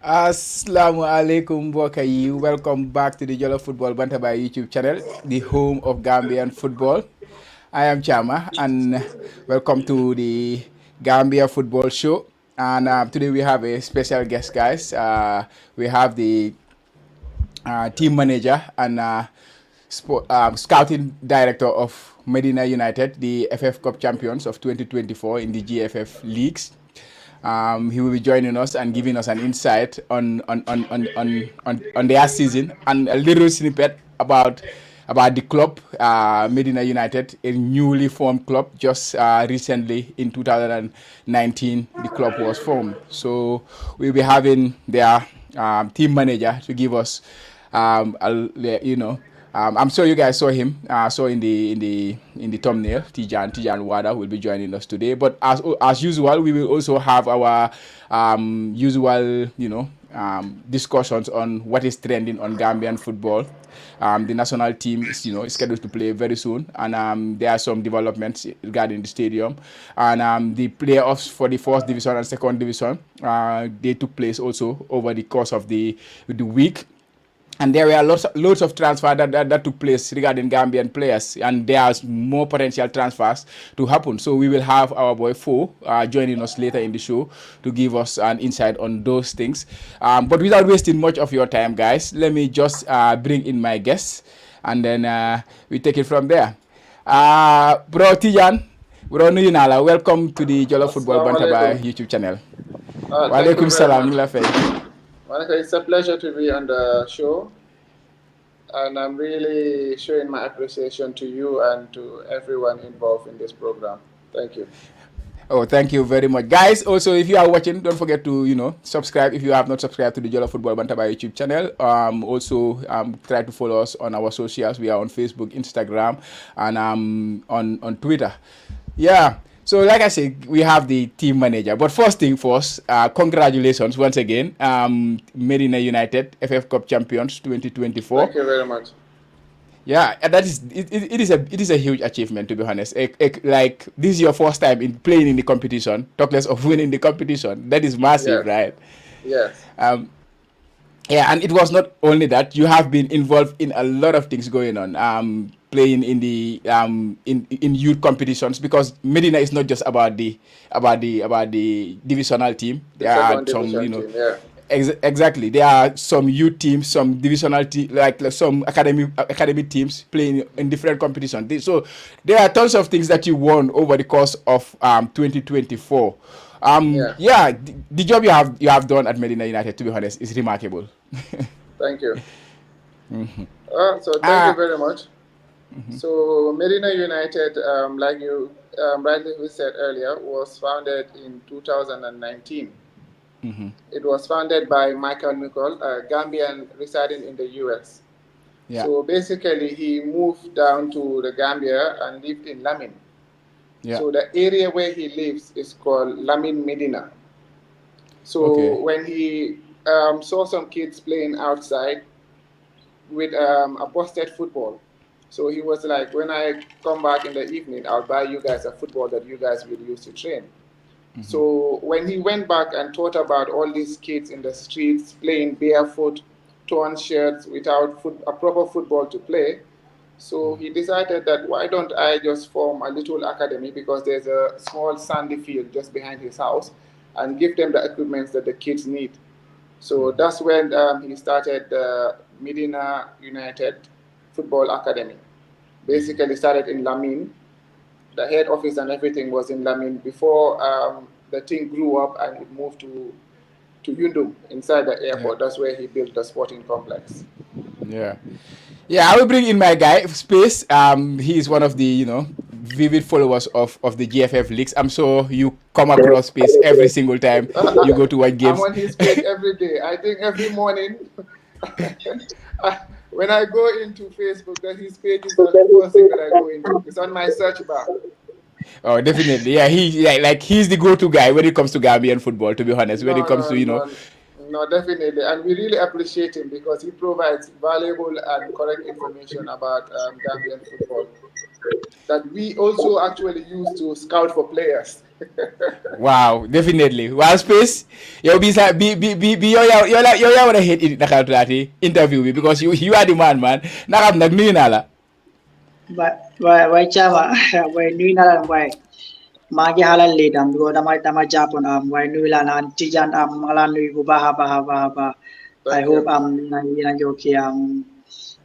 Assalamu alaikum mbokk yi. Welcome back to the Jollof Football Bantaba YouTube channel, the home of Gambian football. I am Chama and welcome to the Gambia Football Show. And today we have a special guest, guys. We have the team manager and scouting director of Medina United, the FF Cup champions of 2024 in the GFF leagues. He will be joining us and giving us an insight on their season and a little snippet about the club, Medina United, a newly formed club. Just recently in 2019, the club was formed. So we'll be having their team manager to give us, I'm sure you guys saw him. Saw in the thumbnail. Tijan Wada will be joining us today. But as usual, we will also have our usual, discussions on what is trending on Gambian football. The national team is scheduled to play very soon, and there are some developments regarding the stadium, and the playoffs for the first division and second division. They took place also over the course of the week. And there were loads of transfer that took place regarding Gambian players, and there's more potential transfers to happen. So we will have our boy Fo joining us later in the show to give us an insight on those things. But without wasting much of your time, guys, let me just bring in my guests, and then we take it from there. Bro Tijan, bro nuyu naa la. Welcome to the Jollof Football Bantaba YouTube channel. Walaikum salam. It's a pleasure to be on the show, and I'm really showing my appreciation to you and to everyone involved in this program. Thank you. Oh, thank you very much. Guys, also, if you are watching, don't forget to, subscribe if you have not subscribed to the Jollof Football Bantaba YouTube channel. Also, try to follow us on our socials. We are on Facebook, Instagram, and on Twitter. Yeah. So, like I said, we have the team manager. But first thing first, congratulations once again, Medina United, FF Cup champions 2024. Thank you very much. Yeah, that is it is a huge achievement, to be honest. Like, this is your first time in playing in the competition, talk less of winning the competition. That is massive, yes. Right? Yes. Yeah, and it was not only that. You have been involved in a lot of things going on. Playing in the in youth competitions, because Medina is not just about the divisional team. There are some, team, yeah. Exactly. There are some youth teams, some divisional like some academy teams playing in different competitions. So there are tons of things that you won over the course of 2024. Yeah, the job you have done at Medina United, to be honest, is remarkable. Thank you. So thank you very much. So Medina United, like you rightly said earlier, was founded in 2019. It was founded by Michael Nicol, a Gambian residing in the US. Yeah. So basically, he moved down to the Gambia and lived in Lamin. Yeah. So the area where he lives is called Lamin Medina. So when he saw some kids playing outside with a posted football, so he was like, when I come back in the evening, I'll buy you guys a football that you guys will use to train. So when he went back and thought about all these kids in the streets playing barefoot, torn shirts, without a proper football to play, so he decided that why don't I just form a little academy, because there's a small sandy field just behind his house, and give them the equipment that the kids need. So that's when he started the Medina United Football Academy. Basically started in Lamin. The head office and everything was in Lamin before the thing grew up and it moved to Yundum inside the airport. Yeah. That's where he built the sporting complex. Yeah. Yeah, I will bring in my guy, Space. He is one of the, vivid followers of the GFF leagues. I'm sure you come across Space every single time you go to watch games. I'm on his page every day. I think every morning. When I go into Facebook, his page is the first thing that I go into. It's on my search bar. Oh, definitely. Yeah, he's the go-to guy when it comes to Gambian football, to be honest. When it comes to, No, definitely. And we really appreciate him because he provides valuable and correct information about Gambian football that we also actually use to scout for players. Wow, definitely. Well, space, you'll be you're gonna hate it nakalulati interview me because you are the man. Nakam nagni nala. Why chama why nui na lang why magi halal lidam go dama Japon why nui la na tijan mala nui go baha. I Thank hope you. okay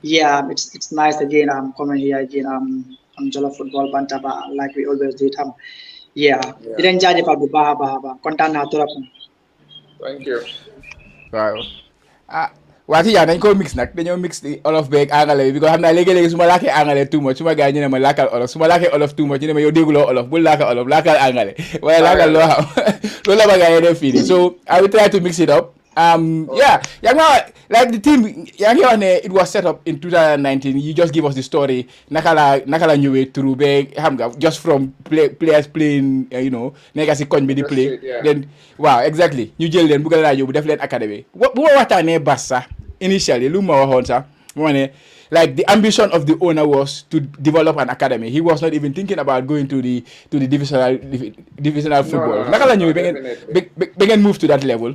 yeah it's nice again coming here again jollof football bantaba like we always did yeah Yeah. didn't judge pa baha kontan na turap Thank you. Wow. Wati ya dañ ko mix nag dañoo mix di olof beeg angale bi because xam naa léegi-léegi su ma laakee angale too much su ma gars ñu ne ma laakal olof su ma laakee olof too much ñu ne ma yow dégguloo olof bul laakal olof laakal angale waaye laakal loo xam loolu la ma gars yi def fii nii so I will try to mix it up yeah yaa ngi like the team yaa ngi wax ne it was set up in 2019 you just give us the story naka la ñëwee through beeg xam nga just from players playing nekka si koñ bi di play then waaw exactly ñu jël leen bugg laa yóbbu def leen académie bu ma waxtaanee Bass sax initially lu ma waxoon sax moo ne like the ambition of the owner was to develop an academy. He was not even thinking about going to the divisional football. Naka la ñëwee ba ngeen move to that level.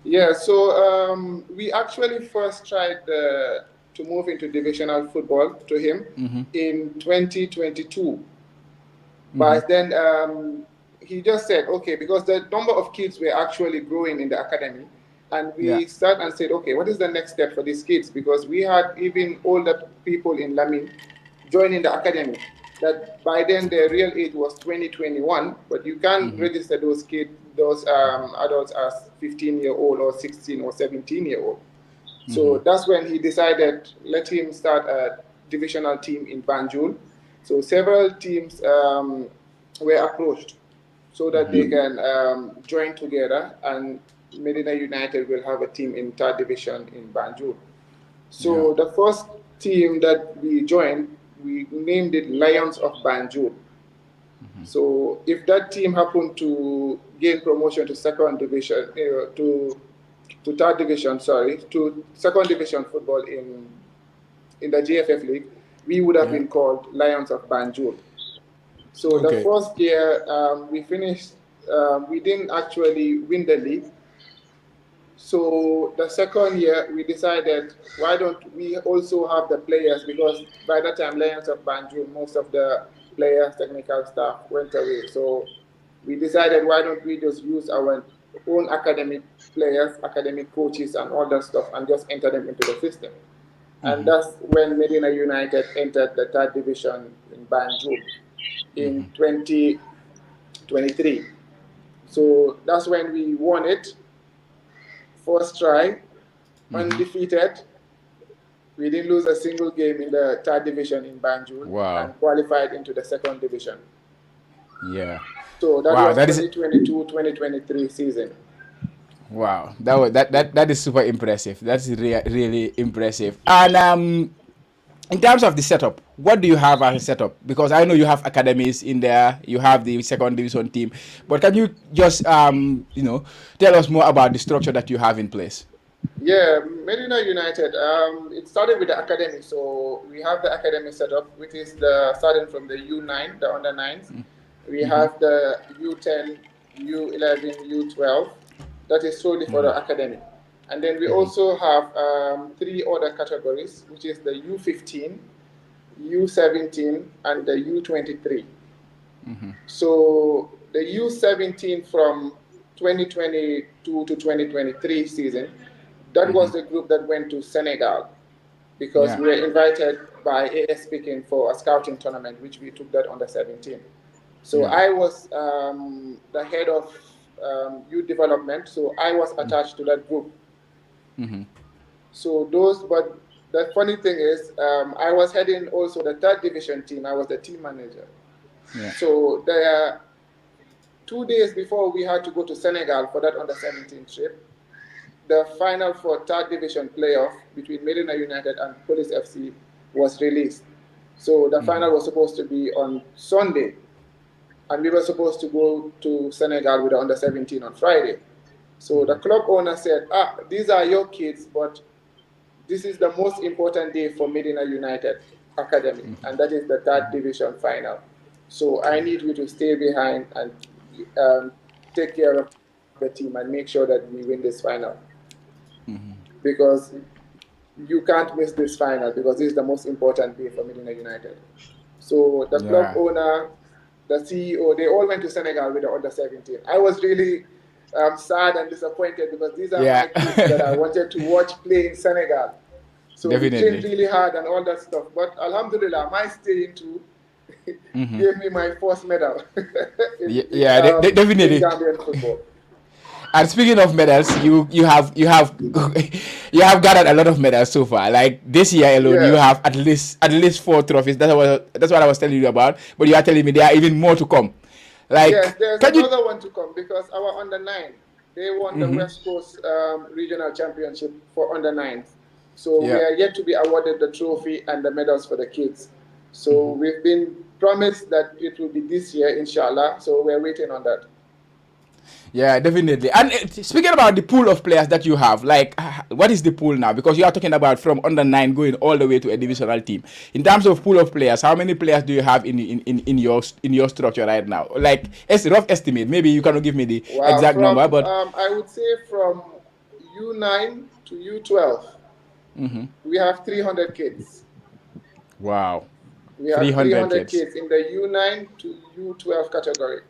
Yeah, so we actually first tried to move into divisional football to him in 2022. But then he just said, okay, because the number of kids were actually growing in the academy. And we started and said, okay, what is the next step for these kids? Because we had even older people in Lamin joining the academy. That by then their real age was 2021, but you can't register those kids, those adults as 15-year-old or 16 or 17-year-old. So that's when he decided let him start a divisional team in Banjul. So several teams were approached so that they can join together, and Medina United will have a team in third division in Banjul. So the first team that we joined, we named it Lions of Banjul. So if that team happened to gain promotion to second division, to third division, to second division football in the GFF League, we would have been called Lions of Banjul. So the first year we finished, we didn't actually win the league. So the second year we decided, why don't we also have the players, because by that time Lions of Banjul, most of the players, technical staff went away. So we decided, why don't we just use our own academic players, academic coaches and all that stuff and just enter them into the system. And that's when Medina United entered the third division in Banjul in 2023. So that's when we won it. First try, undefeated. We didn't lose a single game in the third division in Banjul and qualified into the second division. Yeah. So that was 2022-2023 season. Wow, that is super impressive. That's really impressive. And in terms of the setup, what do you have as a setup? Because I know you have academies in there, you have the second division team, but can you just tell us more about the structure that you have in place? Yeah, Medina United. It started with the academy, so we have the academy setup, which is starting from the U9, the under 9s. We have the U10, U11, U12. That is solely for the academy. And then we also have 3 other categories, which is the U15, U17, and the U23. So the U17 from 2022 to 2023 season, that was the group that went to Senegal, because we were invited by AS Peking for a scouting tournament, which we took that under 17. So I was the head of youth development, so I was attached to that group. So but the funny thing is, I was heading also the third division team. I was the team manager. So 2 days before we had to go to Senegal for that under 17 trip, the final for third division playoff between Medina United and Police FC was released. So the final was supposed to be on Sunday, and we were supposed to go to Senegal with the under 17 on Friday. So the club owner said, these are your kids, but this is the most important day for Medina United Academy, and that is the third division final. So I need you to stay behind and take care of the team and make sure that we win this final. Because you can't miss this final because this is the most important day for Medina United. So the club Yeah. owner, the CEO, they all went to Senegal with the under 17. I was really sad and disappointed because these are Yeah. my kids that I wanted to watch play in Senegal. So we trained Definitely. really hard and all that stuff. But Alhamdulillah, my staying too gave me my first medal in, in, Yeah, um, in definitely. Gambian football. And speaking of medals, you have you have gathered a lot of medals so far. Like this year alone, you Yeah. have at least 4 trophies. That's what I was telling you about. But you are telling me there are even more to come. Yes, Like, there's can you? another one to come because our under nine, they won the West Coast Regional Championship for under nines. So we Yeah. are yet to be awarded the trophy and the medals for the kids. So we've been promised that it will be this year, inshallah. So we're waiting on that. Yeah, definitely. And speaking about the pool of players that you have, like, what is the pool now? Because you are talking about from under nine going all the way to a divisional team. In terms of pool of players, how many players do you have in your structure right now? Like, it's a rough estimate. Maybe you cannot give me the Wow, exact number, from but I would say from U9 to U12, we have 300 kids. wow, We have 300 300 kids. kids in the U9 to U12 category.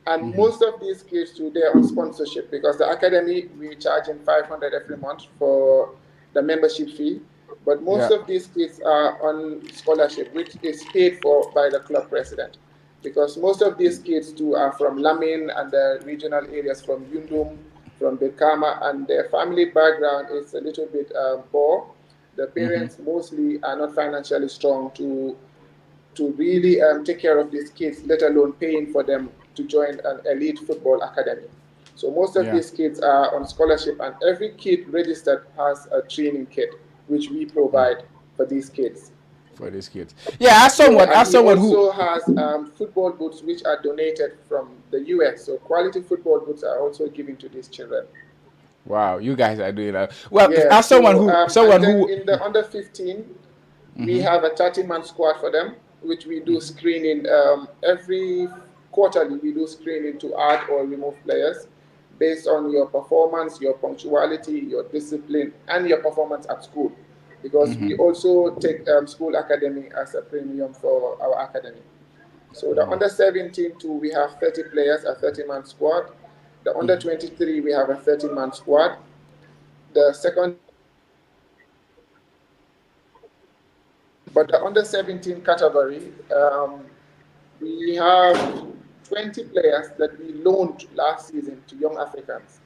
And most of these kids today are on sponsorship because the academy, we charge in 500 every month for the membership fee. But most Yeah. of these kids are on scholarship, which is paid for by the club president. Because most of these kids too are from Lamin and the regional areas from Yundum, from Bekama, and their family background is a little bit poor. The parents mostly are not financially strong to really take care of these kids, let alone paying for them to join an elite football academy. So most of Yeah. these kids are on scholarship, and every kid registered has a training kit, which we provide for these kids. For these kids. Yeah, as So, someone, and as he someone who, also has football boots, which are donated from the US. So quality football boots are also given to these children. wow, you guys are doing that. Well, Yeah. as someone So, who, and someone then who, in the under 15, we have a 30-man squad for them, which we do screening every quarterly. We do screening to add or remove players based on your performance, your punctuality, your discipline, and your performance at school. Because we also take school academy as a premium for our academy. So the under 17 too, we have 30 players, a 30-man squad. The under 23, we have a 30-man squad. The second But the under 17 category, we have 20 players that we loaned last season to young Africans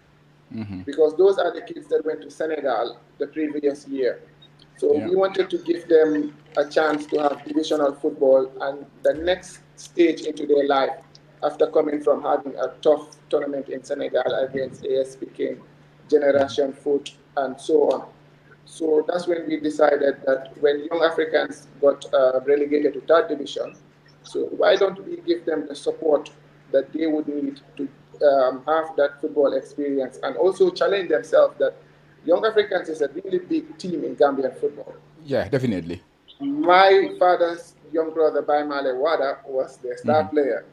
because those are the kids that went to Senegal the previous year. So yeah. we wanted to give them a chance to have divisional football and the next stage into their life after coming from having a tough tournament in Senegal against AS Peking, Generation Foot, and so on. So that's when we decided that when young Africans got relegated to third division, so why don't we give them the support that they would need to have that football experience and also challenge themselves that Young Africans is a really big team in Gambian football. Yeah, definitely. My father's young brother, Baimale Wada, was their star player.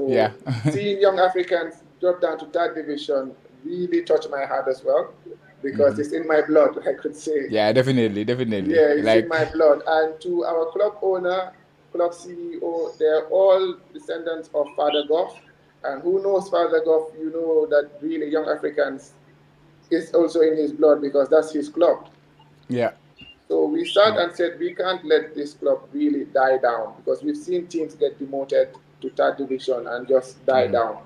Yeah. So seeing young Africans drop down to third division really touched my heart as well because it's in my blood, I could say. Yeah, definitely. Yeah, it's in Like, my blood. And to our club owner, club CEO, they're all descendants of Father Goff. And who knows Father Goff, you know that really young Africans is also in his blood because that's his club. yeah. So we sat Yeah. and said we can't let this club really die down because we've seen teams get demoted to third division and just die down.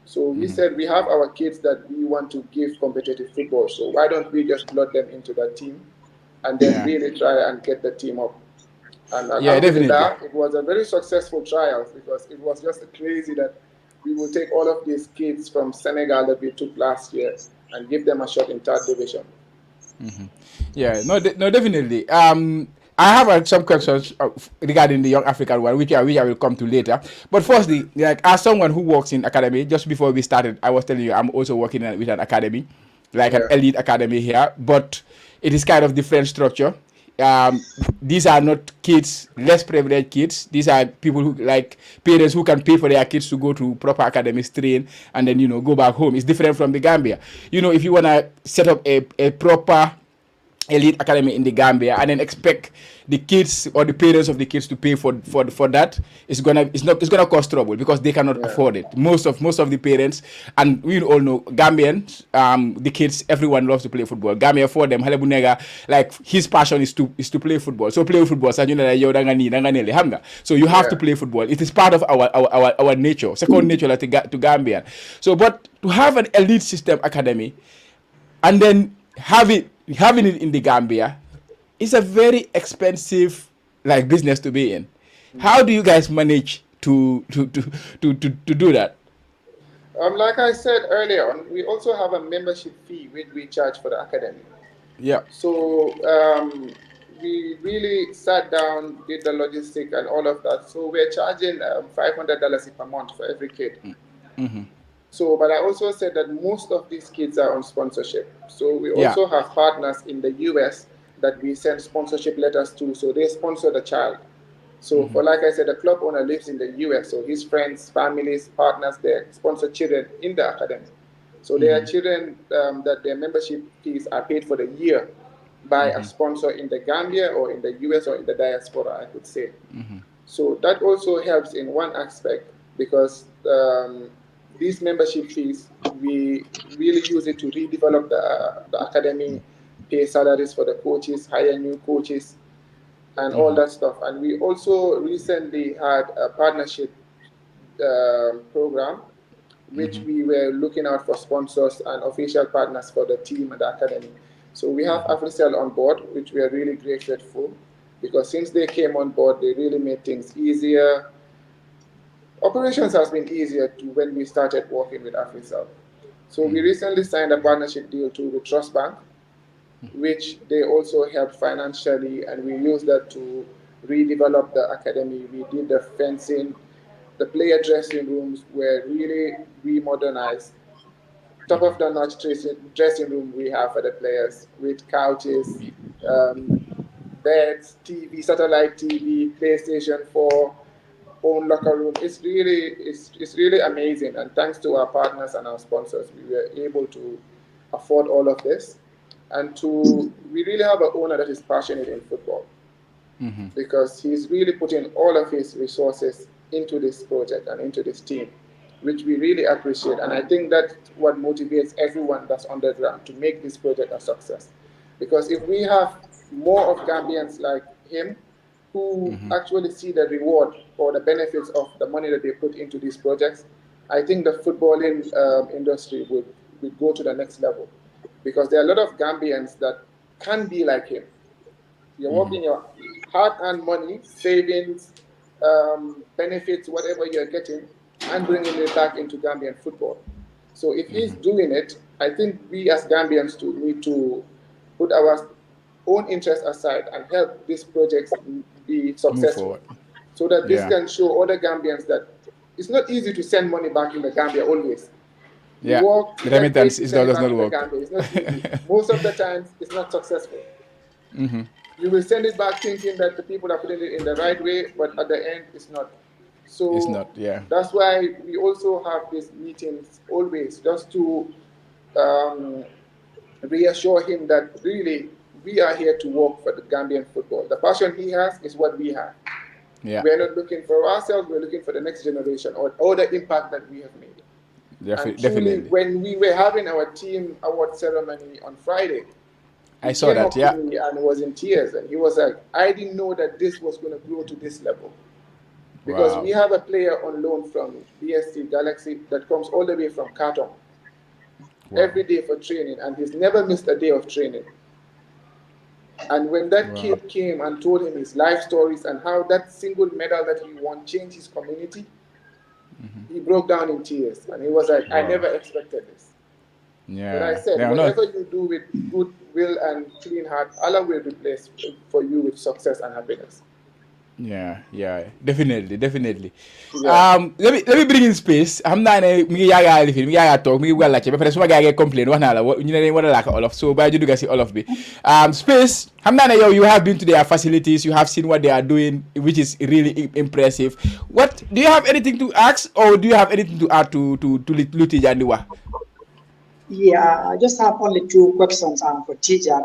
So we said we have our kids that we want to give competitive football. So why don't we just blood them into that team and then Yeah. really try and get the team up? And Yeah, definitely. Alhamdulillah, it was a very successful trial because it was just crazy that we will take all of these kids from Senegal that we took last year and give them a shot in third division. Yeah, no, no, definitely. I have some questions regarding the young African one, which I will come to later. But firstly, like as someone who works in academy, just before we started, I was telling you I'm also working with an academy, like an Yeah. elite academy here, but it is kind of different structure. these are not kids, less privileged kids. These are people who, like, parents who can pay for their kids to go to proper academies, train, and then, go back home. It's different from the Gambia. If you want to set up a proper elite academy in the Gambia and then expect the kids or the parents of the kids to pay for that, it's gonna cause trouble because they cannot afford it. Most of the parents, and we all know Gambians, the kids, everyone loves to play football. Gambia for them, Hale Bunega, like his passion is to play football. So play football, so so you have to play football. It is part of our nature, second nature to Gambian. So, but to have an elite system academy and then having it in the Gambia is a very expensive business to be in. How do you guys manage to do that? Like I said earlier on, we also have a membership fee which we charge for the academy. Yeah. So we really sat down, did the logistic and all of that. So we're charging $500 per month for every kid. Mm-hmm. So, but I also said that most of these kids are on sponsorship. So we also have partners in the US that we send sponsorship letters to. So they sponsor the child. So for, like I said, the club owner lives in the US. So his friends, families, partners, they sponsor children in the academy. So there are children that their membership fees are paid for the year by a sponsor in the Gambia or in the US or in the diaspora, I could say. So that also helps in one aspect because these membership fees, we really use it to redevelop the academy, pay salaries for the coaches, hire new coaches, and all that stuff. And we also recently had a partnership program, which we were looking out for sponsors and official partners for the team and the academy. So we have Africell on board, which we are really grateful for, because since they came on board, they really made things easier. Operations has been easier when we started working with Africell. So we recently signed a partnership deal too with Trust Bank, which they also helped financially, and we used that to redevelop the academy. We did the fencing, the player dressing rooms were really remodernized. Top of the notch dressing room we have for the players with couches, beds, TV, satellite TV, PlayStation 4, own locker room. It's really amazing. And thanks to our partners and our sponsors, we were able to afford all of this. And we really have an owner that is passionate in football because he's really putting all of his resources into this project and into this team, which we really appreciate. And I think that's what motivates everyone that's on the ground to make this project a success. Because if we have more of Gambians like him who actually see the reward or the benefits of the money that they put into these projects, I think the footballing industry would go to the next level. Because there are a lot of Gambians that can be like him. You're working your hard-earned money, savings, benefits, whatever you're getting, and bringing it back into Gambian football. So if he's doing it, I think we as Gambians too need to put our own interests aside and help these projects be successful. So that this can show other Gambians that it's not easy to send money back in the Gambia always. You work, the remittance does not work. It's not easy. Most of the times, it's not successful. You will send it back thinking that the people are putting it in the right way, but at the end, it's not. So it's not, that's why we also have these meetings always, just to reassure him that really we are here to work for the Gambian football. The passion he has is what we have. We're not looking for ourselves, we're looking for the next generation or the impact that we have made. And truly, when we were having our team award ceremony on Friday, I saw that, and was in tears, and he was like, I didn't know that this was going to grow to this level. Because we have a player on loan from BSC Galaxy that comes all the way from Carton every day for training, and he's never missed a day of training. And when that kid came and told him his life stories and how that single medal that he won changed his community, he broke down in tears, and he was like, I never expected this. But I said, whatever you do with good will and clean heart, Allah will replace for you with success and happiness. Yeah, definitely. Yeah. Let me bring in space. I'm not a mi yaga lifi mi yaga talk mi wala ci ba pare suma gaay complain wax na la ñu ne dañ wara la ko olof so ba ju duga ci olof bi. Space I'm not you have been to their facilities, you have seen what they are doing, which is really impressive. What do you have anything to ask or do you have anything to add to Luti Jandiwa? Yeah, I just have only two questions for teacher.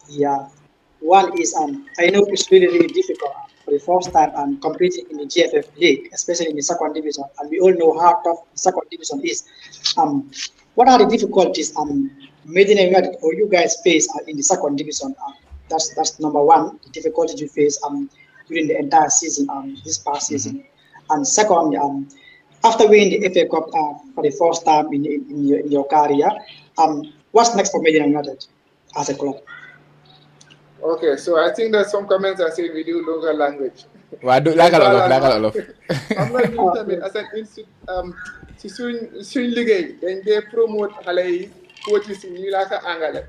Yeah, one is I know it's really difficult for the first time competing in the GFF league, especially in the second division, and we all know how tough the second division is. What are the difficulties Medina United or you guys face in the second division? That's number one, the difficulties you face during the entire season, this past season, and second, after winning the FA Cup for the first time in your career, what's next for Medina United as a club? Okay, so I think there's some comments are saying we do local language. Wa do la ka olof. I'm not doing tamit as an institute si suñ liggéey dañ dee promote xale yi coaches yi ñu laa ko angale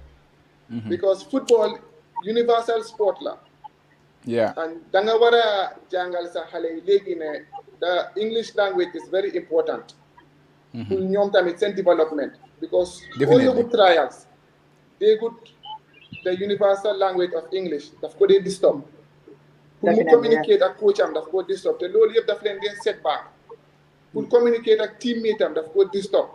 because football universal sport la. Yeah. And da nga war a jàngal sa xale yi léegi ne the English language is very important pour ñoom tamit seen development because all your trials they good the universal language of English daf ko dee disturb pour mu communicate ak coach am daf ko disturb te loolu yëpp daf leen dee setback pour communicate ak teammate am daf ko disturb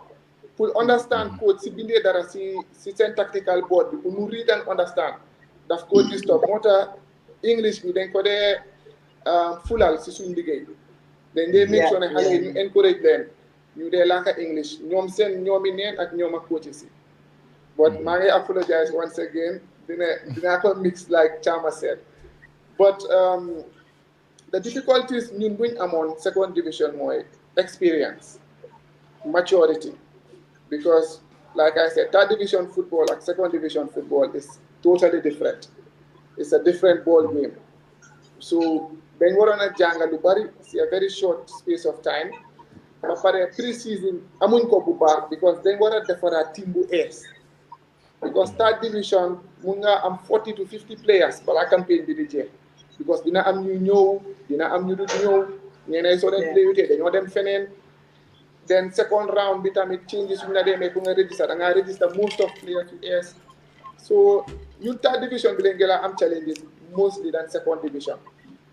pour understand coach si bindee dara si seen tactical board bi pour mu read and understand daf ko disturb moo tax English bi dañ ko dee fulal si suñu liggéey dañ dee make sure ne xale yi ñu encourage leen ñu dee làkka English ñoom seen ñoomi neen ak ñoom ak coaches yi but maa ngi apologize once again dinaa ko mix like Chama said but the difficulties ñun buñ amoon second division mooy experience maturity because like I said third division football and second division football is totally different. It's a different ball game. So dañ waroon a jàngal lu bari si a very short space of time ba pare pre-season amuñ ko bu baax because dañ war a defaraat team bu ees because third division mun nga am 40 to 50 players balaa campagne bi di jeex because dina am ñu ñëw dina am ñu dul ñëw ñeneen soo leen playutee dañoo dem feneen then second round bi tamit changes suñu la demee pour nga register da ngaa register most of players yu ees so ñun third division bi leen gën a am challenges mostly than second division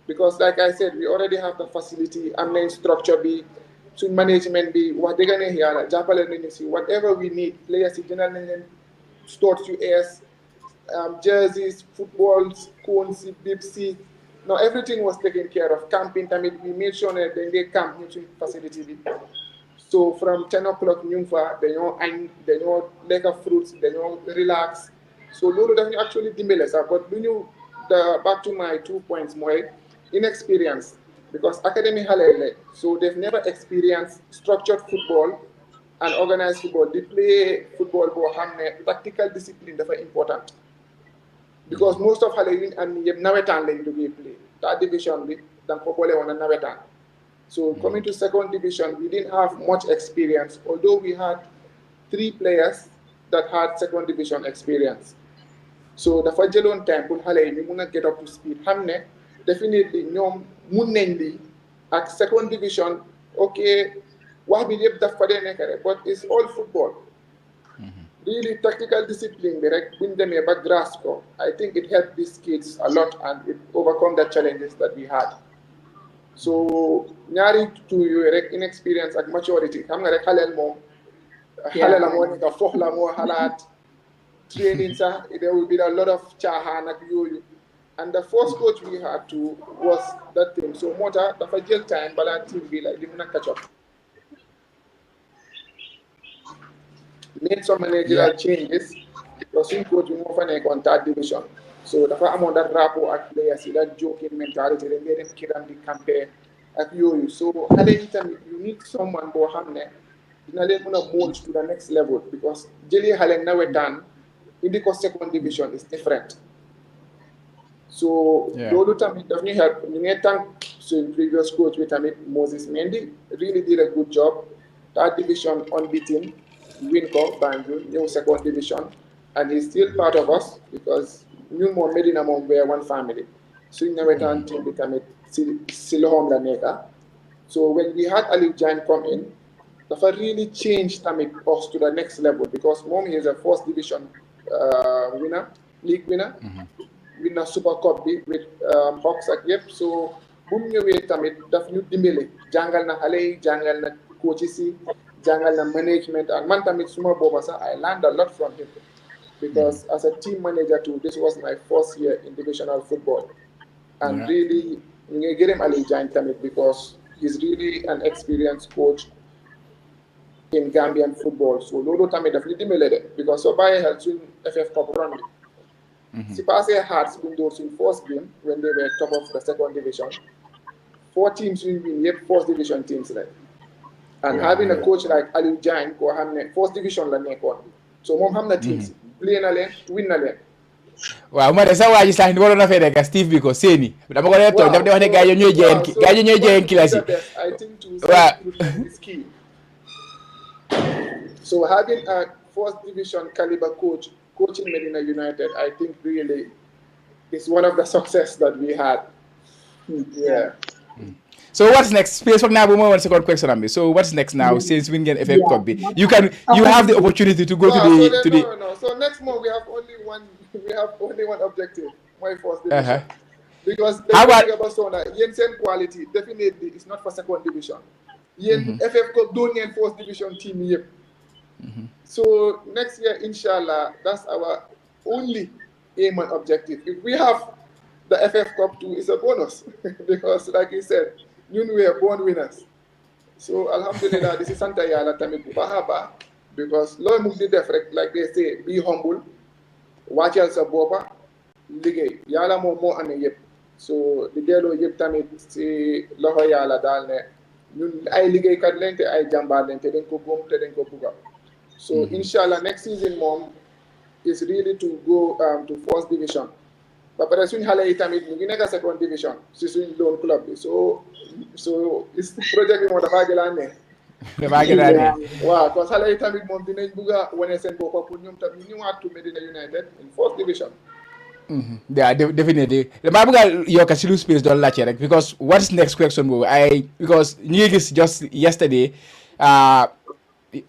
because like I said we already have the facility am nañ structure bi suñ management bi wax dëgg ne yàlla jàppale nañu si whatever we need players yi jëndal nañ leen stores yu ees jerseys footballs cones bibs no everything was taken care of camping tamit we made sure ne dañ dee camp ñu suñ facility bi so from 10 o'clock ñu ngi fa dañoo añ dañoo lekka fruits dañoo relax so loolu daf ñu actually dimbale sax but lu ñu back to my 2 points mooy inexperience because academy xale la so they've never experienced structured football and organized football di play football boo xam ne tactical discipline dafa important because most of xale yu ñu am yëpp nawetaan lañ duggee play third division bi danga ko boole woon a nawetaan so coming to second division we didn't have much experience although we had 3 players that had second division experience so dafa jëloon time pour xale yi ñu mun a get up to speed xam ne definitely ñoom mun nañ lii ak second division ok wax bi yëpp daf fa dee nekk rek but it's all football really tactical discipline bi rek buñ demee ba grasp ko I think it helped these kids a lot and it overcome the challenges that we had so ñaari two yooyu rek inexperience ak maturity xam nga rek xaleel moom xale la moo nekk fox la moo xalaat training sax there will be a lot of caaxaan ak yooyu and the first coach we had to was that team so moo tax dafa jël time balaa team bi like di mun a catch up made some managerial changes because suñ coach bi moo fa nekkoon third division so dafa amoon that rapport ak players yi that joking mentality dañ leen dem kiram di campaign ak yooyu so xale yi tamit you need someone boo xam ne dina leen mën a mold to the next level because jëlee xale nawetaan indi ko second division is different so loolu tamit daf ñu help ñu ngi thank suñ previous coach bi tamit Moses Mendy really did a good job third division unbeaten win ko Banjul ñëw second division and he's still part of us because ñun moom Medina moom we are one family suñ nawetaan team bi tamit Silohom Laneka. So when we had Ali Jan come in, dafa really changed us to the next level because mom is a first division winner, league winner, winner Super Cup with Hawks ak yëpp. So bu mu ñëwee tamit daf ñu dimbale jàngal na xale yi jàngal na coaches yi jàngal na management and man tamit suma booba sax I learned a lot from him because as a team manager too, this was my first year in divisional football and really ñu ngi gërëm Ali Jan tamit because he's really an experienced coach in Gambian football. So loolu tamit daf ñu dimbale de because soo bàyyee xel suñ FF Cup run bi si passé Hearts buñ door suñ first game when they were top of the second division 4 teams suñ win yëpp first division teams la and having a coach like Aliou Diagne koo xam ne first division la nekkoon so moom xam na teams play na leen win na leen waaw ma ne sa waa ji sax ni waroon na fee nekk Steve bi ko seeni dama ko dee tooñ dama dee wax ne gars yi ñooy jëyeen classe yi I think to recruitment is key. So having a first division caliber coach coaching Medina United, I think really is one of the success that we had. Yeah. So what's next? Space for now, one second question on me. So what's next now? Since we get FF Cup, you have the opportunity to go to the. No. So next month we have only one objective. My first division. Because the thing about Sona, Yensen quality definitely is not for second division. FF Cup don't need first division team yet. So next year, inshallah, that's our only aim and objective. If we have the FF Cup too, it's a bonus because, like you said, we are born winners. So alhamdulillah, this is Santa Yala Tamiku Bahaba because Lord Mukdi Defrek, like they say, be humble, watch your saboba, ligay, yala more and yep. So the delo yep tamit si loho yala dalne, ñun ay ligay kat lente ay jambar lente den ko gom te den ko buga. So inshallah next season mom is really to go to first division. But para suñ xalé yi tamit ñu ngi nekk second division si suñ loan club bi. So is project bi mo dafa gëlané. Dafa gëlané. Waaw, parce que xalé yi tamit mom dinañ bëgga wone seen bop pour ñoom tamit ñu ñëwaat to Medina United in first division. Yeah, definitely. Dama bëgg yokk si lu space doon laajte rek because what's next question boobu because ñu ngi gis just yesterday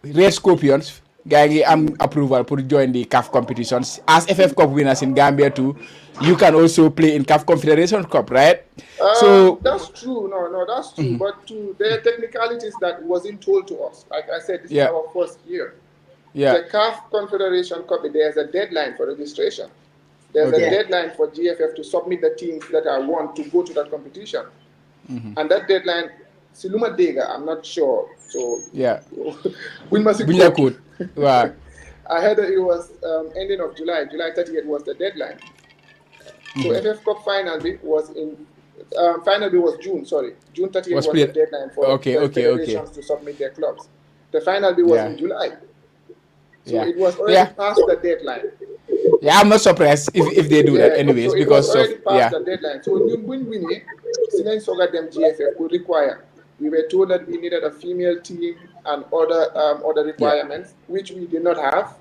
Red Scorpions gars yi am approval pour join the CAF competitions as FF Cup winners in Gambia too. You can also play in CAF Confederation Cup, right? So that's true. No, that's true. But there are technicalities that wasn't told to us. Like I said, this is our first year. Yeah. The CAF Confederation Cup, there's a deadline for registration. There's a deadline for GFF to submit the teams that I want to go to that competition. And that deadline, Siluma Dega, I'm not sure. So we must Wow. I heard that it was ending of July. July 30th was the deadline. So FF Cup final was June. Sorry, June 30th was the deadline for federations to submit their clubs. The final was in July. So it was already past the deadline. Yeah, I'm not surprised if they do that anyways, so because it was already past the deadline. So when we need, Sinan Soga them GFF would require. We were told that we needed a female team and other requirements, which we did not have.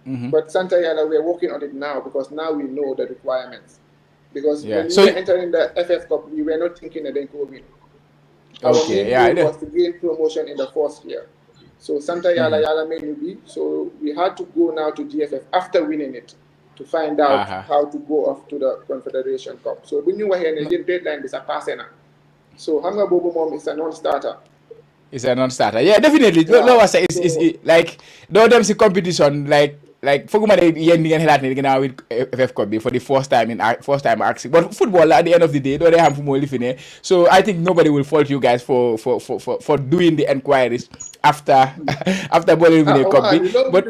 But Santa Yala, we are working on it now because now we know the requirements. Because when we were entering the FF Cup, we were not thinking that they could win. Our main goal was to gain promotion in the first year. So Santa Yala made me be. So we had to go now to GFF after winning it to find out how to go off to the Confederation Cup. So when you were here, the deadline is a passena. So Hanga Bobo Mom is a non-starter. It's a non-starter. Yeah, definitely. No, it's like though them see competition like for with FF Cup for the first time actually. But football at the end of the day, though they have more living. So I think nobody will fault you guys for doing the inquiries after bowling with a cup. But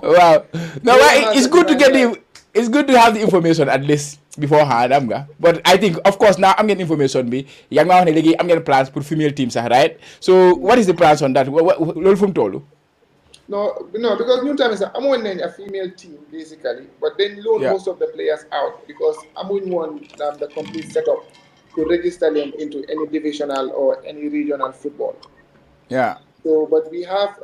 wow, no, it's good to get it's good to have the information at least beforehand. But I think, of course, now I'm getting information. I'm getting plans for female teams, right? So, what is the plans on that? What from Tolu? No, because new time is I'm winning a female team basically, but then loan most of the players out because I'm winning one the complete setup to register them into any divisional or any regional football. Yeah. So, but we have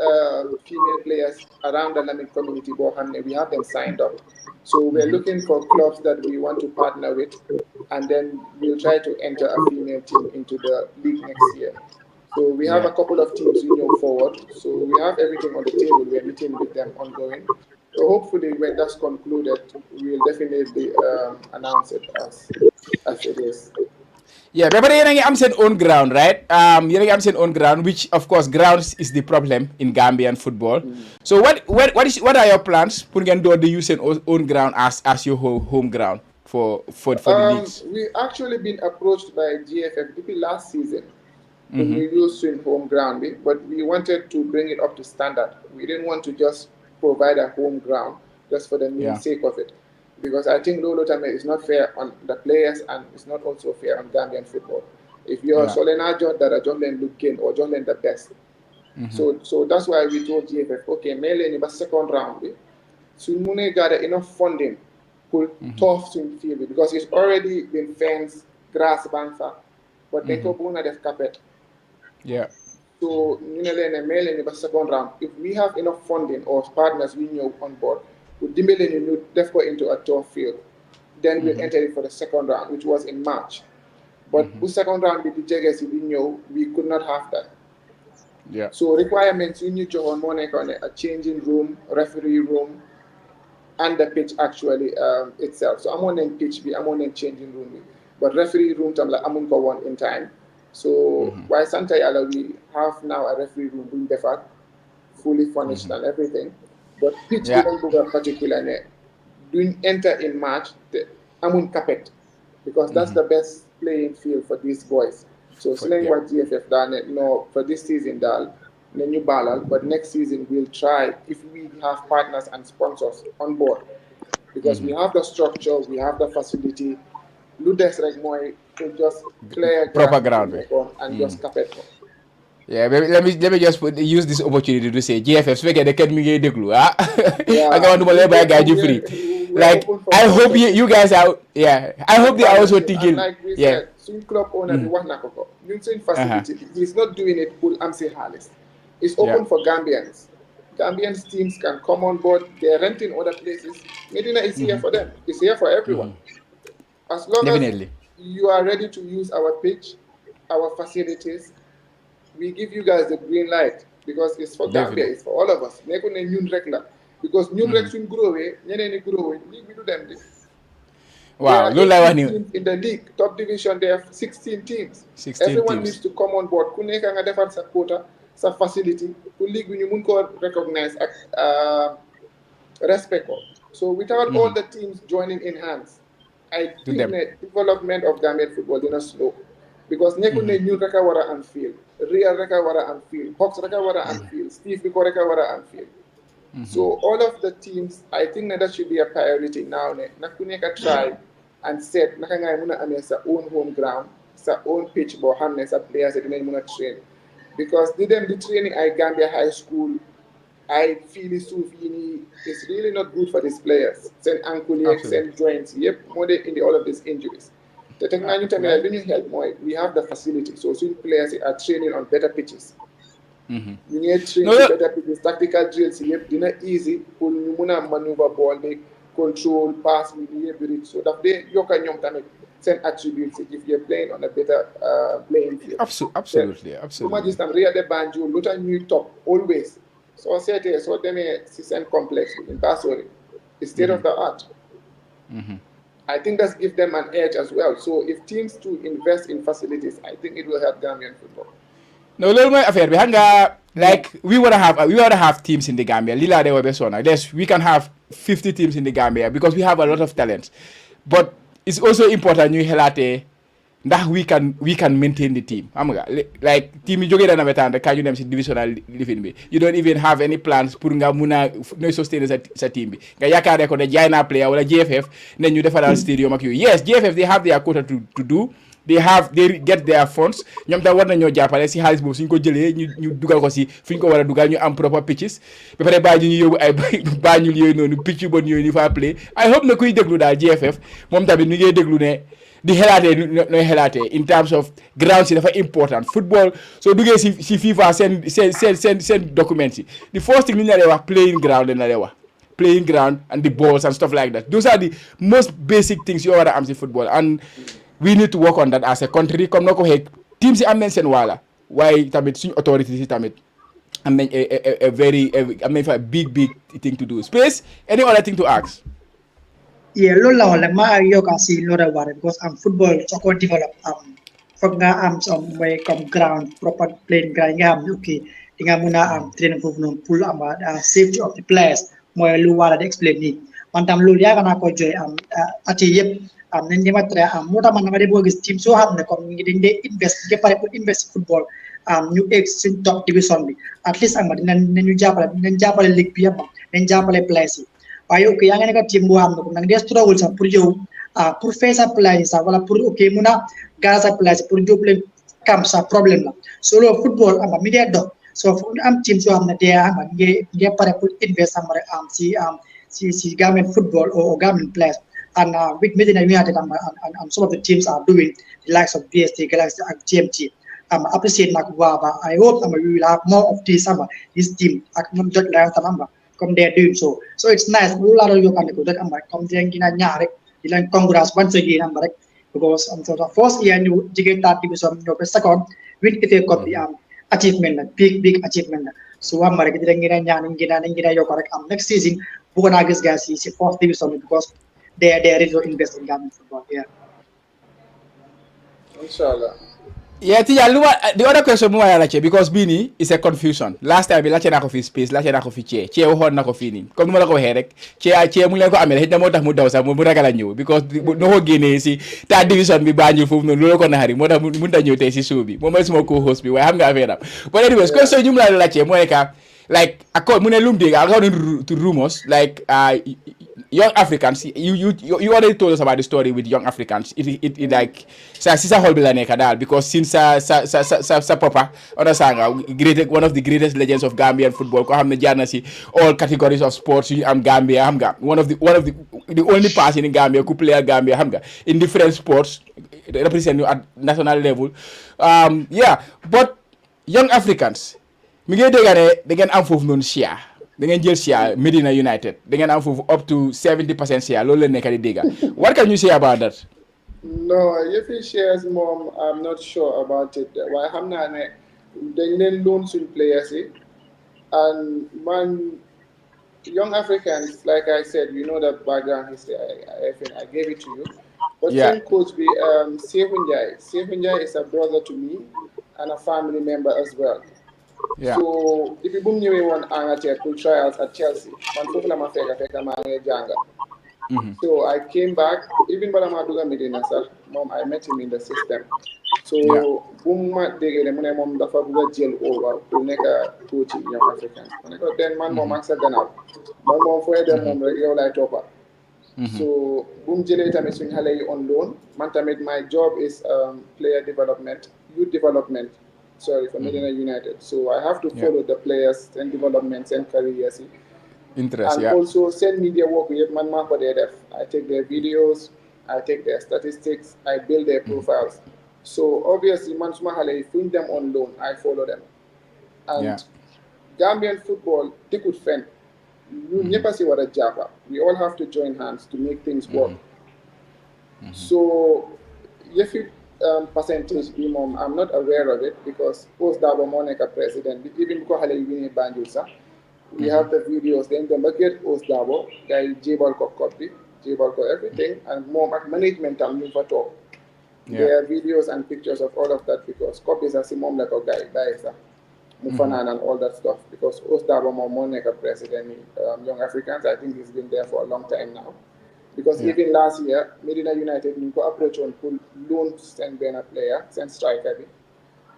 female players around the Lamin community, Bohan, we have them signed up. So we're looking for clubs that we want to partner with, and then we'll try to enter a female team into the league next year. So we have Yeah. a couple of teams we know forward. So we have everything on the table. We're meeting with them ongoing. So hopefully, when that's concluded, we'll definitely announce it as it is. Yeah, but yéen a ngi am seen own ground, right? Yéen a ngi am seen own ground, which of course grounds is the problem in Gambian football. So what are your plans? Pour ngeen door di use seen own ground as your home ground for the leagues? We actually been approached by GFF last season when we used in home ground, but we wanted to bring it up to standard. We didn't want to just provide a home ground just for the mere sake of it, because I think Lolo Tame is not fair on the players and it's not also fair on Gambian football. If you're Solena John that are John Len Lukin or John Len the best. So that's why we told GFF, okay, Mele in the second round, so Mune gather enough funding could tough swim field because it's already been fenced, grass banfa, but they go buna def carpet. Yeah. So Nunele and Mele in the second round, if we have enough funding or partners we know on board, we dimele you def go into a tough field. Then we'll enter it for the second round, which was in March. But the second round with the Jaggers we knew we could not have that. Yeah. So requirements we need to on a changing room, referee room, and the pitch actually itself. So I'm on in pitch, I'm on in changing room, but referee room I'm on go one in time. So why Santa Yala we have now a referee room being deferred, fully furnished and everything, but pitch even go particularly doing enter in March. I'm on carpet because that's the best playing field for these boys. So selling what GFF done it no for this season dal new balal, but next season we'll try if we have partners and sponsors on board because we have the structure, we have the facility. Ludes like more to just clear proper ground and just carpet. Yeah, let me just use this opportunity to say GFF so they can me deglu I want to buy guy free. Like I hope you guys are I hope they are also thinking like we said, swim club owner the one nakoko. Facility. He's not doing it full Amse Halis. It's open for Gambians. Gambian teams can come on board. They're renting other places. Medina is here for them. It's here for everyone. As long as you are ready to use our pitch, our facilities, we give you guys the green light because it's for Gambia, it's for all of us. Because new Rex will grow away, we do them this. Wow, in the league, top division, there are 16 teams. 16 Everyone teams. needs to come on board. Kuneka nga defar sa quota, sa facility, ku league when you mun ko recognize respect. So without all the teams joining in hands, I think the development of Gambian football is not slow. Because nekune new reka wara and field, real reka wara and field, Hawks reka wara and field, Steve Biko reka wara and field. So all of the teams, I think that should be a priority now. Nakuneka try and set nakanga muna ame sa own home ground, sa own pitch bo hamne sa players that muna train. Because the training at Gambia High School, I feel it's really not good for these players. Send ankle aches, send joints, more in all of these injuries. The technology help more. We have the facility, so soon players are training on better pitches. You need train better pitches, tactical drills. They're not easy. Pull maneuver ball, they control, pass, so that they you can send attributes if you're playing on a better playing field. Absolutely. Banjo, lot new top always. So I said so then it's complex in Basori. It's state of the art. I think that's give them an edge as well. So if teams to invest in facilities, I think it will help Gambian football. No, little my affair. Like we wanna have teams in the Gambia. Lila de Webesona. Yes, we can have 50 teams in the Gambia because we have a lot of talent. But it's also important you helate that we can maintain the team. Like team you joge na betanda can you dem ci divisional living bi. You don't even have any plans pour nga muna no sustain sa team bi. Nga yakare ko ne jay na player wala GFF ne ñu defaral stadium ak yu. Yes, GFF they have their quota to do. They get their funds. Ñom ta war nañu jappalé ci xaliss bobu suñ ko jëlé ñu dugal ko ci fuñ ko wara dugal ñu am proper pitches. Ba paré ba ñu yobu ay bañul yoy nonu pitch bon yoy ni fa play. I hope na kuy déglu dal GFF mom tamit ñu ngi déglu né di xelaatee nooy xelaatee in terms of ground si dafa important football soo duggee si FIFA seen documents yi the first thing ni ñu la dee wax playing ground la dee wax playing ground and the balls and stuff like that those are the most basic things yoo war a am si football and we need to work on that as a country comme noo ko waxee team si am nañ seen waala waaye tamit suñu autorité si tamit am nañ am nañ fa big thing to do space any other thing to ask. Yeah, loolu la woon rek maa yokk si loolu war because football soo ko develop foog nga am mooy comme ground proper playing ground nga xam ne ok di nga mun a am training foofu noonu pour am safety of the players mooy lu war a di explain nii man tam loolu yaakaar naa ko jooy at yi yëpp nañ dema tra moo tax man dama dee boo gis team soo xam ne comme ngi dañ dee invest ba pare pour invest football ñu egg suñ top division bi at least am dinañu jàppale ligue bi yëpp dañ jàppale players yi waaye ok yaa ngi nekk team boo xam ne ko nag dee struggle sax pour yow pour fay sa players yi sax wala pour ok mun a gaara sa players yi pour jóob leen camp sa problème la soo loolu football mi dee dox soo foog ñu am team soo xam ne dee ngeen pare pour invest rek si Gambian football or Gambian players and with Medina United and some of the teams are doing the likes of BST, Galaxy and GMT. Appreciate na kuwa I hope we will have more of this team jot la tamamba comme they are doing so it's nice lu la yo kan ko dat comme dia gina ñaar rek di len congrats once again rek because so the first year ñu jige third division ñu be second win FA Cup achievement la big achievement la so rek di len gina yo ko rek next season bu ko na gis guys ci fourth division because they are ready to invest in Gambian football. Inshallah. Yeah, the other question mo wala che because bini is a confusion. Last time la che na ko fi space, la che na ko fi che waxoon na ko fi ni. Comme mo la ko waxee rek, che mu leen ko amee xëy na moo tax mu daw sax mu ragal a ñëw because no ko génnee si ta division bi Banjul foofu noonu loolu ko naxari moo tax mu ta ñëw tey si show bi moom mooy suma co-host bi waaye xam nga affaire am. But anyways, question ñu mu la che mooy ka like accord mu ne lu mu dégg according to rumors like young Africans, you already told us about the story with young Africans. It like sa whole bila neka dal because since sa papa understand one of the greatest legends of Gambian football ko xamne jaar na si all categories of sports yu am Gambia xam nga one of the only person in Gambia who play Gambia xam nga in different sports represent you at national level but young Africans mi ngi dégg ne da ngeen am foofu noonu share da ngeen jël share Medina United da ngeen am foofu up to 70% share loolu la nekk di dégg what can you say about that? No, if he shares mom, I'm not sure about it. Why xam naa ne dañ leen loan suñ players yi and man young Africans like I said you know that background history I gave it to you. But same coach be Sefu Njie is a brother to me and a family member as well. So depuis bu mu ñëwee woon Angleterre pour trials at Chelsea man foofu la ma fekk maa ngi jànga. So I came back even bala maa dugga Medina sax moom I met him in the system. So bu ma déggee ne mu ne moom dafa bëgg a jël over pour nekk coach yi Young Africans ma ne ko den man moom ak sa gannaaw man moom fooy dem moom rek yow lay toppa. So bu mu jëlee tamit suñu xale yi on loan man tamit my job is player development youth development for Medina United. So I have to follow the players and developments and careers. Interest, and also send media work with man for their I take their videos, I take their statistics, I build their profiles. So obviously man suma xale find them on loan, I follow them. And Gambian football, they could fend. You never see what a Jarra. We all have to join hands to make things work. So if you percentage minimum, I'm not aware of it because post Dabo Monica president, even because Hale Wini Banjusa, we have the videos, then the bucket post Dabo, guy J-Balco copy, J-Balco everything, and more management and move at all. There are videos and pictures of all of that because copies are simon like a guy, Mufanan and all that stuff because Ostabo Monica president, Young Africans, I think he's been there for a long time now. Because even last year, Medina United need to approach on pull loan send Ben a player, send striker.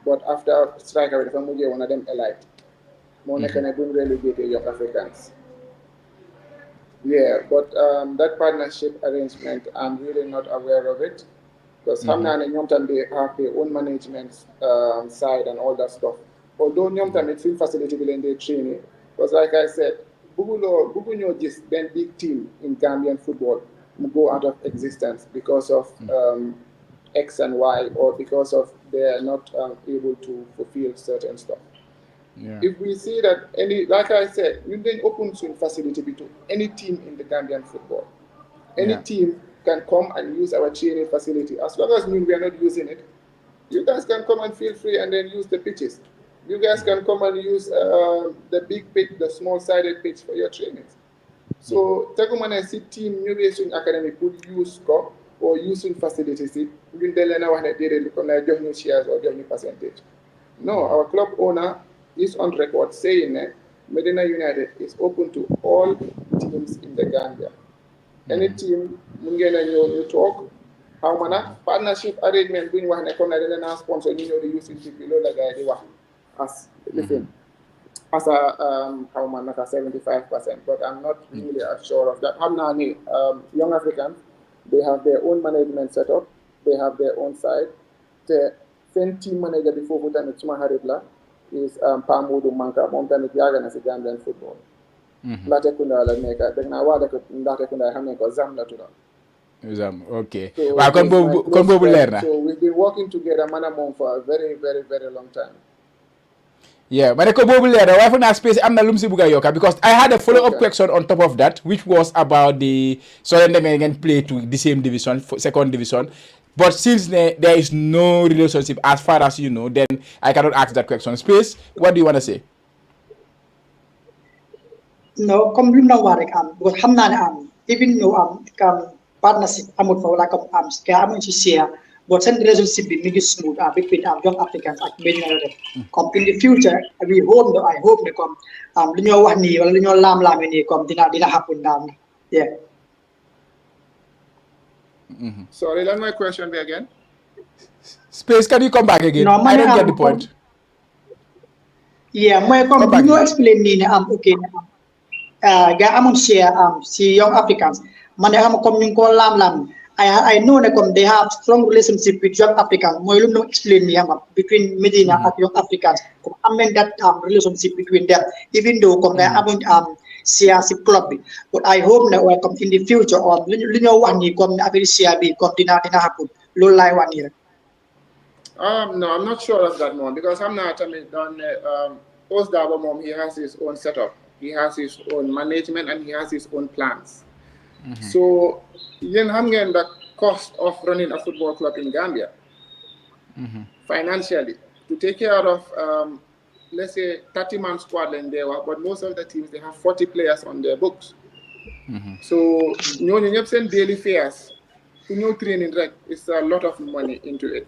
But after striker, if I'm one of them elite, Monica and bring relegated Young Africans. But that partnership arrangement, I'm really not aware of it. Because Hamna and Nyomtan, they have their own management side and all that stuff. Although Nyomtan, it's film facility in their training. Because like I said, Bugunyo just then big team in Gambian football go out of existence because of X and Y, or because of they are not able to fulfill certain stuff. Yeah. If we see that any, like I said, we then open swing facility to any team in the Gambian football. Any Yeah. team can come and use our training facility. As long as we are not using it, you guys can come and feel free and then use the pitches. You guys can come and use the big pitch, the small-sided pitch for your trainings. So Tagumana si team ñu suñ academy pour use ko or use suñ facilities yi ñun de leen a wax ne déedéet comme lay jox ñu shares or jox ñu percentage. No, our club owner is on record saying that Medina United is open to all teams in the Gambia. Any team mun ngeen a ñëw ñu toog xaw ma nag partnership arrangement bu ñu wax ne comme ne dañ leen a sponsor ñu ñëw di use suñ bi loolu la gars yi di wax as lifin as a how much like a 75%, but I'm not really sure of that. Young Africans, they have their own management setup, they have their own side. The same team manager before who done Haridla is Pamudu Manka, Montana Yagan as a Gambian football. Latekunda la meka, degna wada ko latekunda hamne ko zamla to them. Okay. So, so we've been working together manamon for a very, very, very long time. Yeah, but space because I had a follow-up question on top of that, which was about the Solendemen play to the same division, second division. But since there is no relationship as far as you know, then I cannot ask that question. Space, what do you want to say? No, come you know what because Hamnan even though partnership among for like scam share. But some relationship be smooth between young Africans and Medina. Come in the future, we hope I hope they come linyo wahni or linyo lam ni come dina happen down. Yeah. Sorry, let my question be again. Space, can you come back again? No, I don't get the point. Yeah, my come you explain ni okay. Ga among share si young Africans. Man am come ko lam. I know that they have strong relationship with young Africans. Moi no explain me between Medina and young Africans. I mean that relationship between them. Even though they haven't CRC club, but I hope that will come in the future. Or linyo one year come every CRB come dina happen. Low line 1 year. No, I'm not sure of that one because I'm not. Osdabo he has his own setup. He has his own management and he has his own plans. So, the cost of running a football club in Gambia, financially, to take care of, let's say, 30-man squad in there, but most of the teams, they have 40 players on their books. So, you send daily fares, to training, it's a lot of money into it.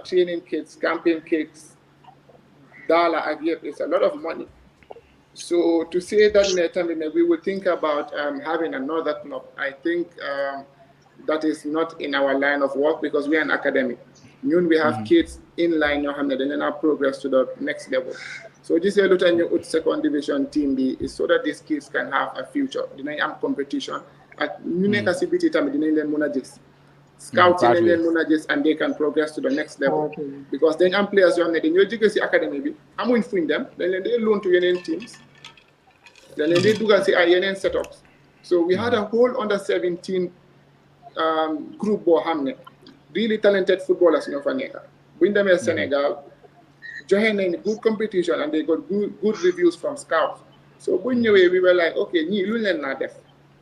Training kits, camping kits, dollar, it's a lot of money. So to say that we will think about having another club, I think that is not in our line of work because we are an academy. We have kids in line and then our progress to the next level. So this is a new second division team is so that these kids can have a future. The competition at scouting and they can progress to the next level. Because then I'm players on the academy, I'm going to them, then they loan to union teams. Then they do union setups. So we had a whole under 17 group Bohamne, really talented footballers in Ofanega. Bring them in Senegal, join in good competition and they got good reviews from scouts. So when we were like, okay,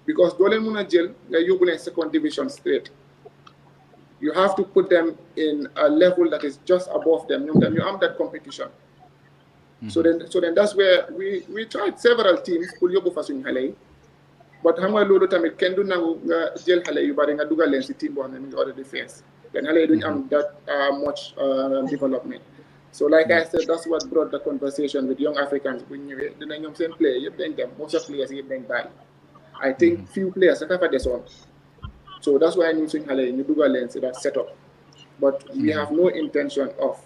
because Dole Muna Jil, you're second division straight. You have to put them in a level that is just above them. You have that competition. So then that's where we tried several teams, but Hama Lulu Tamit can do now jail Hale, you bring a Duga Lensi team on the other defense. Then Hale doing that much development. So like I said, that's what brought the conversation with young Africans. When you the young same player, you bring them, most of players you bring by. I think few players that have this one. So that's why I'm using Hale in Duga Lensi, that setup. But we have no intention of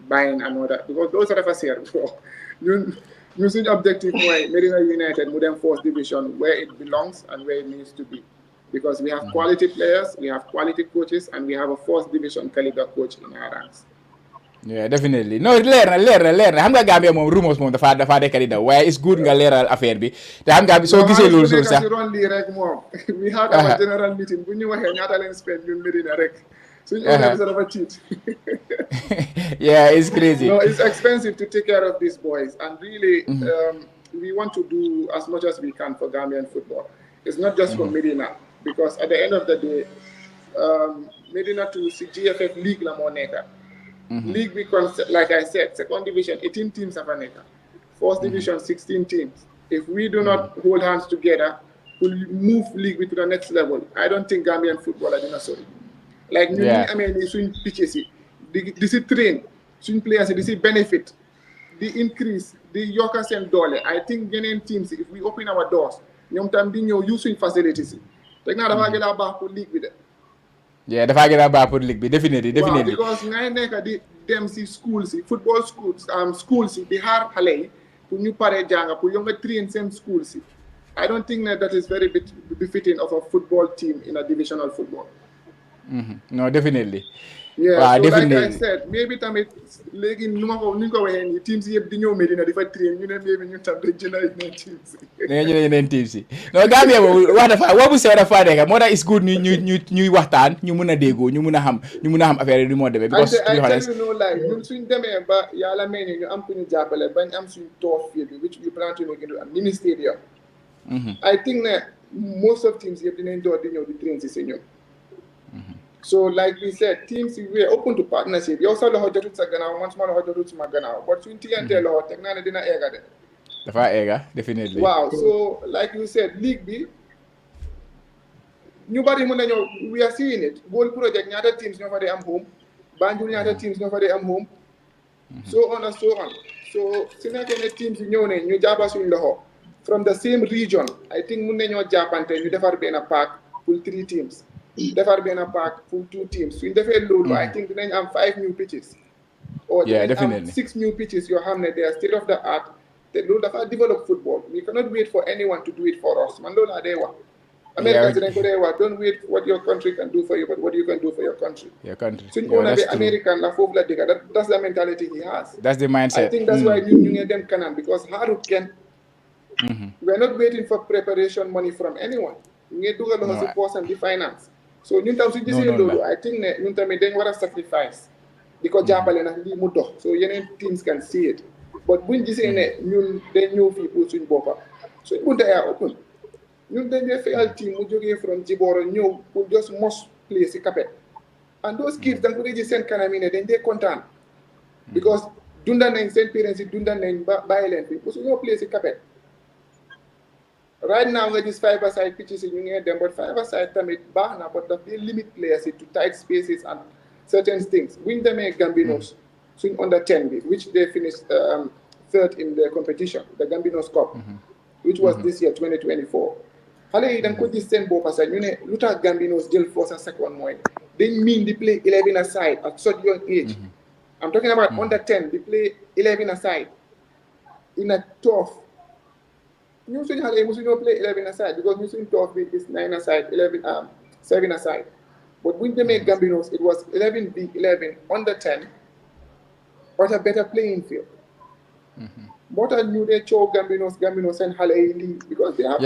buying another, because those are of us here before. Using objective way, Medina United, Modern Force Division, where it belongs and where it needs to be. Because we have quality players, we have quality coaches, and we have a Force Division caliber coach in our ranks. Yeah, definitely. No, leer na xam nga Gambia moom rumors moom dafa nekk di daw waaye it's good nga leeral affaire bi te xam nga soo gisee loolu soo sax rek moom we had our general meeting bu ñu waxee ñaata leen spend ñun Medina rek suñu owner dafa cheat. Yeah, it's crazy. No, it's expensive to take care of these boys and really we want to do as much as we can for Gambian football. It's not just for Medina because at the end of the day Medina to GFF League la moo nekk. League because, like I said, second division, 18 teams have a neka. First division, 16 teams. If we do not hold hands together, we'll move league to the next level. I don't think Gambian football are doing sorry. Like, I mean, they swing pitches, this is train, swing players, this is benefit, the increase, the Yorkers and dollar. I think Ghanaian teams, if we open our doors, you swing facilities. Like, now, I'm going to league with it. Yeah, dafa gën a baax pour ligue bi definitely. Wow, because ngay nekk di dem si schools yi football schools yi di xaar xale yi pour ñu paree jàng pour yow nga train seen schools yi I don't think that is very befitting of a football team in a divisional football. No, definitely. Yeah, so definitely. Like I said, maybe tamit léegi nu ma ko waxee nii teams yëpp di ñëw Medina di fa train ñu ne maybe ñu tam dañ jënd yeneen teams yi. dañoo jënd yeneen teams yi. Non Gambia boobu wax bu sew dafa nekk moo tax it's good ñuy waxtaan ñu mun a déggoo ñu mun a xam affaire yi du moo demee. because I tell you no lie ñun suñ demee ba yàlla may ñu am ku ñu jàppale bañ am suñ tour field bi which we plan to make into a mini stadium. I think ne most of teams yëpp dinañ door di ñëw di train si ñoom. So like we said, teams we are open to partnership. You also loho jotut sa gannaaw man suma loho jotut suma gannaaw but suñ tiyantee loho teg naa ne dina eega de. Dafa eega definitely. Wow, so like you said, league bi ñu bari mun nañoo we are seeing it. Goal project ñaata teams ñoo fa dee am home. Banjul ñaata teams ñoo fa dee am home. So on and so on. So su nekkee ne teams yi ñëw ne ñu jàppa suñ loxo from the same region I think mun nañoo jàppante ñu defar benn pack pour 3 teams. Defar benn pack pour 2 teams suñ defee loolu I think dinañ am 5 new pitches or dinañ am 6 new pitches yoo xam ne they are state of the art te loolu dafa develop football we cannot wait for anyone to do it for us man loolu laa dee wax Americans dinañ ko dee wax don't wait what your country can do for you but what you can do for your country suñ owner bi American la foofu la dëgga that's the mentality he has that's the mindset I think that's why ñu ngi dem kanam because xaarut kenn we are not waiting for preparation money from anyone ñu ngi dugal loxo si poche and di finance so ñun tam su gisee loolu I think ne ñun tamit dañ war a sacrifice di ko jàppale nag lii mu dox so yeneen teams can see it but buñ gisee ne ñun dañ ñëw fii pour suñ boppa suñ bunta yaa open ñun dañ dee fayal team mu jógee from Jiboro ñëw pour just must play si Kapet and those kids da nga ko dee gis seen kanam yi ne dañ dee kontaan because dunda nañ seen parents yi dunda nañ ba bàyyi leen fii pour su ñëw play si Kapet right now nga gis five-a-side pitches yi ñu ngi dem but five-a-side tamit baax na but daf dee limit players yi to tight spaces and certain things buñ demee Gambinos suñ under 10 bi which they finished third in the competition the Gambinos Cup which was this year 2024 xale yi da nga ko gis seen boppa sax ñu ne lu tax Gambinos jël first and second mooy dañ mean di play 11 aside at such young age I'm talking about under 10 di play 11 aside in a tough ñu suñu xale yi musuñoo play 11 aside because ñu suñu tough bi is 9 aside 7 aside but buñ demee Gambinos it was 11 v 11 under 10 but a better playing field moo tax ñu dee coow Gambinos seen xale yi lii because they are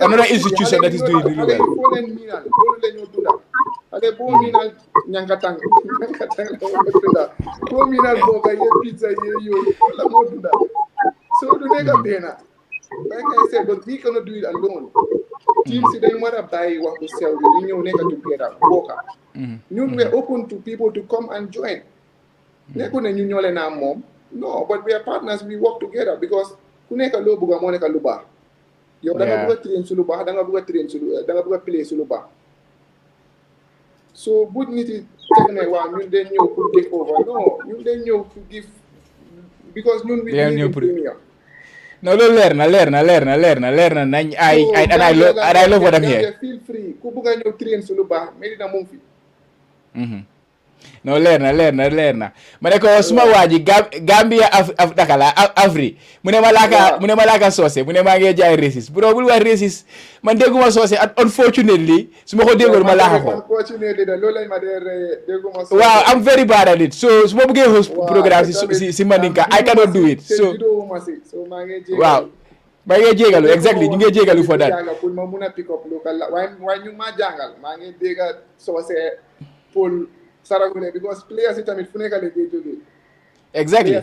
another institution that is doing really well foo leen miinal loolu la ñoo dunda xale boo miinal ñankatang la moo dunda boo miinal booga yee pizza yee yooyu la moo dunda so du nekk benn like I said but we cannot do it alone teams si dañ war a bàyyi wax bu sew bi ñu ñëw nekk together bokka ñun we are open to people to come and join nekku ne ñu ñoo leen am moom no but we are partners we work together because ku nekk loo bëgg moo nekk lu baax yow da nga bëgg a train su lu baax da nga bëgg a train su da nga bëgg a play su lu baax so bu nit yi teg ne waaw ñun dañ ñëw pour take over non ñun dañ ñëw pour give because ñun we need premium no loolu leer na nañ I love what I'm here feel free ku bëgg a ñëw train su lu baax Medina mu ngi fi non leer na ma ne ko suma waa ji Gambia dakala Afri mu ne ma laaka soose mu ne maa ngi jaay racist bro bul wax racist man dégguma soose unfortunately su ma ko déggoon ma laaka ko unfortunately da loolu lañ ma dee dégguma soose waaw I'm very bad at it so su ma bëggee host programme si Mandinka I cannot do it so waaw maa ngi jégalu exactly ñu ngi jégalu for that pour ma mun a pick up local waaye ñu ma jàngal maa ngi dégg soose Paul Saragune because players yi tamit fu nekk la ngay jógee. exactly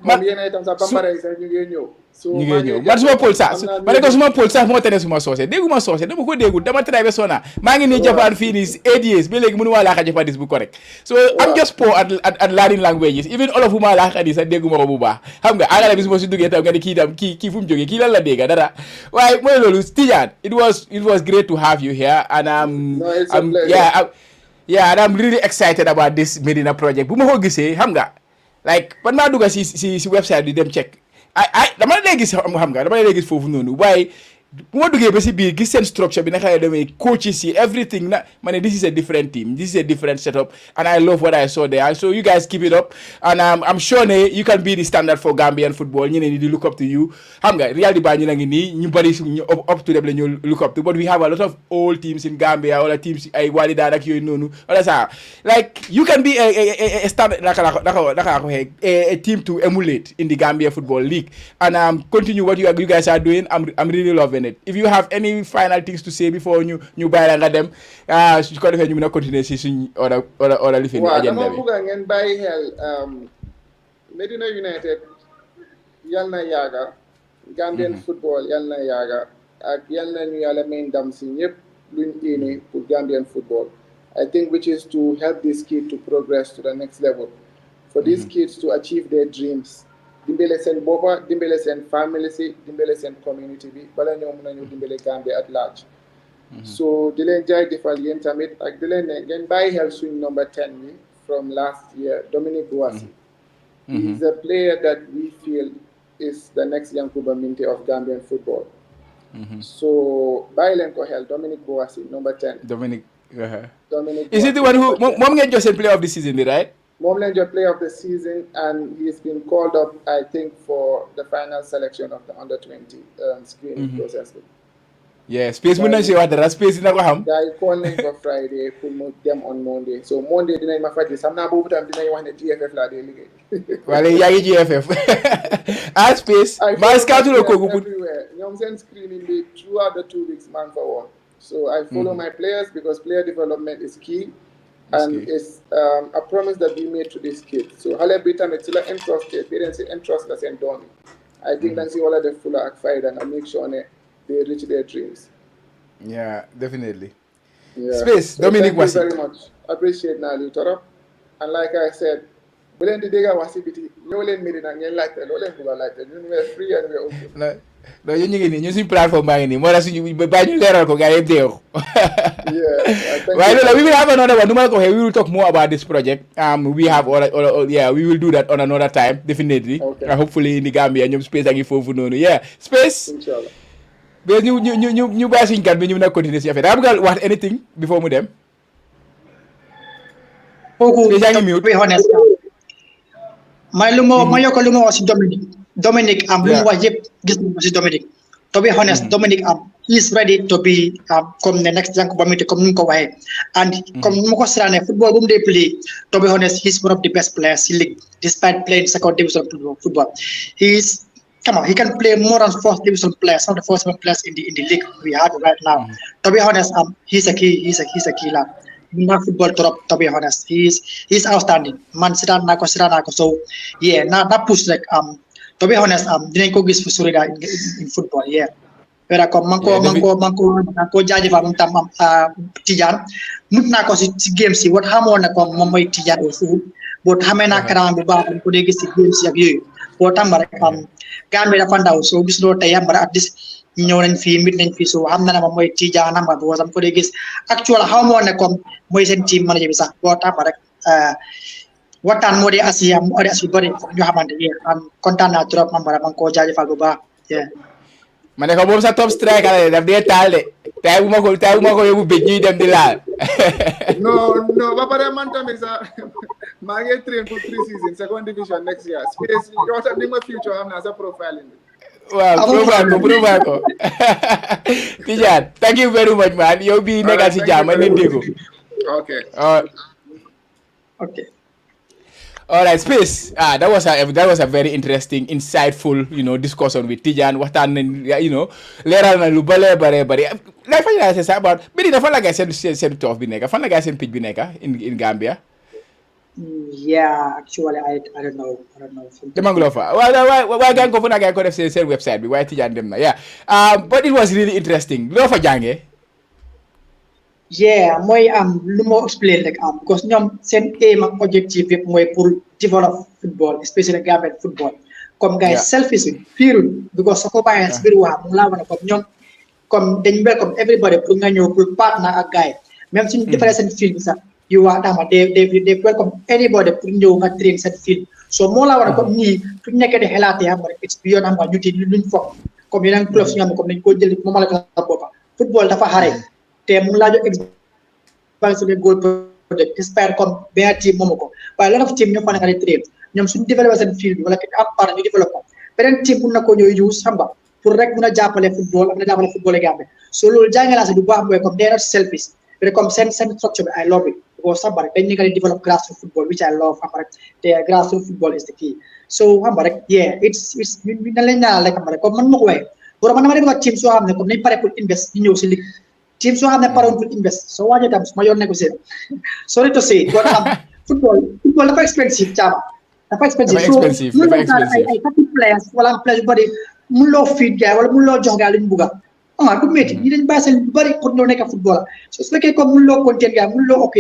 man yéen itam sax bambara yi sax ñu ngi ñëw. ñu ngi ñëw man suma Paul sax ma ne ko suma Paul sax moo tane suma soose dégguma soose dama ko déggul dama try ba sona maa ngi nii Japan fii nii 8 years ba léegi mënu maa laaxa Japanese bu correct so I'm just poor at learning languages even all of ma laaxa di sax dégguma ko bu baax xam nga angale bi su ma si duggee tam nga ne kii fu mu jógee kii lan la dégga dara waaye mooy loolu Tidiane it was great to have you here and and I'm really excited about this Medina project bu ma ko gisee xam nga like man maa dugga si website bi dem check dama la gis xam nga dama la gis foofu noonu waaye bu ma duggee ba si biir gis seen structure bi naka la demee coaches yi everything na ma ne this is a different team this is a different setup and I love what I saw there so you guys keep it up and I'm sure ne you can be the standard for Gambian football ñeneen ñi di look up to you xam nga Real di Banjul ngi nii ñu bari ñu up to them la ñu look up to but we have a lot of old teams in Gambia wala teams ay Walidaan ak yooyu noonu wala ça like you can be a standard a team to emulate in the Gambia Football League and continue what you guys are doing I'm really loving it. If you have any final things to say before ñu bàyyi la nga dem su ko defee ñu mën a continuer si suñ order lifin agenda bi. waaw dama bëgg ngeen bàyyi xel Medina United yal na yaaga Gambian football yal na yaaga ak yal na ñu yàlla may ndam si ñëpp luñ yéene pour Gambian football I think which is to help these kids to progress to the next level for these kids to achieve their dreams. Dimbele seen boppa dimbele seen family si dimbele seen community bi bala ñoo mën a ñëw dimbele Gambia at large so di leen jaajëfal yéen tamit ak di leen ne ngeen bàyyi xel suñ number 10 bi from last year Dominic Boissy he is a player that we feel is the next Yankuba Minteh of Gambian football so bàyyi leen ko xel Dominic Boissy number 10 Dominic is it the one who moom ngeen jox seen player of the season bi right Momlenjo player of the season, and he's been called up, I think, for the final selection of the under-20 screening process. Yeah, space mun nañ si wax dara space dina ko xam. Guy call nañ ko Friday pour mu dem on Monday so Monday dinañ ma fàttali xam naa boobu tam dinañ wax ne GFF laa dee liggéey. wala yaa ngi GFF space. maa scouté ko bu ñoom seen screening bi throughout the 2 weeks man fa woon so I follow my players because player development is key. And it's a promise that we made to these kids. So, Hale Britam, it's still entrusted. Parents entrust us and done. I think that's all of the full fight and I make sure they reach their dreams. Yeah, definitely. Yeah. Space, so Dominic Wasi. Thank you very much. Appreciate Nali Torop. And like I said, we learn the Dega Wasibiti, no leen Medina, and like that, no leen Kuba like that. We're free and we're okay. No, ñu ngi nii ñu suñu plateforme baa ngi nii moo tax suñu ba ñu leeral ko gars yëpp dee ko. Waaye loolu we will have another one. Nu ma la ko waxee we will talk more about this project. We have we will do that on another time definitely. Okay. Hopefully in the Gambia ñoom space a ngi foofu noonu space. Inshallah. Mais ñu bàyyi suñu kat bi ñu mën a continuer si affaire daa bëgg a wax anything before mu dem. kooku to be honest may lu ma yokk lu ma wax si Dominic lu mu wax yëpp gis nañu si Dominic to be honest Dominic he is ready to be comme the next Yankuba Minteh comme ni mu ko waxee and comme ni ma ko seetaanee football bu mu dee play to be honest he is one of the best players in league despite playing second division football he can play more than first division players, some of the first players in the league we have right now. To be honest, he's a killer. Not football to be honest. He's outstanding. Man sira nako. So yeah, na push like to be honest, dinañ ko gis fu sori in football, yeah. Wera ko manko jaji fa tam Tidiane mut na ko si game si what xamoon na ko mom moy Tidiane aussi bot xamé na karam bu baax ko dégg si game si ak yoyu bo tam rek Gambia dafa ndaw so gis lo tay yamba at this ñëw nañ fi mit nañ fi so xam na mom moy Tidiane am bo sam ko dé gis actual xamoon na ko moy sen team manager bi sax bo tam rek waxtaan moo di Asia mu odi Asia bari ñu xamante ni kontaan naa trop man ko jaajëfal bu baax yeah ma ne ko moom sa top striker la daf dee taal de tay bu ma ko yóbbu bëj ñuy dem di laal. no ba pare man tamit sax maa ngi train pour pre-season second division next year space yow tam ni ma future am naa sa profiling. Waaw profile ko Tijan thank you very much man yow bi nekkal si jàmm leen déggu. Okay. Okay. All right, Space. That was a very interesting, insightful, discussion with Tijan. Waxtaan nañ, leeral na lu bare. Like fan la say about Medina fan la guys seen tof bi nekk fan la guys seen pitch bi nekk in Gambia. Yeah, actually I don't know. Demanglo fa. Wa gang ko fu na gang ko def seen website bi waaye Tijan dem na. Yeah. But it was really interesting. Loo fa jàngee. Yeah, mooy lu ma explain rek because ñoom seen aim ak objective yëpp mooy pour develop football especially Gambian football comme gars yi selfish fiirul because soo ko bàyyee si biir wax mu laa wane comme ñoom comme dañ welcome everybody pour nga ñëw pour partner ak gars yi même suñu defaree seen field bi sax yu wax dama they welcome anybody pour ñëw nga train seen field so moo laa wane comme ñii fu ñu nekkee di xelaatee xam nga rek it's beyond xam nga ñu ti luñ foog comme yeneen club suñu xam ne comme dañ koo jël moom la ko boppa football dafa xare te mu ngi laa jox expansion goal project j'espère comme benn team moomu ko waaye lot of team ñoo fa nekk di train ñoom suñu développé seen field bi wala am part ñu développé ko beneen team mun na ko ñëw use xam nga pour rek mun a jàppale football ak na jàppale football yi Gambie so loolu jàngalaase bu baax mooy comme they are not selfish mais comme seen structure bi I love it because xam nga rek dañ nekk di develop grassroots football which I love xam nga rek te grassroots football is the key so xam nga rek yeah it's ñu na leen ñaanal rek xam nga rek comme man ma ko waxee borom man dama dem ak team soo xam ne comme nañ pare pour invest di ñëw si ligue team soo xam ne pare pour invest soo waajee tam su ma yoon négocier sorry to say boo xam football dafa expensive caama dafa expensive so ay players wala players yu bëri mun loo feed gars wala mun loo jox gars li ñu bugga du métti ñi dañ bàyyi seen lu bëri pour ñoo nekk football so su fekkee comme mun loo content gars mun loo ok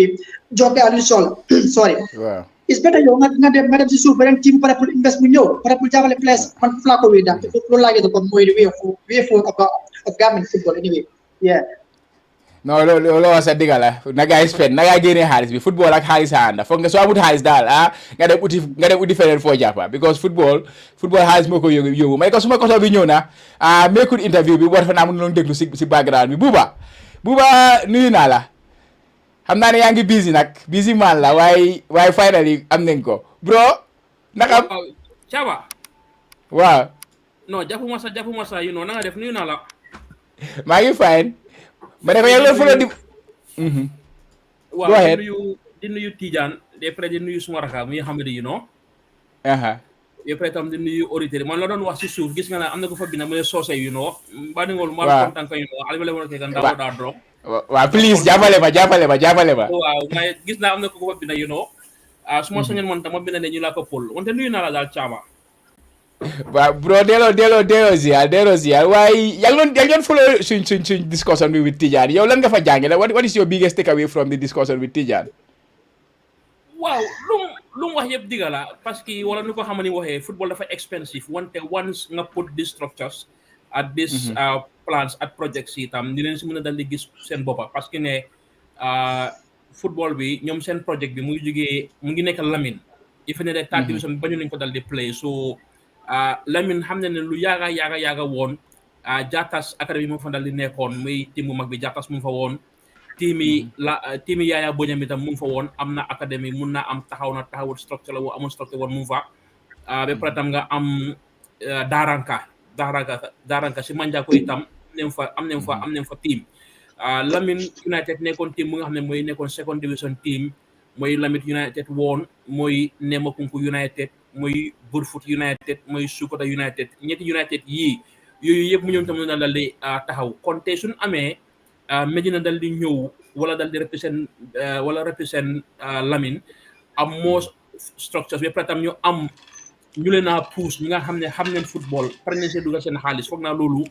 jox gars li sol sorry it's better yow nga dem si suuf beneen team pare pour invest mu ñëw pare pour jàppale players man fu laa ko wéy daal loolu laa gis comme mooy way forward of Gambian football anyway yeah non loolu wax sa digga la na ngay spend na ngay génnee xaalis bi football ak xaalis a ànda foog nga soo amut xaalis daal nga dem uti feneen foo jàppa because football xaalis moo ko yóbbu may ko suma koto bi ñëw na meekul interview bi war fa naa mun noonu déglu si background bi Buuba nuyu naa la xam naa ne yaa ngi busy man la waaye finally am nañ ko bro naka Chaba waaw non jàppuma sa na nga def nuyu naa la maa ngi fine ma ne ko yow loolu fu la di waaw di nuyu Tidiane de près di nuyu suma raka muy xamadi après tam di nuyu auditeur man la doon wax si suuf gis nga ne am na ko fa bina mu ne soose ba ni ngol mal kontaan ko alibale mo ke kan daw da dro waaw please jàppale ma waaw may gis naa am na ko fa bina suma soñon man tam ma bina ne ñu la ko pol wonte nuyu naa la daal Caama waaw bro delloo ziar waaye yaa ngi doon follow suñ discussion bi with Tidiane yow lan nga fa jànge la what is your biggest takeaway from the discussion with Tidiane waaw lu mu wax yëpp digga la parce que wala nu ko xam ni waxee football dafa expensive wante once nga put these structures at this plans at projects yi tam ni leen si mën a dal di gis seen boppa parce que ne football bi ñoom seen project bi mu ngi nekk Lamine ife ne de third division bi bañu nañ ko dal di play so Lamine xam ne lu yaaga woon Jattas académie moo fa dal di nekkoon muy team bu mag bi Jattas mu fa woon team yi Yaaya Boñam itam mu fa woon am na académie mun naa am taxawut structure la amul structure woon mu fa ba pare tam nga am Daranka si Manjako itam am nañ fa team Lamine United nekkoon team mu nga xam ne mooy nekkoon second division team mooy Lamine United woon mooy Nemakunku United mooy Burfoot United mooy Sukuta United ñetti United yooyu yëpp mu ñëw tam na dal di taxaw kon tey suñu amee Medina dal di ñëw wala dal di represent Lamine am moo structures ba pare tam ñu am ñu leen a pousse ñi nga xam ne football pare nañ see dugal seen xaalis foog naa loolu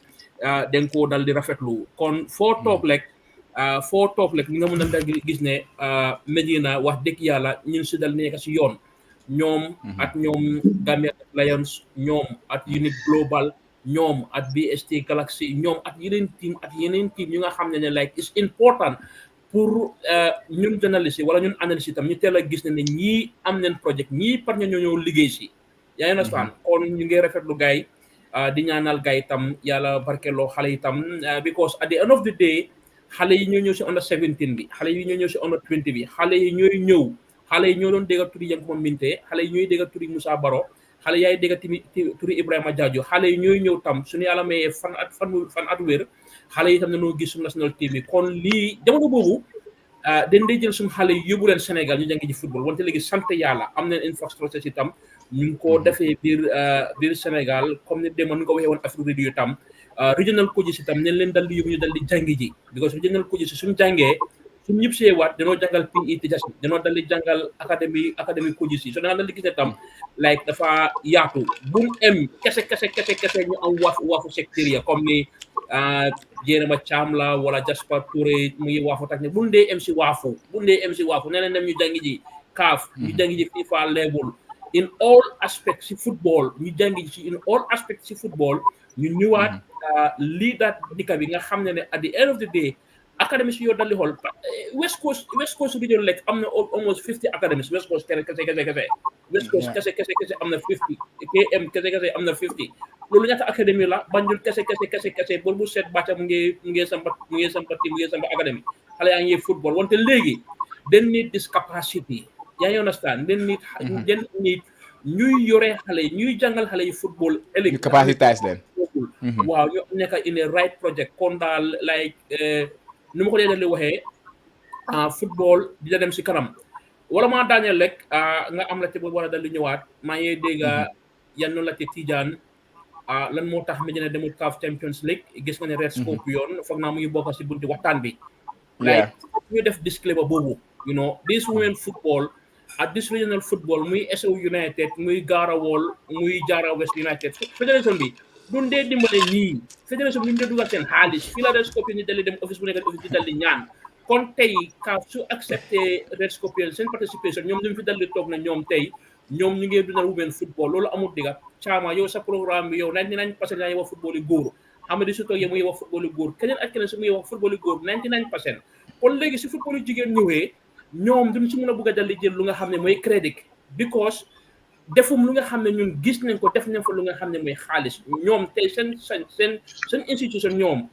den koo dal di rafetlu kon foo toog rek ñi nga mën a dal gis ne Medina wax dëgg yàlla ñun si dal nekk si yoon ñoom at ñoom Gambia Lions ñoom at Unit Global ñoom at BST Galaxy ñoom at yeneen team yu nga xam ne like it's important pour ñun journaliste wala ñun analyste tam ñu teel a gis ne ñii am nañ projet ñii par ñoo liggéey si yaa ngi understand kon ñu ngi rafetlu gars yi di ñaanal gars itam yàlla barkeloo xale itam because at the end of the day xale yi ñoo ñëw si under 17 bi xale yi ñoo ñëw si under 20 bi xale yi ñooy ñëw xale yi ñoo doon dégg turi Yankuba Minteh xale yi ñooy dégg turi Moussa Baro xale yaay dégg timi turi Ibrahima Jadio xale yi ñooy ñëw tam suñu yàlla mayee fan at wér xale yi itam dañoo gis suñu national team bi kon lii jamono boobu dañ day jël suñu xale yi yóbbu leen Sénégal ñu jàngi ji football wante léegi sant yàlla am nañ infrastructure si tam ñu ngi ko defee biir Sénégal comme ni démb nu ko waxee woon Afrique radio tam regional coaches si tam neen leen dal di yóbbu ñu dal di jàngi ji because regional coaches si suñu jàngee suñu ñëpp see waat dañoo jàngal PE teachers dañoo dal di jàngal académie coaches yi so da nga dal di gisee tam like dafa yaatu bu mu em kese ñu am waafu secteur comme ni Jéerama Caam la wala Jasper Touré mu ngi waafu tak ne bu ndee em si waafu ne leen dem ñu jàngi ji CAF ñu jàngi ji FIFA level in all aspects si football ñu jàngi ji in all aspects si football ñu ñëwaat lii daat dikka bi nga xam ne at the end of the day academies yoo daldi xool West Coast region like am na almost 50 academies West Coast kese West Coast kese am na 50 KM kese am na 50 loolu ñaata académie la Banjul kese bor bu seet bàcca mu ngi sampa académie xale yaa ngi football wante léegi den need this capacity yaa ngi understand den need ñuy yore xale yi ñuy jàngal xale yi football ëllëg capacitize leen waaw ñu nekk in a right project kon daal like nu ma ko dee dal di waxee football dina dem si kanam wala maa daaneel rek nga am la te boobu wala dal di ñëwaat maa ngi dégg yan noonu la te Tidiane lan moo tax Medina demul CAF Champions League gis nga ne Red Scorpion foog naa mu ngi bokk si bunti waxtaan bi like ñu def disclaimer boobu this women football at this regional football muy Essau United muy Garawol muy Jarra West United fédération bi duñ dee dimbale ñii fédération bi ñu dee dugal seen xaalis fii la Red Scorpion ñu dal di dem office bu nekk office di dal di ñaan kon tey CAF su accepté Red Scorpion seen participation ñoom ñu fi dal di toog na ñoom tey ñoom ñu ngi dundal women football loolu amul diga caama yow sa programme bi yow 99% yaa ngi wax football yi góor Amady su toogee mu ngi wax football yi góor keneen ak keneen su mu ngi wax football yi góor 99% kon léegi si football yi jigéen ñëwee ñoom duñ si mën a bëgg a dal di jël lu nga xam ne mooy crédit because defum lu nga xam ne ñun gis nañ ko def nañ fa lu nga xam ne mooy xaalis ñoom tey seen institution ñoom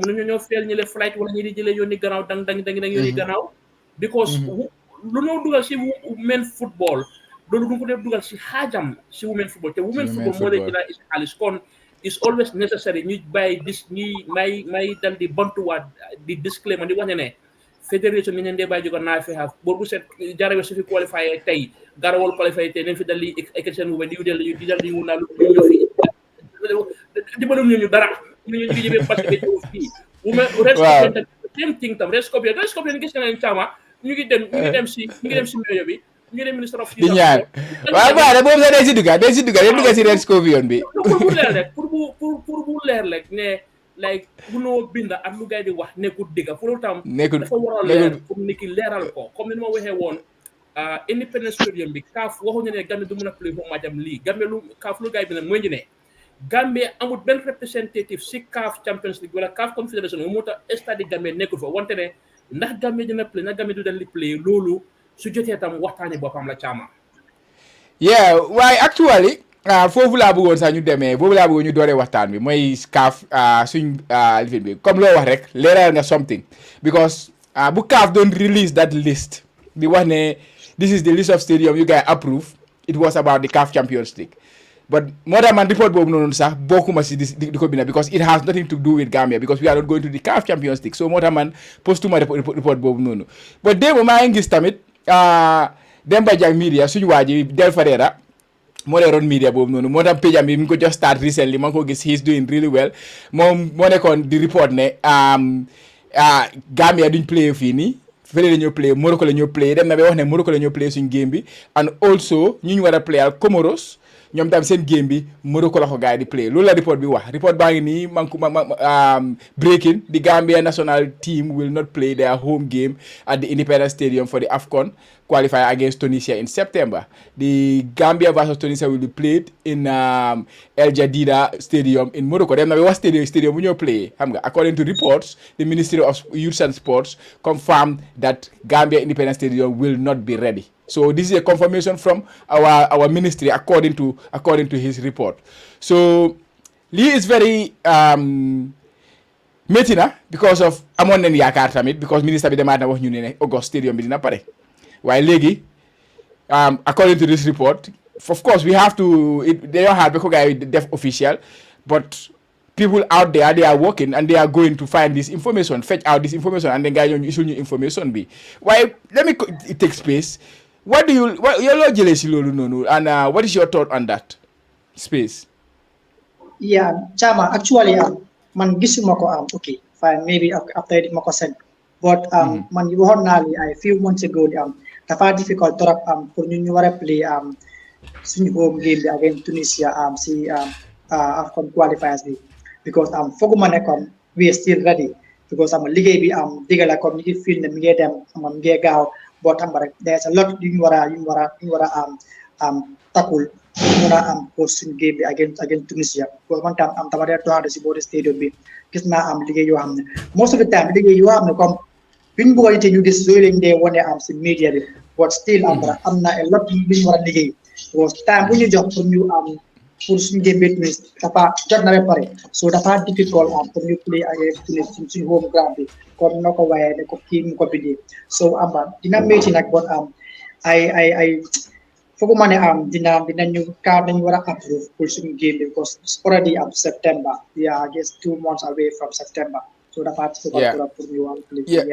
mënuñu ñoo feel ñu le flight wala ñu di jëlee yooni gannaaw dang yooni gannaaw because lu ñoo dugal si women football loolu du ko def dugal si xaajam si women football te women football moo lay jëlaa is xaalis kon is always necessary ñu bàyyi may dal di bantuwaat di disclaimer di wax ne fédération mi neen dee bàyyi jóga naa fi xaaf bor bu set Jarra su fi qualifié tey Garawol qualifié tey nañ fi dal di ekkati seen women di dal di wunaa lu ñoo fi dibalum ñu dara ñu jëbee parce que ñëw fii Red Scorpion same thing tam Red Scorpion gis nga ne caama ñu ngi dem si medio bi ñu dem ministre of di ñaan waaw baax na boobu sax day si dugga si Red Scorpion bi pour leer rek pour bu leer rek ne like munoo binda ak lu gay di wax nekkul dëgga pour tam dafa war a leer pour nit ki leeral ko comme ni ma waxee woon Independence Stadium bi CAF waxuñu ne Gambia du mën a play foofu maajam lii Gambia lu CAF lu gay bi ne mooy ñu ne Gambia amul benn représentatif si CAF Champions League wala CAF Confederation moo tax stade Gambia nekkul fa wante ne ndax Gambia dina play ndax Gambia du dal di play loolu su jotee tam waxtaanee boppam la caama. waaye actually foofu laa bëggoon sax ñu demee boobu laa bëggoon ñu dooree waxtaan bi mooy CAF suñ lifin bi comme loo wax rek leeral nga something because bu CAF doon release that list di wax ne this is the list of stadium you guys approve it was about the CAF Champions League but moo tax man report boobu noonu sax bokkuma si di ko binda because it has nothing to do with Gambia because we are not going to the CAF Champions League so moo tax man postuma report boobu noonu but démb maa ngi gis tamit Demba Jang media suñu waa ji Del Ferreira moo leeroon media boobu noonu moo tax page am bi mi ngi ko just start recently ma ngi ko gis he's doing really well moom moo nekkoon di report ne Gambia duñ play fii nii fële la ñoo play Morocco la ñoo play dem na ba wax ne Morocco la ñoo play suñ game bi and also ñu war a play al Comoros ñoom tam seen game bi Morocco la ko gars yi di play loolu la report bi wax report baa ngi nii breaking the Gambia national team will not play their home game at the Independence Stadium for the AFCON qualifier against Tunisia in September. The Gambia versus Tunisia will be played in El Jadida Stadium in Morocco. Dem na be wax stadium bu ñoo play xam nga according to reports the Ministry of Youth and Sports confirmed that Gambia Independence Stadium will not be ready. So this is a confirmation from our ministry according to his report. So lii is very métti na because of amoon nañ yaakaar tamit because ministre bi demaat na wax ñu ne August stadium bi dina pare waaye léegi according to this report of course we have to dañoo xaar ba ko gars yi def official but people out there they are working and they are going to find this information fetch out this information and then gars yi ñoo ñu isul ñu information bi waaye let me take space what yow loo jëlee si loolu noonu and what is your thought on that space. Yeah, Chama, actually, man gisuma ko okay, fine, maybe after it mako send. But man you heard now a few months ago dafa difficult torop pour ñu wara play suñu home game against Tunisia si AFCON qualifiers bi because foguma ne comme we are still ready because liggéey bi digala comme ñi feel ne mi ngi dem mi ngi gaaw but rek there's a lot ñu wara takul pour suñu game bi against Tunisia because man tam tama de to si body stadium bi gis naa liggéey yoo xam ne most of the time liggéey yoo xam ne comme biñ bëgg a ñu gis yooyu lañ dee wane si media bi but still am na a lot biñ war a liggéey because time bu ñu jox pour ñu pour suñu game bi Tunisia dafa jot na ba pare so dafa difficult pour ñu play against Tunisia suñu home ground bi comme noo ko waaye ne ko kii mu ko bindee so dina métti nag but ay foguma ne dinañu dañu war a approve pour suñu game because it's already September. Yeah, I guess 2 months away from September. So the party for you want to play.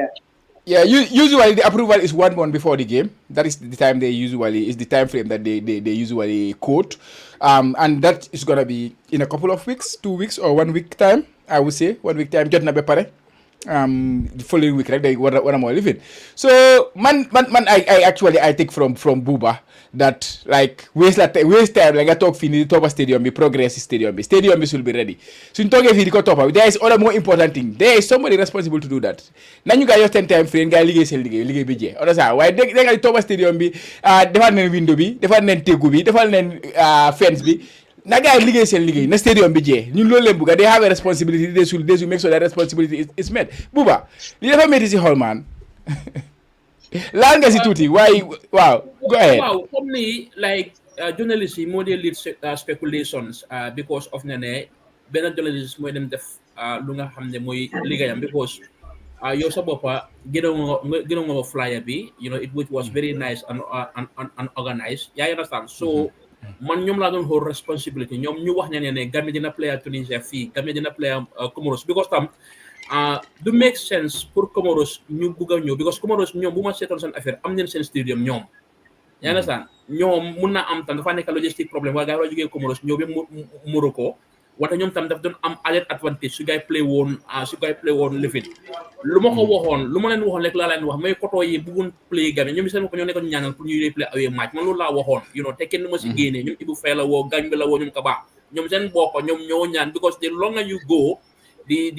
Yeah, usually the approval is 1 month before the game. That is the time they usually is the time frame that they usually quote. And that is gonna be in a couple of weeks, 2 weeks or 1 week time, I would say. 1 week time, jot na ba pare. The following week, right? They what am I living? So man, I take from Buba that like waste time like I talk fini Toba stadium be progress stadium be will be ready. So in talking fini Toba, there is other more important thing. There is somebody responsible to do that. Now you guys 10 time frame guy ligue budget. Understand? Why they got Toba stadium be defal nen window bi, defal nen tegu bi, defal nen fence bi. Na guy ligue na stadium bi je. Ñun loolu leen buga they have a responsibility they should make sure that responsibility is met. Buba, li dafa metti ci hall man. Laal nga si tuuti waaye waaw go ahead. Waaw comme ni like journalists yi moo dee lead speculations because of ne benn journalist mooy dem def lu nga xam ne mooy liggéeyam because yow sa boppa gënoon nga flyer bi which was very nice and organized yaa understand so man ñoom laa doon hold responsibility ñoom ñu wax ne Gambia dina play Tunisia fii Gambia dina play Comoros because tam do make sense pour Comoros ñu bugg a ñëw because Comoros ñoom bu ma seetoon seen affaire am nañ seen stadium ñoom yaa ngi saan ñoom mun naa am tam dafa nekk logistique problème waaye gars yi war a jógee Comoros ñëw ba Morocco wante ñoom tam daf doon am added advantage su gars play woon lifin lu ma ko waxoon lu ma leen waxoon rek laa leen wax mooy koto yi bëggoon play Gambia ñoom seen ko ñoo nekkoon ñaanal pour ñuy play away match man loolu laa waxoon te kenn ma si génnee ñoom Ibou Faye la woo gañ bi la woo ñoom Kaba ñoom seen boppa ñoom ñoo ñaan because the longer you go the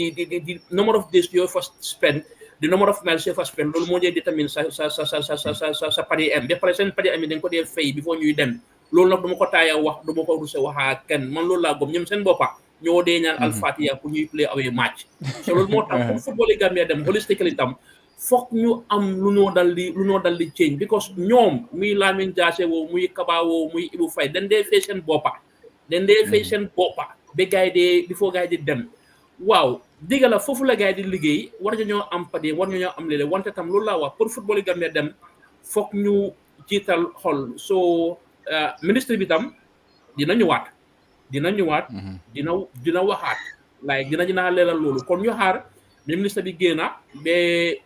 number of days you first spend, the number of miles you first spend, loolu moo dee détermine sa pari am ba pare seen pari am yi dañ ko dee fay before ñuy dem loolu nag du ma ko taaya wax du ma ko ruse waxaa kenn man loolu laa gëm ñoom seen boppa ñoo dee ñaan alfatiya pour ñuy play away match so loolu moo tax pour football yi Gambia dem holistically tam foog ñu am lu ñoo dal di change because ñoom muy Lamin Jaase woo muy Kaba woo muy Ibou Faye dañ dee fay seen boppa ba gars yi dee before gars yi di dem waaw dégg la foofu la gars yi di liggéey war nañoo am pade war nañoo am léeg-léeg wante tam loolu laa wax pour football yi Gambia dem foog ñu jiital xol so ministre bi tam dina ñëwaat dina waxaat like dina leeral loolu kon ñu xaar ministre bi génna ba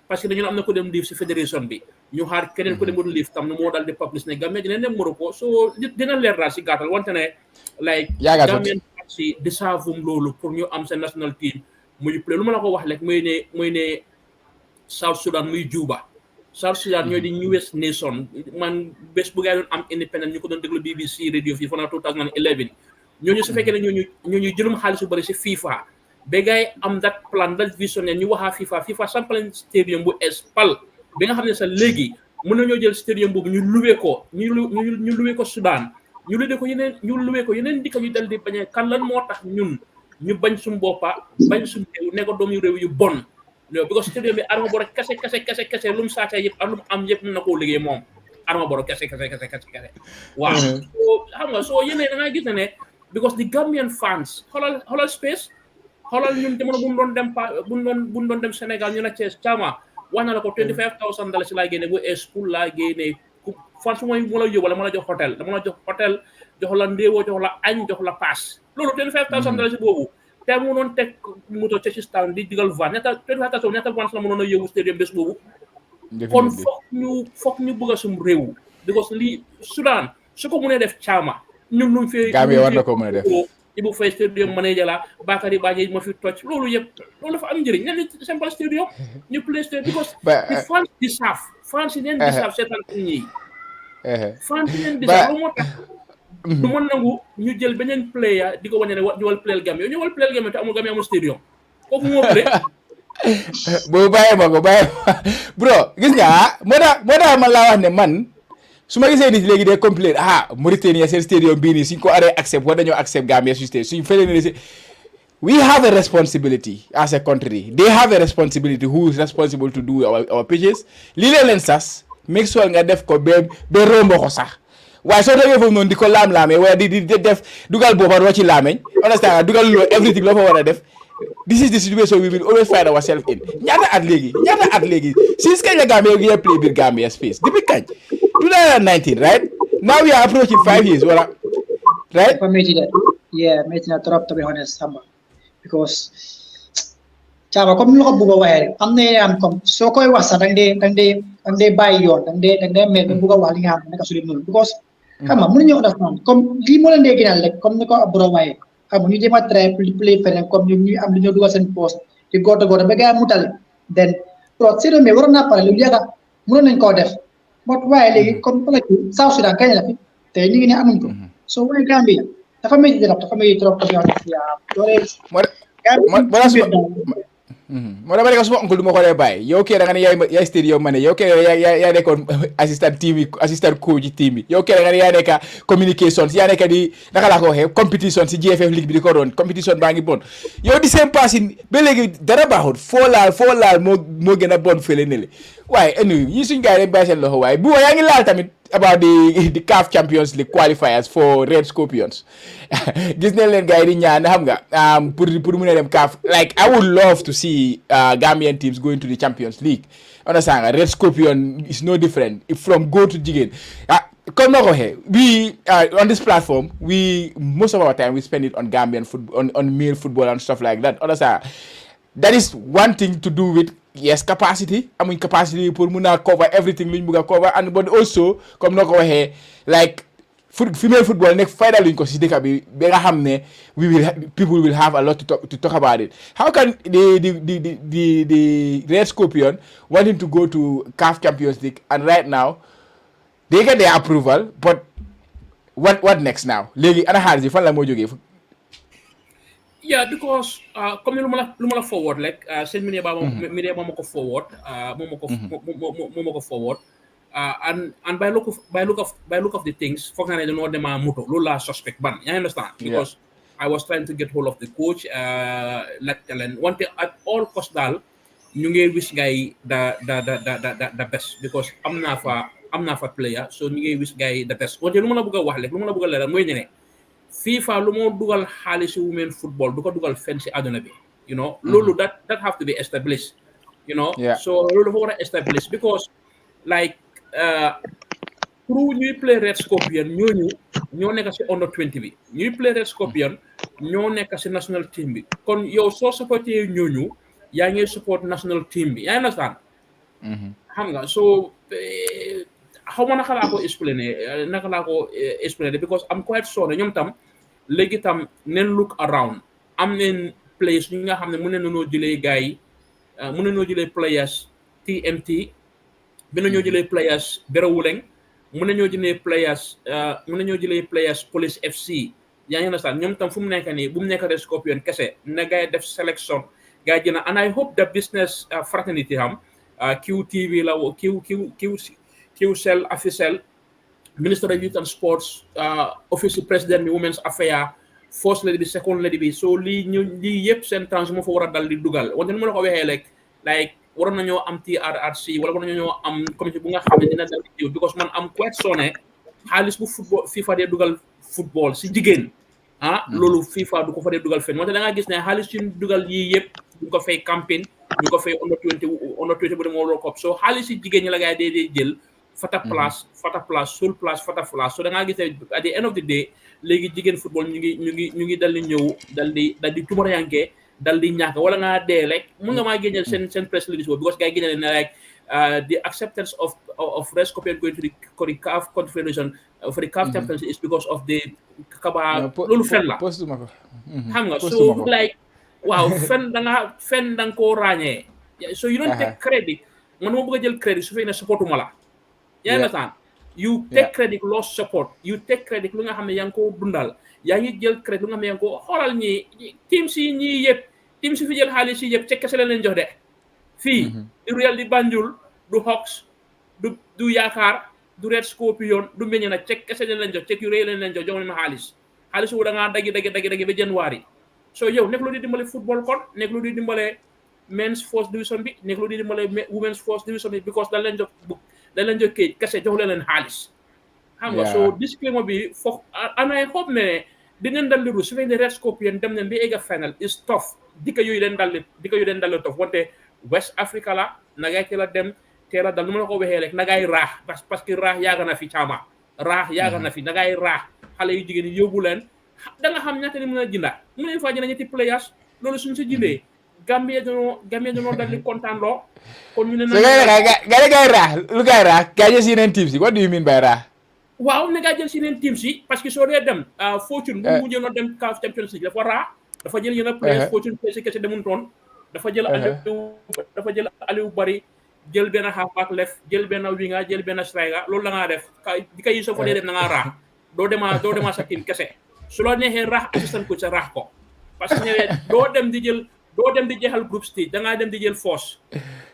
parce que dañu am na ko dem liif si fédération bi ñu xaar keneen ko dem doon liif tam ne moo dal di publish ne Gambia dina dem Morocco so dina leer daal si gàttal wante ne like Gambia si deserve loolu pour ñu am seen national team muy play lu ma la ko wax rek mooy ne South Sudan muy Juba South Sudan ñooy di newest nation man bés bu gaa doon am independent ñu ko doon déglu BBC radio fii fana 2011 ñooñu su fekkee ne ñooñu jëlum xaalis bu bëri si FIFA ba gaay am that plan that vision ne ñu waxaa FIFA sampalen stadium bu espal ba nga xam ne sa léegi mën nañoo jël stadium boobu ñu luwee ko Sudan ñu luwee ko yeneen dikka yu dal di bañ kan lan moo tax ñun ñu bañ suñu boppa bañ suñu réew ne ko doom yu réew yu bon because stadium bi Adama Barrow kese lu mu saata yëpp ak lu mu am yëpp mën na koo liggéey moom Adama Barrow kese waaw soo xam nga soo yéene da nga gis ne because the Gambian fans xoolal space xoolal ñun jamono bu mu doon dem bu mu doon dem Sénégal ñu ne Thiès Chama wax na la ko $25,000 laa génne bu school laa génne fan su ma la yóbbu dama la jox hôtel jox la ndéewoo jox la añ jox la paas loolu $25,000 boobu te mu noon teg moto Churchill's Town di digal van ñaata van la mënoon a yóbbu stadium bés boobu kon foog ñu bëgg a sum réew because lii Sudan su ko mënee def Chama ñun ñu fi Gambia war na ko mën a def Ibu Faye stadium manager la Bakary Badji ma fi toj loolu dafa am njëriñ ñen simple stadium ñu play stadium because the fans deserve fans yi neen deserve seetaan ñi fans yi neen deserve lu moo tax du mën nangu ñu jël beneen player di ko wane ne ñëwal playal Gambia ñëwal playal Gambia te amul Gambia amul stadium kooku moo play boo bàyyi ma bro gis nga moo tax man laa wax ne man su ma gisee nit léegi day complain Mauritania seen stadium bii nii suñ ko aree accept war nañoo accept Gambia su stadium suñ fële ne we have a responsibility as a country they have a responsibility who is responsible to do our pitches lii leen sas make sure nga def ko ba rombo ko sax waaye soo demee foofu noonu di ko laam-laamee wala di def dugal booba roo ci laameñ understand dugal loo everything loo fa war a def this is the situation we will always find ourselves in ñaata at léegi since kañ la Gambia gi play biir Gambia space depuis kañ 2019 right now we are approaching 5 years wala right métti na trop to be honest Samba because Chama comme lu ko bëgg a waxee rek am na yeneen comme soo koy wax sax dang dee bàyyi yoon dang dee mel ba bëgg a wax li nga xam ne naka su dee noonu because xam nga mënuñu understand comme lii moo leen dee gënal rek comme ni ko Abro waxee xam nga ñu jéem a try play feneen comme ñu am lu ñoo dugal seen poste di góor ba gars yi mutale then trop c'est mais waroon naa pare lu yàgg mënoon nañ koo def but waaye léegi comme South Sudan kañ la fi te ñu ngi ne amuñ ko so waaye Gambia dafa métti trop moo dama nekk suma oncle du ma ko dee bàyyi yow kee da nga ne yaay stadium manager yow kee yaa nekkoon assistant coach team bi yow kee da nga ne yaa nekka communications yaa nekka di naka laa ko waxee competition si GFF league bi di ko doon competition baa ngi bon yow di seen passing ba léegi dara baaxut foo laal moo gën a bon fële ne le waaye anyway ñii suñ gars yi dañ bàyyi seen loxo waaye bu yaa ngi laal tamit about the CAF Champions League qualifiers for Red Scorpions gis nañ leen gars yi di ñaan xam nga pour mu ne dem CAF like I would love to see Gambian teams going to the Champions League understand nga Red Scorpion is no different from góor to jigéen comme noo ko waxee we on this platform most of our time we spend it on Gambian football on male football and stuff like that understand that is one thing to do with yes capacity amuñ capacity pour mun a cover everything luñ bëgg a cover and but also comme noo ko waxee like female football nekk fayda luñ ko si dëkk bi ba nga xam ne people will have a lot to talk about it. How can the Red Scorpion wanting to go to CAF Champions League and right now they get their approval but what next now léegi ana xaalis yi fan la moo jógee yeah because comme lu ma la forward like seen media ba ma ko forward moo ma ko forward and by look of the things foog naa ne dañoo dema moto loolu laa suspect ban you understand because I was trying to get hold of the coach like leen wante at all cost daal ñu ngi wish guy the best because am naa fa player so ñu ngi wish guy the best wante lu ma la bëgg a wax rek lu ma la bëgg a leeral mooy ne FIFA lu moo dugal xaalis women football du ko dugal fenn si àdduna bi you know loolu that have to be established you know so loolu dafa war a establish because like pour ñuy play Red Scorpion ñoo nekk si under 20 bi ñuy play Red Scorpion ñoo nekk si national team bi kon yow soo supporté ñooñu yaa ngi support national team bi yaa ngi understand xam nga so xaw ma naka laa ko explainer because I'm quite sure ne ñoom tam léegi tam neen look around am neen place ñi nga xam ne mën nañoo jëlee gars yi mën nañoo jëlee players TMT mën nañoo jëlee players Garawol mën nañoo jëlee players Police FC yaa ngi understand ñoom tam fu mu nekk nii bu mu nekk Red Scorpion kese na gars yi def selection gars yi jëna and I hope the business fraternity QTV la QCell officiel Minister of Youth and Sports official president bi Women's Affairs first lady bi second lady bi so lii yëpp seen temps moo fa war a dal di dugal wante nu ma la ko waxee like waroon nañoo am TRRC wala waroon nañoo am comité bu nga xam ne dina dal di jiw because man am quite sonné xaalis bu football FIFA dee dugal football si jigéen loolu FIFA du ko fa dee dugal fenn wante da ngaa gis ne xaalis suñ dugal yii yëpp ñu ko fay campagne ñu ko fay under 20 bu dem World Cup so xaalis si jigéen ñi la gars yi dee jël fata place sol place fata place so da ngaa gis ne at the end of the day léegi jigéen football ñu ngi dal di ñëw dal di tumurayanke dal di ñàkk wala ngaa dee rek mun nga maa génneel seen press release boobu because gars yi génneel ne like the acceptance of Red Scorpion going to the CAF Confederation for the CAF championship is because of the kaba loolu fen la xam nga so like waaw fen da nga koo ràññee so you don't take credit man moo bëgg a jël credit su fekkee ne supportuma la yaa ngi understand you take credit lost support you take credit lu nga xam ne yaa ngi ko dundal yaa ngi jël credit lu nga xam ne yaa ngi ko xoolal ñii team si ñii yëpp team si fi jël xaalis si yëpp cekkese la leen jox de fii di Real di Banjul du Hawks du Yaakaar du Red Scorpion du meññe na cekkese la leen jox cek yu rëy leen jox jox leen ma xaalis wu da ngaa dagi ba January so yow nekk lu di dimbale football kon nekk lu di dimbale men's first division bi nekk lu di dimbale women's first division bi because dañ leen jox kayit kese jox leen xaalis xam nga so disclaimer bi foog and I hope ne dinañ dal di ru su fekkee Red Scorpion dem nañ bi egg final is tough dikka yooyu leen dal tough wante West Africa la nagay ci la dem teela dal nu ma la ko waxee rek nagay raax parce que raax yaaga na fi caama raax yaaga na fi nagay raax xale yu jigéen yi yóbbu leen da nga xam ñaata ni mën a jënda mu leen faa jënd ñetti players loolu suñu si jëndee Gambia dañoo dal di kontaan loo kon ñu ne gay raax lu gay raax gay jël si yeneen team si what do you mean by raax waaw ne gaa jël si yeneen team si parce que soo dee dem Fortune bu mujjee noonu dem CAF Champions League dafa raax dafa jël yeneen players Fortune kese demun toon dafa jël Aliou Bari jël benn halfback left jël benn winger jël benn striker loolu la ngaa def di kay soo fa dee dem na ngaa raax doo demaa sa team kese su la neexee raax assistant coach sa raax ko parce que ñëwee doo dem di jeexal group stage da ngaa dem di jël force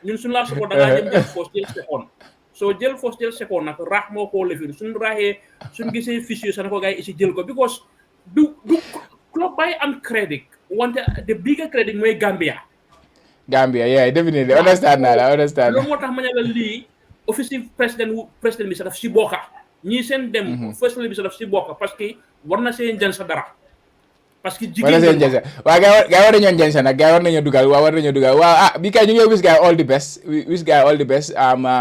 ñun suñu laa support da ngaa dem jël force jël second soo jël force jël second nag raax moo koo lefir suñu raaxee suñu gisee fichier sa na ko gars yi isi jël ko because du club bay am credit wante the bigger credit mooy Gambia yeah definitely understand loolu moo tax ma ne la lii officiel président bi sa daf si bokka ñii seen dem first bi sa daf si bokka parce que war na seen jën sa dara parce que jigéen waaw gaa war nañoo jën sa nag gaa war nañoo dugal waaw bi kay ñu ngi wish gaa all the best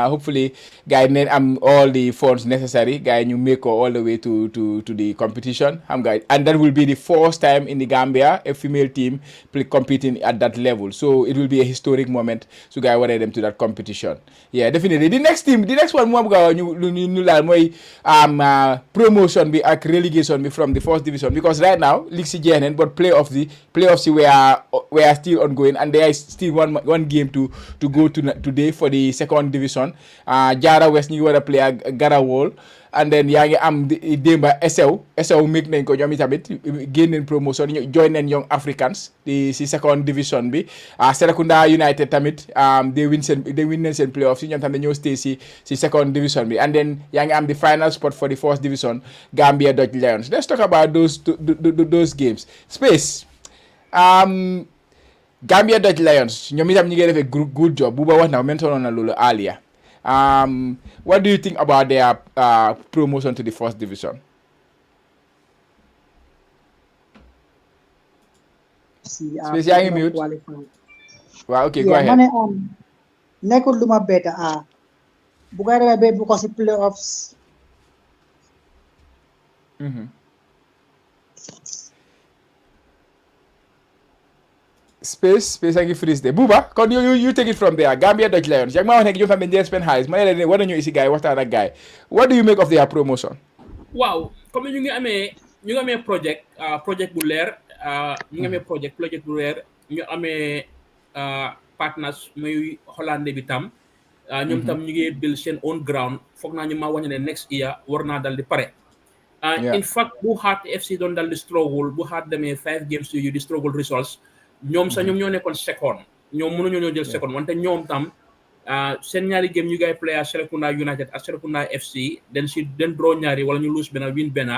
hopefully gaa yi neen am all the funds necessary gaa yi ñu make ko all the way to the competition xam nga and that will be the first time in the Gambia a female team competing at that level so it will be a historic moment so gaa yi waree dem to that competition yeah definitely the next one moom ga ñu laal mooy promotion bi ak relegation bi from the first division because right now league si jeexneen but playoffs si were still ongoing and there is still one game to go to today for the second division Jarra West ñu ngi war a play ak Garawol and then yaa ngi am démba Essau make nañ ko ñoom itamit génneen promotion join nañ Young Africans si second division bi Serekunda United tamit they win nañ seen playoffs si ñoom tamit ñoo stay si second division bi and then yaa ngi am the final spot for the first division Gambia Dutch Lions. Let's talk about those games. Space Gambia Dutch Lions ñoom itam ñi ngi def a good job bu ba wax na mention na loolu earlier. What do you think about their promotion to the first division? Space yaa ngi mute. Waaw okay, go ahead. Nekkul lu ma bett bu ko demee bu ko si playoffs. Space a ngi freeze de Buba kon you take it from there Gambia Dutch Lions yaa ngi maa wax ne ñoom tamit dañuy spend xaalis ma ne leen war nañu isi gars yi waxtaan ak gars yi what do you make of their promotion? waaw comme ñu ngi amee project bu leer ñu ngi amee project bu leer ñu amee partners muy Hollande bi tam ñoom tam ñu ngi build seen own ground foog naa ñu ma wax ne next year war naa dal di pare in fact bu Heart FC doon dal di struggle bu Heart demee 5 games yu di struggle results ñoom sax ñoom ñoo nekkoon second ñoom mënuñoo ñoo jël second wante ñoom tam seen ñaari game ñu ngay play Serekunda United ak Serekunda FC den draw ñaari wala ñu lose benn win benn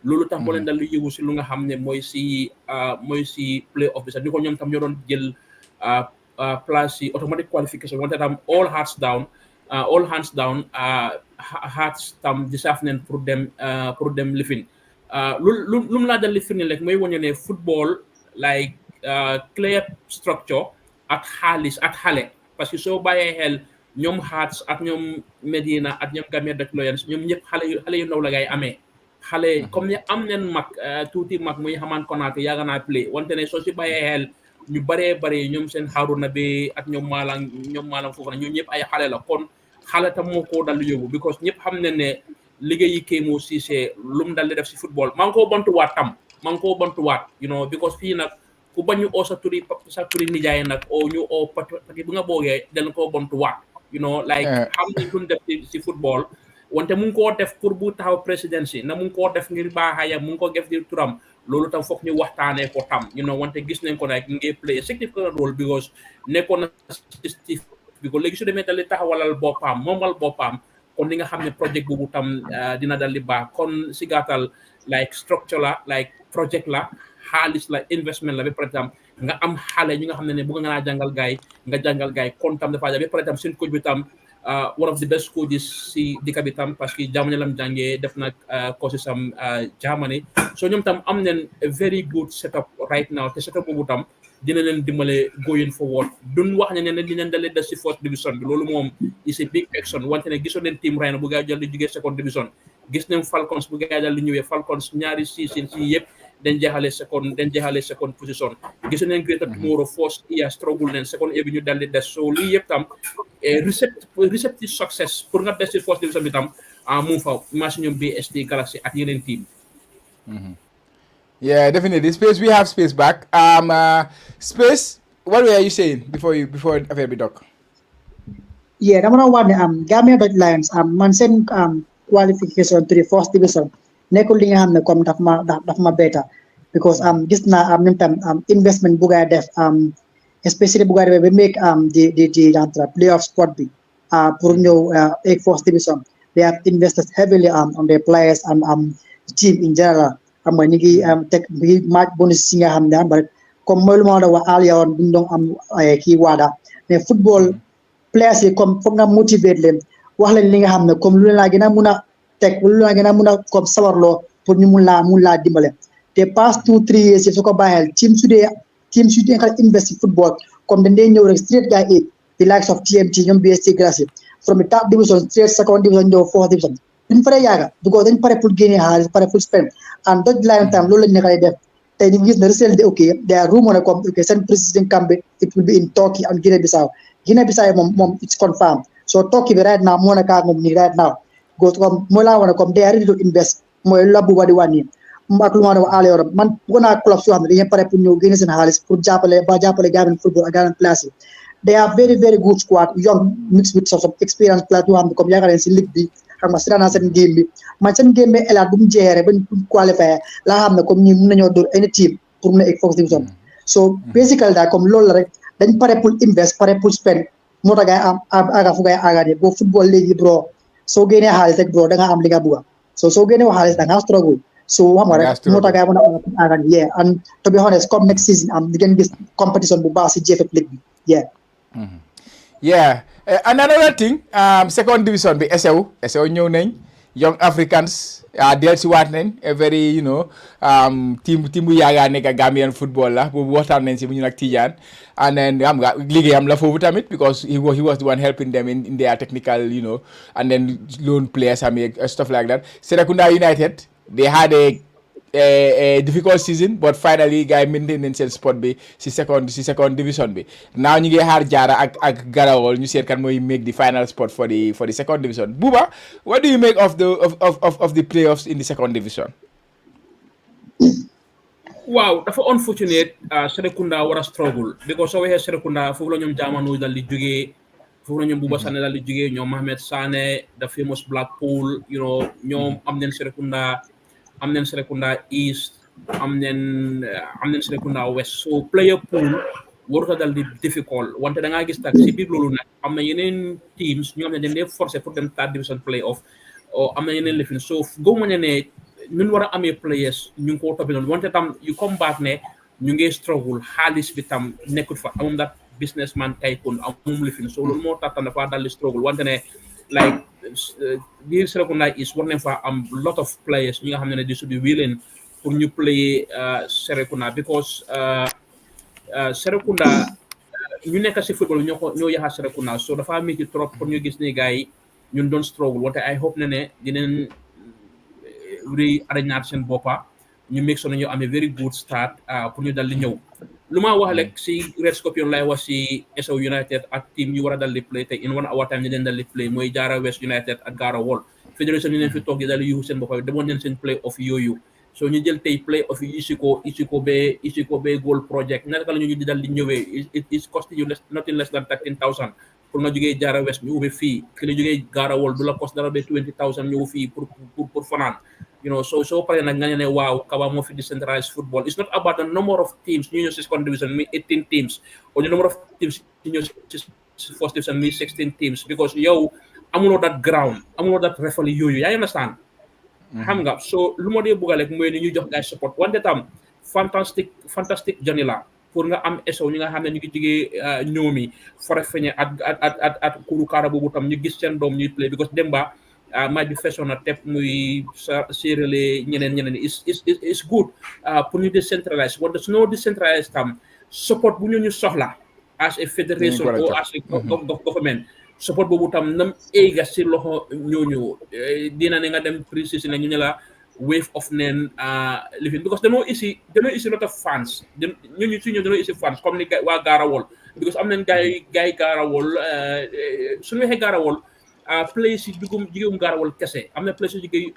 loolu tax moo leen dal di yëgu si lu nga xam ne mooy si play off bi sax ni ko ñoom tam ñoo doon jël place si automatic qualification wante tam all hands down Hearts tam deserve nañ pour dem lifin lu mu laa dal li firnde rek mooy wane ne football like clear structure ak xaalis ak xale parce que soo bàyyee xel ñoom Hearts ak ñoom Medina ak ñoom Gambia Dutch Lions ñoom ñëpp xale yu ndaw la ngay amee xale comme ne am neen mag tuuti mag muy xamaan konaate yaaga naa play wante ne soo si bàyyee xel ñu baree bare ñoom seen Haruna bi ak ñoom maalang foofu na ñoom ñëpp ay xale la kon xale tam moo koo dal yóbbu because ñëpp xam ne ne liggéeyi Kémo Cissé lu mu dal di def si football maa ngi koo bantuwaat because fii nag ku bañ ñu oo sa turi nijaay nag oo ñu oo pati bu nga boogee dañ koo bantuwaat like xam nañ lu mu def si football wante mu ngi koo def pour bu taxaw présidence na mu ngi koo def ngir baaxaayam mu ngi ko def ngir turam loolu tam foog ñu waxtaanee ko tam wante gis nañ ko nag ngi play significant role because nekkoon na bi ko léegi su demee dal di taxawalal boppam moomal boppam kon li nga xam ne projet boobu tam dina dal di baax kon si gàttal like structure la like project la xaalis la investment la ba par exemple nga am xale ñi nga xam ne bëgg nga naa jàngal gaay kon tam dafa ja ba par exemple seen coach bi tam one of the best coaches si dëkk bi tam parce que Germany lam jàngee def na courses am Germany so ñoom tam am nañ a very good setup right now te setup boobu tam dina leen dimbale going forward duñ wax ne dinañ dalee des si first division bi loolu moom is a big action wante ne gisoon nañ team Rhino bu gaa jël di jógee second division gis nañ Falcons bu gaa jël di ñëwee Falcons ñaari season si yëpp dañ jeexale second position gisoon nañ Greater Tomorrow first year struggle nañ second year bi ñu dal di des so lii yëpp tam receptive success pour nga des si first division bi tam mu fa match ñoom BST Galaxy ak yeneen team. Yeah, definitely. We have space back. Space. What were you saying before affaire bi doc? Yeah, dama doon wax ne Gambia Dutch Lions man seen qualification to the first division nekkul li nga xam ne comme daf ma beta because gis naa même tam investment bu ngay def especially bu ngay def ba make the playoff spot bi pour ñëw egg first division. They have invested heavily on their players and team in general. Xam nga ñu ngi teg match bonus si nga xam ne ba comme mooy lu ma la wax Aliou woon buñ doon am kii waada mais football players yi comme foog nga motiver leen wax leen li nga xam ne comme lu leen laa gën a mun a teg lu leen laa gën a mun a comme sawarloo pour ñu mun laa dimbale te past 2-3 years yi su ko bàyyeel team su dee nga invest in football comme dañ dee ñëw rek straight guy it the likes of TMT ñoom BST Gracie from the top division straight second division ñëw fourth division duñ pare yaaga because dañ pare pour génne xaalis pare pour spend and Dutch Lions time loolu lañ nekk def tey ñu gis ne recently they are rumor comme seen president campaign it will be in Turkey and Guinea-Bissau moom it's confirmed so Turkey bi right now moo nekk ak moom nii right now go comme mooy laa wane comme they are ready to invest mooy la buba di wàññi ak lu ma wax Aliou man bëgg naa club soo xam ne dañuy pare pour ñëw génne seen xaalis pour jàppale Gambian football ak Gambian place yi they are very very good squad young mixed with some experience players yoo xam ne comme yaakaar nañ si ligue bi xam nga si daanaa seen game bi man seen game bi elaat bu mu jeexee rek ba ñu qualifié laa xam ne comme ñi mun nañoo dóor any team pour mun a egg first division so basically daal comme loolu la rek dañ pare pour invest pare pour spend moo tax ngay am aga fu ngay agaat boo football léegi bro soo génnee xaalis rek bro da nga am li nga bëgg soo génnee xaalis da nga struggle so xam nga rek moo tax ngay mën a agaat and to be honest comme next season di ngeen gis competition bu baax si JFF League bi another thing second division bi Essau ñëw nañ young Africans dellusiwaat nañ a very team bu yaaga nekk Gambian football la boobu waxtaan nañ si bu ñu nag Tidiane and then xam nga liggéeyam la foofu tamit because he was the one helping them in their technical and then loan players stuff like that. Serekunda United they had a difficult season but finally guys maintain nañ seen spot bi si second division bi now ñu ngi xaar Jarra ak Garawol ñu seet kan mooy make the final spot for the second division. Buba, what do you make of the playoffs in the second division? Wow, dafa unfortunate Serekunda war a struggle because soo waxee Serekunda foofu la ñoom jaamanu dal di jógee foofu la ñoom Buba Sané dal di jógee ñoom Mohamed Sané the famous Blackpool ñoom am nañ Serekunda East am nañ Serekunda West so player pool warut a dal di difficult wante da ngaa gis tak si biir loolu nag am na yeneen teams ñoo xam ne dañ leen forcé pour dem third division play off am na yeneen lifin so góob ma ne ñun war a amee players ñu ngi ko toppee noonu wante tam yu comme baat ne ñu ngi struggle xaalis bi tam nekkul fa amum dat businessman tycoon amum lifin so loolu moo tax tam dafa dal di struggle wante ne like biir Serekunda is war nañ fa am lot of players ñi nga xam ne they should be willing pour ñu play Serekunda because Serekunda ñu nekk si football ñoo yaxa Serekunda so dafa métti trop pour ñu gis ne gars yi ñun doon struggle wante I hope ne dinañ arrange seen boppa ñu make sure ñu amee very good start pour ñu dal di ñëw lu ma wax rek si Red Scorpion lay wax si Essau United ak team ñu war a dal di play te in 1 hour time ñu leen dal di play mooy Jarra West United ak Garawol fédération ñu leen fi toog di dal di yuuxu seen boppa demoon neen seen play off yooyu so ñu jël tey play off yi isiko be goal project naka la ñu di dal di ñëwee it is costing you nothing less than 13,000 pour nga jógee Jarra West ñu ubbi fii ki la jógee Garawol du la cost dara ba 20,000 ñëw fii pour fanaan you know, so pare nag nga ne wow, Kaba mo fi decentralized football. It's not about the number of teams. Ñu ñëw si second division, may 18 teams. Or the number of teams ñu ñëw si first division, may 16 teams. Because yow, amuloo that ground, amuloo that referee yooyu. Yaa understand? Xam nga, so lu ma dee bëgg rek mooy ni ñu jox guys support. Wante tam, fantastic journey la. Pour nga am Essau ñi nga xam ne ñu ngi jigee ñoomi Farafeñe at Kuru Kara boobu tam ñu gis seen doom ñuy play because Demba might be fashion a tep muy sérélé ñeneen is good pour ñu decentralize wante su ñoo decentralize tam support bu ñu soxla as a federation or as a government support boobu tam nam éega si loxo ñooñu dina ne nga dem préciser ne ñu ne la wave of neen living because dañoo isi lot of fans ñooñu suñu dañoo isi fans comme ni waa Garawol because am nañ gaay Garawol suñu waxee Garawol place yi jigéewum Garawol kese am na place yu jigéey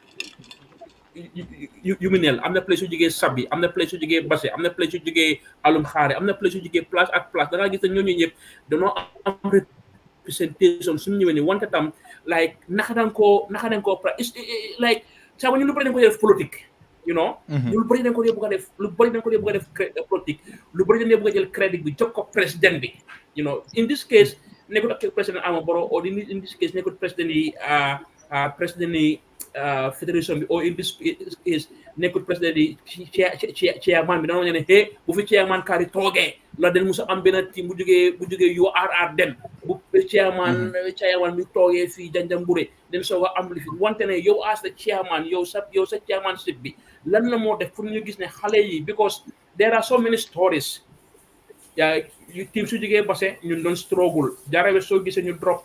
yu mu neel am na place yu jigéey Sabi am na place yu jigéey Basse am na place yu jigéey Alum Xaare am na place yu jigéey place ak place da ngaa gis ne ñooñu ñëpp dañoo am representation suñu ñëwee ni wante tam like naka dañ koo like saa ñu lu bëri dañ ko def politique you know lu bëri dañ ko dee bëgg a def politique lu bëri dañ dee bëgg a jël crédit bi jox ko président bi you know in this case nekkul ak président Ama Barrow or in this case nekkul président yi fédération bi or in this case nekkul président yi chairman bi dañoo ne hey bu fi chairman kaari toogee la den musa am benn team bu jógee URR dem bu chairman bi toogee fii Janjanbureh den soog a am li fi wante ne yow as the chairman yow sa chairmanship bi lan la moo def pour ñu gis ne xale yi because there are so many stories team su jógee Basse ñun doon struggle Jarra West soo gisee ñu drop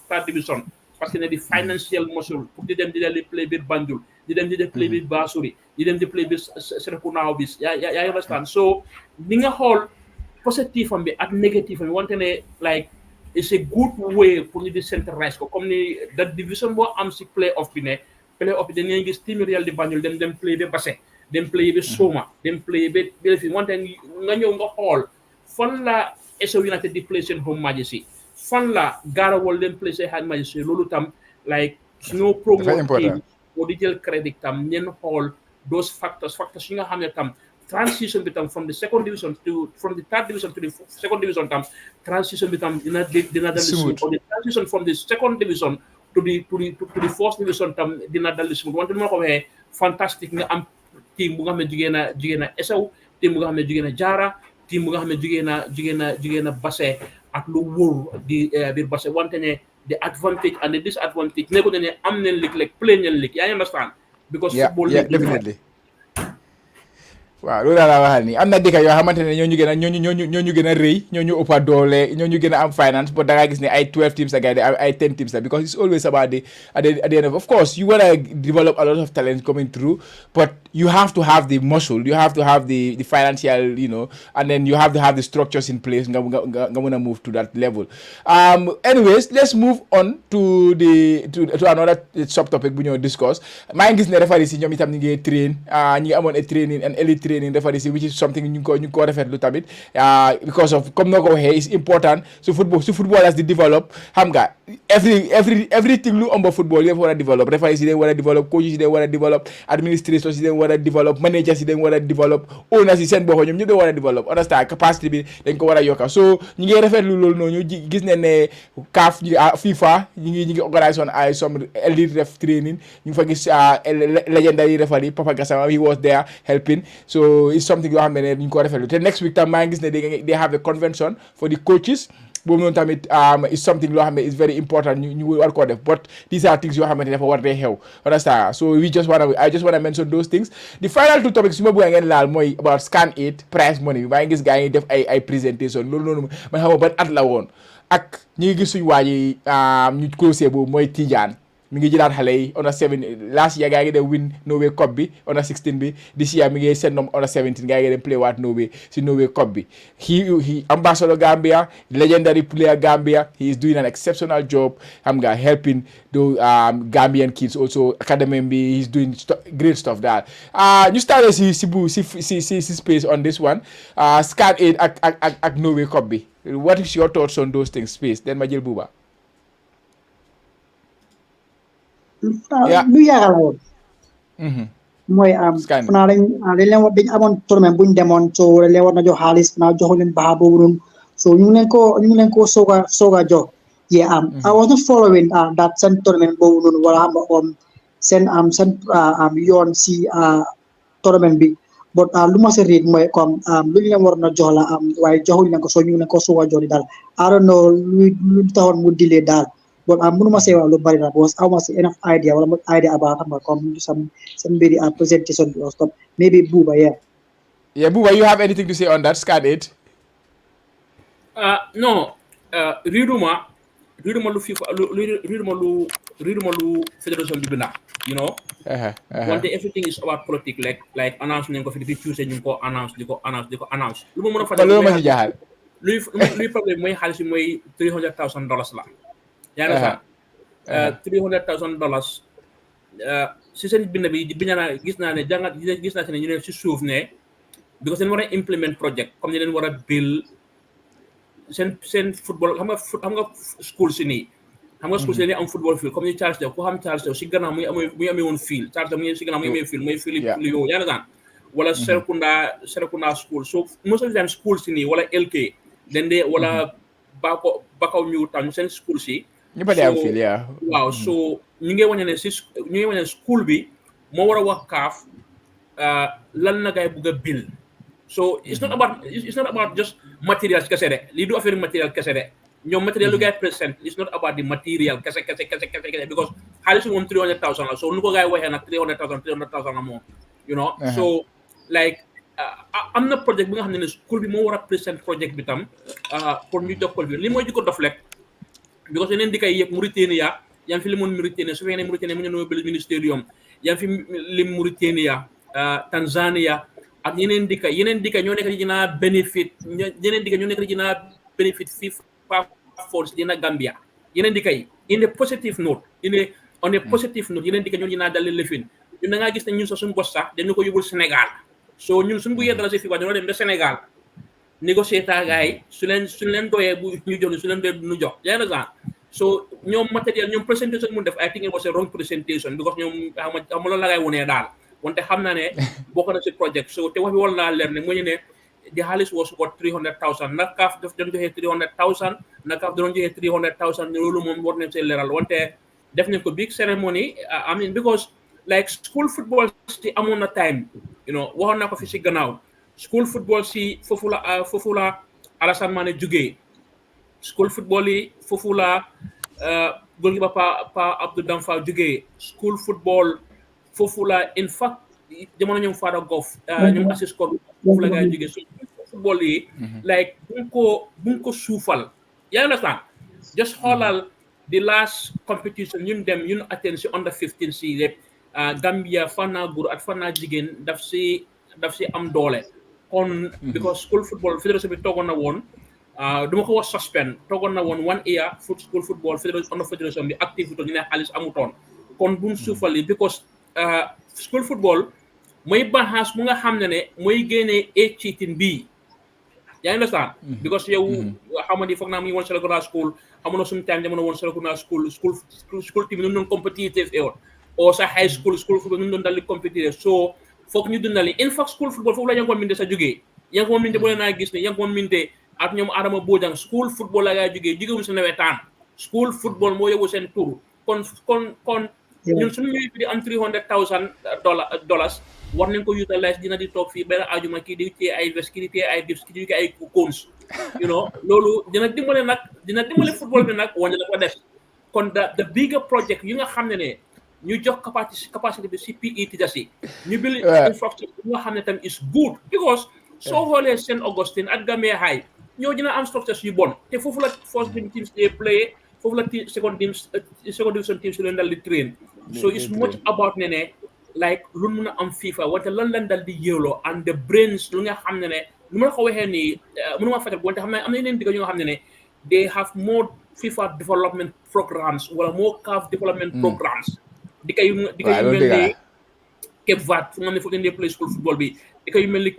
third division parce que ne di financial muscle pour di dem di dal di play biir Banjul di dem di play biir Basuri di dem di play biir Serekunda bis yaa understand so ni nga xool positif am bi ak négatif am bi wante ne like it's a good way pour ñu decentralize ko comme ni that division boo am si play off bi dañuy gis team Real di Banjul dem play bi Basse dem play bi Soma dem play bi fi wante nga ñëw nga xool fan la Essau United di play seen home match si fan la Garawol dem play seen home match si loolu tam like no promote team o di jël crédit tam ñen xool those factors yi nga xam ne tam transition bi tam from the third division to the second division tam transition bi tam dina dal smooth or the transition from the second division to the first division tam dina dal smooth wante ma ko waxee fantastic nga am team bu nga xam ne jigéen na Essau team bu nga xam ne jigéen na Jarra team bu nga xam ne jigéen na Basse ak lu wóor di biir Basse wante ne the advantage and the disadvantage nekkul ne am nañ lig play nañ lig yaa understand because football definitely waaw loolu laa waxal ni am na dëkk yoo xamante ne ñooñu gën a rëy ñooñu ëppa doole ñooñu gën a am finance but da ngaa gis ne ay 12 teams la gars yi ay 10 teams la because it's always about at the end of course you want to develop a lot of talent coming through but you have to have the muscle you have to have the financial and then you have to have the structures in place nga mën a move to that level anyways let's move on to another subtopic bu ñoo discuss maa ngi gis ne referee si ñoom itam ñu ngi train ñi ngi amoon a training and elite training referee which is something ñu ko rafetlu tamit because of comme noo ko waxee is important su footballers di develop xam nga everything lu ëmb football yëpp war a develop referee yi dañ war a develop coaches yi dañ war a develop administrators yi dañ war a develop managers yi dañ war a develop owners yi seen bopp ñoom ñëpp dañ war a develop understand capacity bi dañ ko war a yokka so ñu ngi rafetlu loolu noonu gis ne CAF FIFA ñi ngi organise on ay some elite ref training ñu fa gis legendary referee Papa Gassama he was there helping so it's something yoo xam ne ñu ko rafetlu te next week tam maa ngi gis ne they have a convention for the coaches boobu noonu tamit is something loo xam ne is very important ñu war koo def but these are things yoo xamante ne dafa war dee xew understand so I just wanna mention those things the final two topics su ma bëgg ngeen laal mooy about scan aid prize money bi maa ngi gis gaa yi def ay présentation loolu noonu man xam ban at la woon ak ñi ngi gis suñu waa ji ñu closé boobu mooy Tidiane mi ngi jëlaat xale yi under 7 last year gaa ngi dem win Norway Cup bi under 16 bi this year mi ngi seen nom under 17 gaa ngi dem play waat Norway si Norway Cup bi he ambassador Gambia legendary player Gambia he is doing an exceptional job xam nga helping the Gambian kids also academy bi he is doing great stuff daal ñu starté si space on this one scan aid ak Norway Cup bi what is your thoughts on those things space then ma jël Buuba lu yaagal woon mooy fanaa dañ leen war dañ amoon tournament buñ demoon so dañ leen war na jox xaalis fanaa joxu leen baax boobu noonu so ñu ngi leen ko soog a jox I was not following that seen tournament boobu noonu wala xam nga seen yoon si tournament bi but lu ma si riit mooy comme lu ñu leen war na jox la waaye joxuñ leen ko so ñu ngi leen ko soog a jox di daal I don't know lu taxoon mu dilee daal but mënuma say wax lu bari la because I was enough idea wala idea about xam nga comme some mbiri presentation or stuff maybe Buuba Buuba you have anything to say on that scan aid no riiduma lu FIFA riiduma lu fédération bi binda you know wante everything is about politics like announce nañ ko fi depuis Tuesday ñu ko announce di ko announce lu ma mën a fa loolu ma si jaaxal luy problème mooy xaalis bi mooy $300,000 la yaa ngi sax $300,000 si seen bind bi naa gis naa ne gis naa si ne ñu ne si suuf ne because dañ war a implement project comme ni leen war a build seen football xam nga school si nii xam nga school si dañuy am football field comme ni Charles Dew ku xam Charles Dew si gannaaw muy amee woon field Charles Dew mu si gannaaw muy amee field mooy Philippe Lio yaa ngi sax wala Serekunda school so most of the time school si nii wala LK den de wala Bakaw ñu tam seen school si ñu ba am fil waaw so ñu ngi wane ne school bi moo war a wax kaaf lan na gaay bëgg a bil so it's not about just material kese de lii du affaire matériel kese de ñoom matériel lu gaay present it's not about the material kese because xaalis moom $300,000 la so nu ko gaay waxee nag $300,000 la moom you know so like am na project bi nga xam ne school bi moo war a present project bi tam pour ñu jokkoo bi li mooy di ko doflek because yeneen dëkk yi yëpp Mauritania yaa ngi fi limoon Mauritania su fekkee ne Mauritania mu ñu noo bële ministerium yaa ngi fi lim Mauritania Tanzania ak yeneen dëkk ñoo nekk di dinaa benefit FIFA force dina Gambia yeneen dëkk yi on a positive note yeneen dëkk ñoo dinaa dalal lefin ñun da ngaa gis ne ñun sax suñu bos sax dañu ko yóbbul Sénégal so ñun suñu buggee dara si FIFA dañoo dem ba Sénégal négocier taagaay su leen doyee bu ñu jox su leen doyee ñu jox yaa ngi so ñoom matériel ñoom presentation mun def I think it was a wrong presentation because ñoom xam nga loolu la ngay wonee daal wante xam naa ne bokk na si project so te wax bi war naa leer ne mu ñu ne the xaalis was about $300,000 na kaaf daf doon joxee $300,000 na kaaf doon joxee $300,000 loolu moom war nañ see leeral wante def nañ ko big ceremony I mean because like school football si amoon na time you know waxoon naa ko fi si gannaaw school football si foofu la Alassane Mané jógee school football yi foofu la goalkeeper Pa Abdou Damfa jógee school football foofu la in fact jamono ñoom Fada Goff ñoom assist ko foofu la gaa jógee school football yi like buñ ko suufal yaa understand just xoolal the last competition ñun dem ñun attend si under 15 si lépp Gambia fana góor ak fana jigéen daf si am doole kon because school football fédération bi toogoon na woon duma ko wax suspend toogoon na woon 1 year school football fédération bi activité ñu ne xaalis amutoon kon buñ suufali because school football mooy banxaas mu nga xam ne mooy génnee cheating bii yaa ngi understand because yow xamadi foog naa mu ngi woon Serekunda school amoon suñu time jamono woon Serekunda school team ñu doon competitive or sa high school football ñu doon dal di competitive so foog ñu dundali in fact school football foofu la Yankuba Minteh sa jógee Yankuba Minteh boo leen naa gis ne Yankuba Minteh ak ñoom Adama Bojang school football la gaa jógewul si nawetaan school football moo yóbbu seen tur kon ñun suñu ñëwee fi di am $300,000 war nañ ko utilize dina di toog fii benn ajuma kii di téye ay vest kii di téye ay dips kii di téye ay cones loolu dina dimbale football bi nag wane na ko def kon the bigger project yi nga xam ne ñu jox capacité bi si PE teachers yi ñu bil infrastructure yi nga xam ne tam is good because soo xoolee Saint Augustine ak Gambia High ñoo dina am structures yu bon te foofu la first teams day play foofu la second division teams yu leen dal di train so it's much about ne like lu mun a am FIFA wante lan leen dal di yéeloo and the brains lu nga xam ne lu ma la ko waxee nii mënuma fatal wante xam ne am na yeneen digga ñu nga xam ne they have more FIFA development programs wala more CAF development programs di kay mel ni Cape Verde fu nga xam ne foofu leen di play school football bi di kay mel ni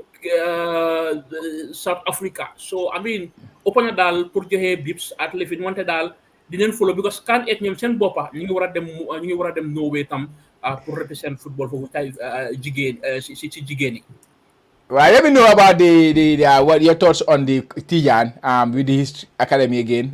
South Africa so I mean ëpp na daal pour joxe bips at lifin wante daal di leen follow because CAN 8 ñoom seen boppa ñu ngi war a dem Norway tam pour represent football foofu tay jigéen si jigéen yi. Well, let me know about the what your thoughts on the Tijan with the history academy again.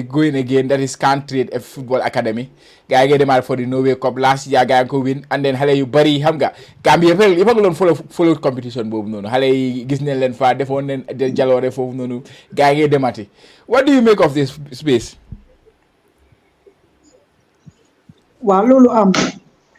Going again. That is country a football academy. Guy get them out for the Norway Cup last year. Guy go win and then hale you bury hamga. Gambia if I go follow competition bob no. Hale gisne len fa defon len de jalore fofu nonu. Guy get them at. What do you make of this space? Well, lulu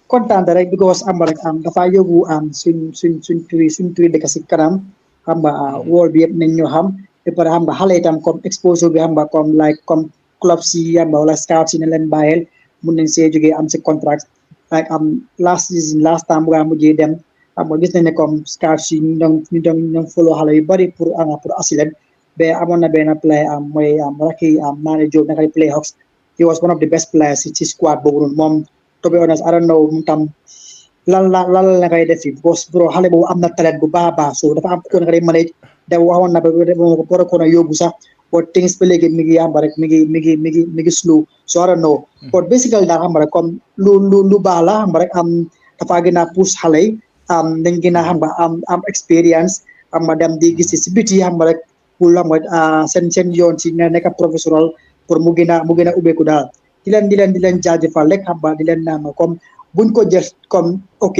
kontaan rek because rek dafa yóbbu suñ turi dëkk si kanam xam nga wool bi yëpp nañ ñoo xam et pare xam nga xale itam comme exposure bi xam nga comme club si xam nga wala scouts yi ne leen bàyyeel mun nañ see jógee am si contract like last time bu nga mujjee dem xam nga gis nañ ne comme scouts yi ñu doon follow xale yu bari pour asile ba amoon na benn play mooy Raki Mané Diop naka di play Hawks he was one of the best players ci squad boobu noonu moom to be honest I don't know tam lan la kay def because bro xale boobu am na talent bu baax so dafa am ko nga manage da waxoon na ba ko na yóbbu sax but things ba léegi mi ngi yamba rek mi ngi slow so I don't know but basically daa xam rek comme lu baax la xam rek dafa gën a pousse xale yi dañ gën a xam nga am experience xam nga dem di gis si biti xam rek pour la seen yoon si nga nekk professionnel pour mu gën a ubbeeku daal di leen jaajëfal rek xam nga di leen naan comme buñ ko jël comme ok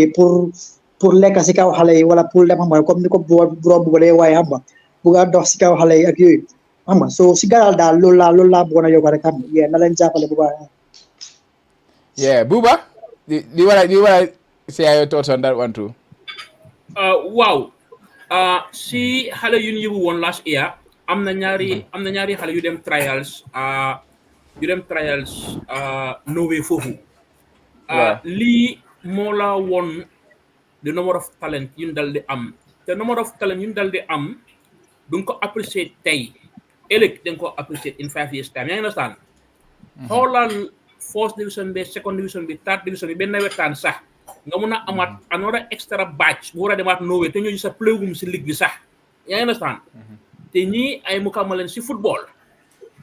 pour lekk si kaw xale yi wala pour dem xam nga comme ni ko borom bugalee waaye xam nga bugg a dox si kaw xale yi ak yooyu xam nga so si gàllal daal loolu laa bëggoon a yokk rek xam nga na leen jàppale bu baax. Buba, do you wanna say your thoughts on that one too? Wow. Si xale yu ñu yóbbu woon last year am na ñaari xale yu dem trials Norway foofu lii moo la woon the number of talent yu ñu dal di am te number of talent yu ñu dal di am duñ ko appreciate tey ëllëg dañ ko appreciate in 5 years time yaa ngi understand xoolal first division bi second division bi third division bi benn nawetaan sax nga mun a amaat another extra batch bu war a demaat Norway te ñooñu sa playgum si ligue bi sax yaa ngi understand te ñii ay mukaamaleen si football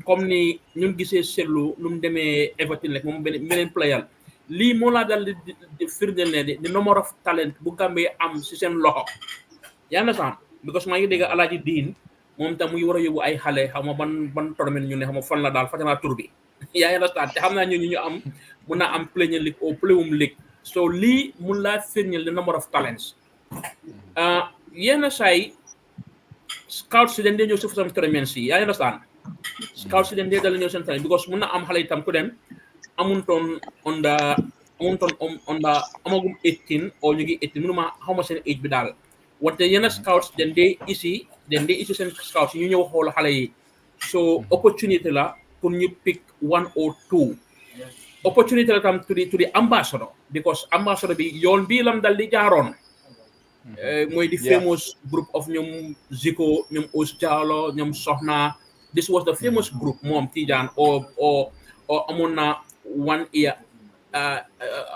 comme ni ñun gisee seetlu nu mu demee Everton rek moom beneen player lii moo laa dal di firndeel ne di number of talent bu Gambie am si seen loxo yaa ngi understand because maa ngi dégg Alaaji Diin moom tam mu ngi war a yóbbu ay xale xam nga ban tournament ñu ne xam nga fan la daal fàtte tur bi yaa ngi understand te xam naa ñu am mun naa am Premier League ou Playoum League so lii mun laa firndeel the number of talents yenn saay scouts si dañ dee ñëw si façon tournaments yi yaa ngi understand scouts si dañ dee dal ñëw seen tournament because mun na am xale itam ku dem amuntoon amagum 18 oo ñu ngi 18 mënuma xaw ma seen age bi daal wante yenn scouts dañ dee isi seen scouts yi ñu ñëw xool xale yi so opportunité la pour ñu pick 1 or 2 opportunité la tam to the ambassador because ambassador bi yoon bii lam dal di jaaroon mooy the famous group of ñoom Zico ñoom Ous Diallo ñoom Soxna this was the famous group moom Tidiane o amoon na 1 year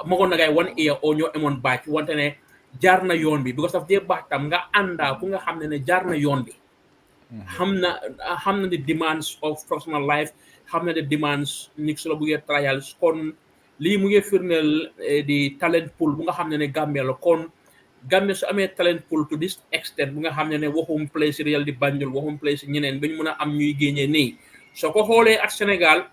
magoon na gay 1 year o ñoo amoon bàcc wante ne jaar na yoon bi because daf dee baax tam nga ànda ku nga xam ne jaar na yoon bi xam na the demands of professional life xam na the demands nit su la buggee trials kon lii mu ngi firndeel di talent pool bu nga xam ne Gambia la kon Gambia su amee talent pool to this extent bu nga xam ne waxum play si Real di Banjul waxum play si ñeneen ba ñu mën a am ñuy génnee nii soo ko xoolee ak Sénégal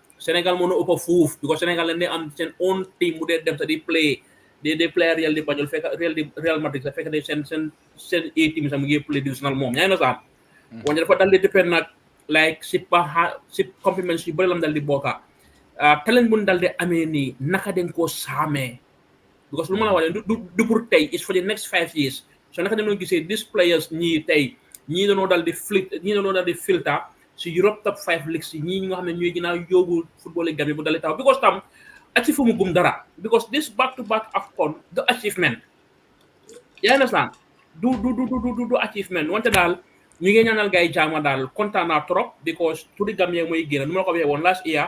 mën a ëpp fuuf because Sénégal la ne am seen own team mu dee dem sa di play they play Real di Banjul fekk Real Madrid sax fekk ne seen A team sax mu ngi play divisional moom yaa ngi na wante dafa dal di dépend nag like si compliments yu bëri lam dal di bokka talent bu dal di amee nii naka dañ koo saamee because lu ma la wax du pour tey is for the next 5 years so naka dañoo gisee these players ñii tey ñii dañoo dal di filter si Europe top 5 leagues yi ñii nga xam ne ñooy gën a yóbbu football Gambia bu dal di taw because tam achieve mu gum dara because this back to back AFCON the achievement yaa understand du achievement wante daal ñu ngi ñaanal gars yi jaama daal kontaan naa trop because turi Gambia mooy génn nu ma la ko waxee woon last year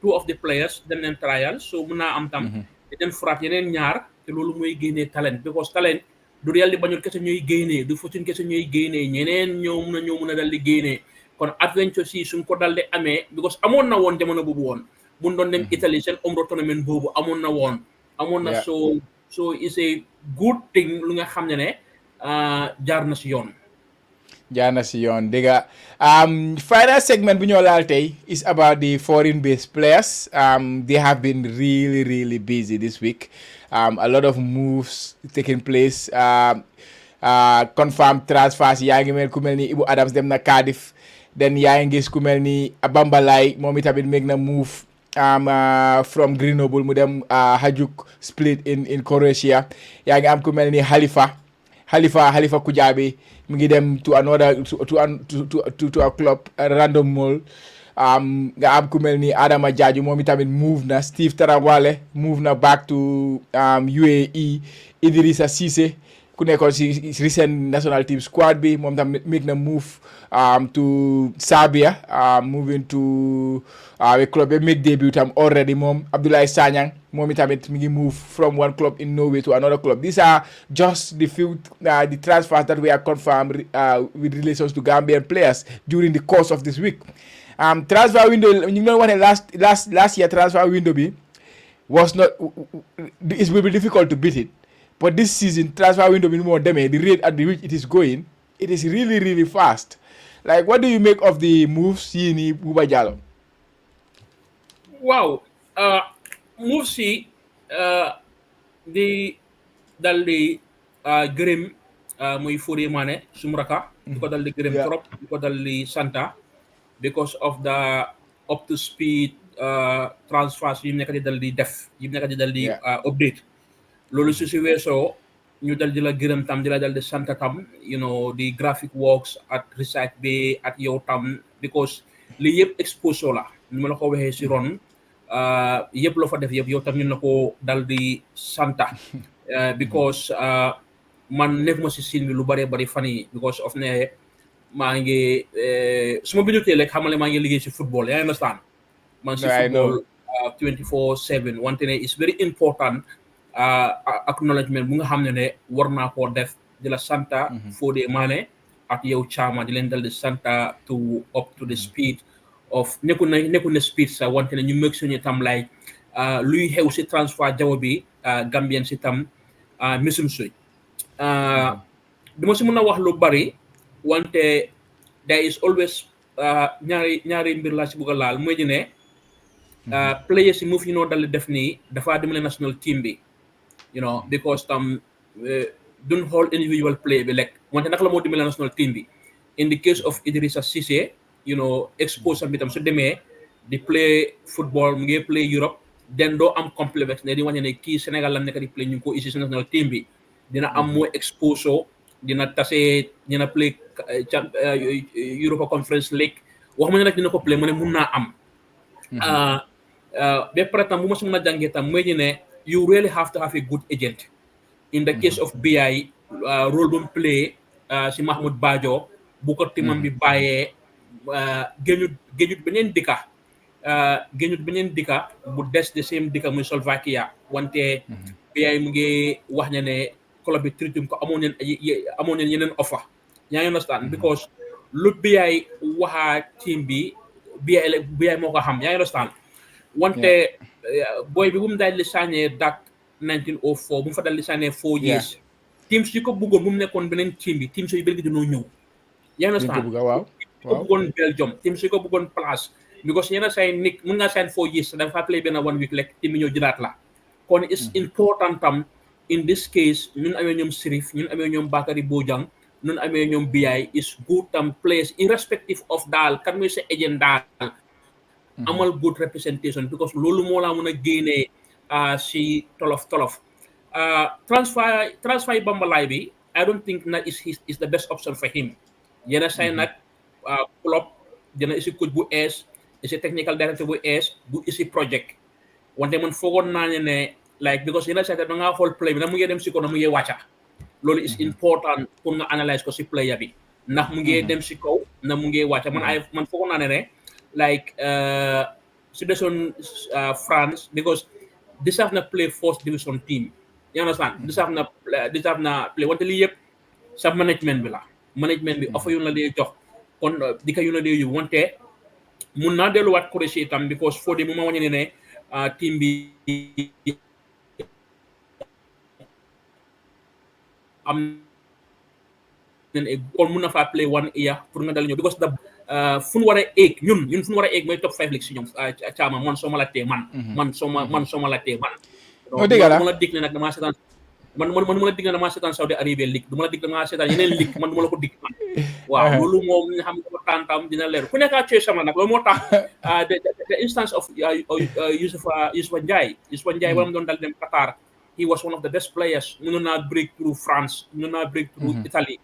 2 of the players dem neen trial so mun naa am tam dañ furaat yeneen ñaar te loolu mooy génnee talent because talent du Real di Banjul kese ñooy génnee du Fortune kese ñooy génnee ñeneen ñoo mun a dal di génnee kon adventure si suñ ko dal di amee because amoon na woon jamono boobu woon mun doon dem Italie seen Omro tournament boobu amoon na so is a good thing lu nga xam ne jaar na si yoon dégg nga final segment bu ñoo laal tey is about the foreign based players. They have been really really busy this week. A lot of moves taking place. Confirmed transfers yaa ngi mel ku mel ni Ibu Adams dem na Cardiff. Then yaa ngi gis ku mel ni Bambalay moom itamit make na move from Grenoble mu dem Hajduk Split in Croatia. yaa ngi am ku mel ni Halifa Kujabi mu ngi dem to another to a club Random Mall. Nga am ku mel ni Adama Jaaju moom itamit move na. Steve Tarawale move na back to UAE. Idrissa Cissé ku nekkoon si recent national team squad bi moom tam make na move to Serbia, moving to a club make debut tam already moom Abdoulaye Sanyang moom itamit mi ngi move from one club in Norway to another club. These are just the few the transfers that were confirmed with relations to Gambian players during the course of this week. Transfer window, you know what, last year transfer window be was not, it will be difficult to beat it. But this season, transfer window be more deme, the rate at which it is going, it is really, really fast. Like, what do you make of the moves Yini Buba Jallow? Wow. Moves dal di gërëm muy Fodé Mané Sumraka di ko dal di gërëm trop di ko dal di santa because of the up to speed transfers yi nekk di dal di def yi nekk di dal di update loolu su si weesoo ñu dal di la gërëm tam di la dal di santa tam you know the graphic works at research bi at yow tam because li yëpp exposure la ni ma la ko waxee si ron yëpp loo fa def yëpp yow tam ñu la ko dal di santa because man nekk ma si scene bi lu bari fan yi because of ne maa ngi su ma bindutee rek xamale maa ngi liggéey si football yaa understand man si football 24/7 wante ne it's very important acknowledgement bu nga xam ne war naa koo def di la santa Fodé Mané ak yow Chama di leen dal di santa to up to the speed of nekku na speed sa wante ne ñu make suñu tam like luy xew si transfer jaww bi Gambien si tam misum suy duma si mën a wax lu bari wante there is always ñaari mbir laa si bëgg a laal mooy di ne players yi move yi noo dal di def nii dafa dimbale national team bi you know because tam duñ xool individual play bi lekk wante naka la moo dimbale national team bi in the case of Idrissa Cissé you know expose am bi tam su demee di play football mu ngi play Europe den doo am complexe ne di wane ne kii Sénégal la nekk di play ñu ngi ko isi si national team bi dina am more exposure dina tase dina play Europa Conference League waxuma ne nag dina ko play mu ne mun naa am ba pare tam bu ma si mën a jàngee tam mooy ne you really have to have a good agent in the case of BI role bu mu play si Mahmoud Bajo bu ko timam bi bàyyee géñut beneen dëkka bu des de same dëkka muy Slovakia wante BI mu ngi wax ne club bi tritum ko amoon neen yeneen offer yaa ngi understand because lu BI waxaa team bi BI moo ko xam yaa ngi understand wante boy bi bu mu daal di signé dak 1904 bu mu fa daal di signé 4 years teams yi ko bëggoon bu mu nekkoon beneen team bi teams yi Belgique dañoo ñëw yaa ngi understand ko bëggoon Belgium teams yi ko bëggoon place because yenn say nit mun nga sign 4 years dafa play benn 1 week rek team bi ñëw jëlaat la kon it's important tam in this case ñun amee ñoom Sirif ñun amee ñoom Bakary Bojang ñun amee ñoom BI is good tam players irrespective of daal kan mooy sa agent daal amal good representation because loolu moo laa mën a génnee si tolof transfer Bambalay bi I don't think nag is the best option for him yenn say nag club dina isi coach bu ees isi technical director bu ees bu isi project wante man foogoon naa ne like because yenn say da ngaa xool play bi na mu ngi dem si kaw na mu ngi wàcca loolu is important pour nga analyse ko si player bi ndax mu ngi dem si kaw na mu ngi wàcca man foogoon naa ne like si desoon France because deserve na play first division team you understand deserve na play wante lii yëpp sa management bi la management bi offer yu la dee jox kon di ka yu la dee yu wante mun naa delluwaat corrigé itam because foo de mu ma wañe ne team bi am kon mun na faa play 1 year pour nga dal ñëw because fu ñu war a egg ñun fu ñu war a egg mooy top 5 league si ñoom caama man soo ma la tee man soo ma la tee man ma la dig ne nag damaa seetaan man ma la dig ne damaa seetaan Saudi Arabia league du ma la dig damaa seetaan yeneen league man du ma la ko dig man waaw loolu moom nga xam ne ko tantam dina leer ku nekkaa cooy sama nag loolu moo tax the instance of Youssoufa Ndiaye wala mu doon dal dem Qatar he was one of the best players mënoon naa break through France mënoon naa break through Italy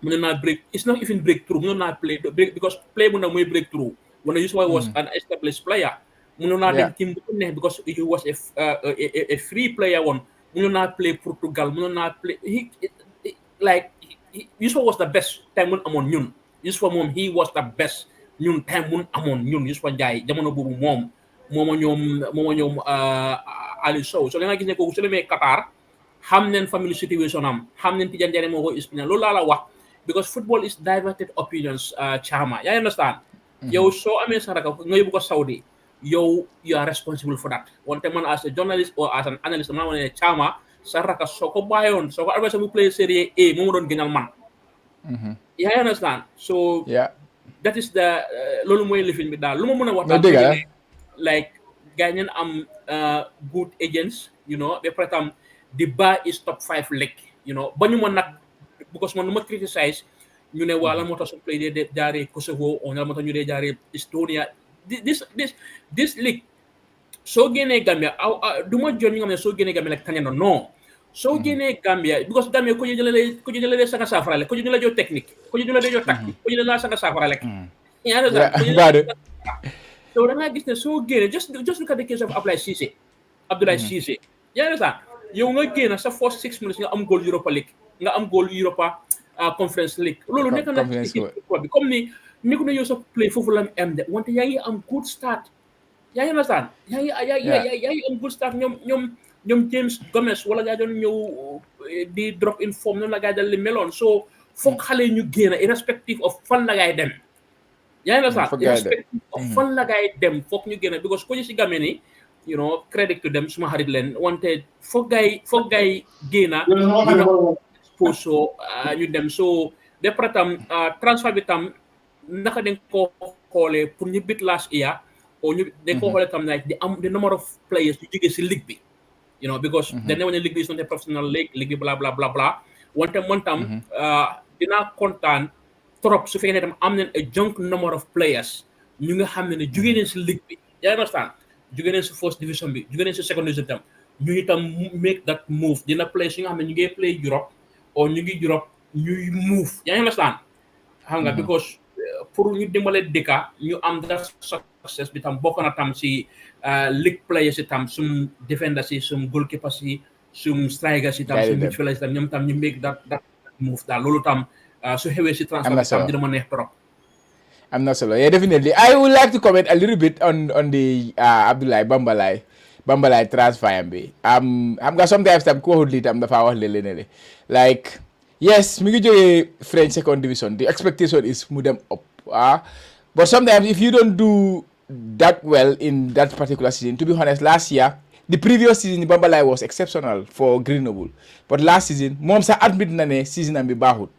mënoon naa break it's not even breakthrough mënoon naa play because play mu nag mooy breakthrough when Youssoufa was an established player mënoon naa dem team bu ko neex because he was a free player woon mënoon naa play Portugal mënoon naa play Youssoufa was the best time mun amoon ñun Youssoufa moom he was the best ñun time mun amoon ñun Youssoufa Ndiaye jamono boobu mooma ñoom Aliou Sow so da nga gis ne kooku su demee Qatar xam neen family situation am xam neen Tidiane Diané moo ko expliqué loolu laa la wax because football is diverted opinions Chama yaa understand yow soo amee sa raka nga yóbbu ko Saudi yow you are responsible for that wante man as a journalist or as an analyst maa ma ne Chama sa raka soo ko bàyyoon soo ko adverse bu play Serie A moo ma doon gënal man yaa understand so that is the loolu mooy lifin bi daal lu ma mën a wax daal like gars ñeen am good agents you know ba pare tam the bar is top 5 league you know ba ñu ma nag because man nu ma criticize ñu ne waa la moo tax su play dee jaaree Kosovo o la moo tax ñu dee jaaree Estonia this league soo génnee Gambia du ma jot ñi nga xam ne soo génnee Gambia like tane na non soo génnee Gambia because Gambia ko jëlee lee sanga saafara lekk ko jëlee la joo technique ko jëlee la joo tactique ko jëlee la sanga saafara lekk so da ngaa gis ne soo génnee just look at the case of Abdoulaye Cissé yaa ngi sax yow nga génn sa first 6 minutes nga am goal Europa League nga am goal Europa Conference League loolu nekk na bi comme ni ko ne yow sa play foofu la am de wante yaa ngi am good start yaa ngi understand yaa ngi am good start ñoom James Gomez wala gaa doon ñëw di drop in form noonu la gaa dal li meloon so foog xale ñu génn irrespective of fan la gaay dem yaa ngi understand irrespective of fan la gaay dem foog ñu génn because ko ñu si gamee ni you know credit to them suma xarit leen wante foog gaay génna exposure ñu dem so d'après tam transfer bi tam naka dañ ko xoolee pour ñu bit last year o ñu dañ ko xoolee tam like the number of players yu jógee si league bi you know because dañ ne woon ne league bi is not a professional league bi bla bla bla bla wante man tam dinaa kontaan trop su fekkee ne tam am nañ a junk number of players ñu nga xam ne jógee nañ si league bi yaa understand jóge nañ si first division bi jóge nañ si second division tam ñu itam make that move dina play si nga xam ne ñu ngi play Europe or ñu ngi Europe ñuy move yaa ngi understand xam nga because pour ñu dimbale dëkka ñu am that success bi tam bokk na tam si league players yi tam sum defenders yi sum goalkeepers yi sum strikers yi tam sum midfielders yi tam ñoom tam ñu make that move daal loolu tam su xewee si transfer bi tam dina ma neex trop. I'm not solo. Yeah, definitely. I would like to comment a little bit on the Abdoulaye Bambalay transfer bi. I'm got sometimes I'm ko hodli tam dafa wax lele like yes, mi ngi joge French second division. The expectation is move them up. But sometimes if you don't do that well in that particular season, to be honest, last year, the previous season Bambalay was exceptional for Grenoble. But last season, mom sa admit na ne season am bi baxut.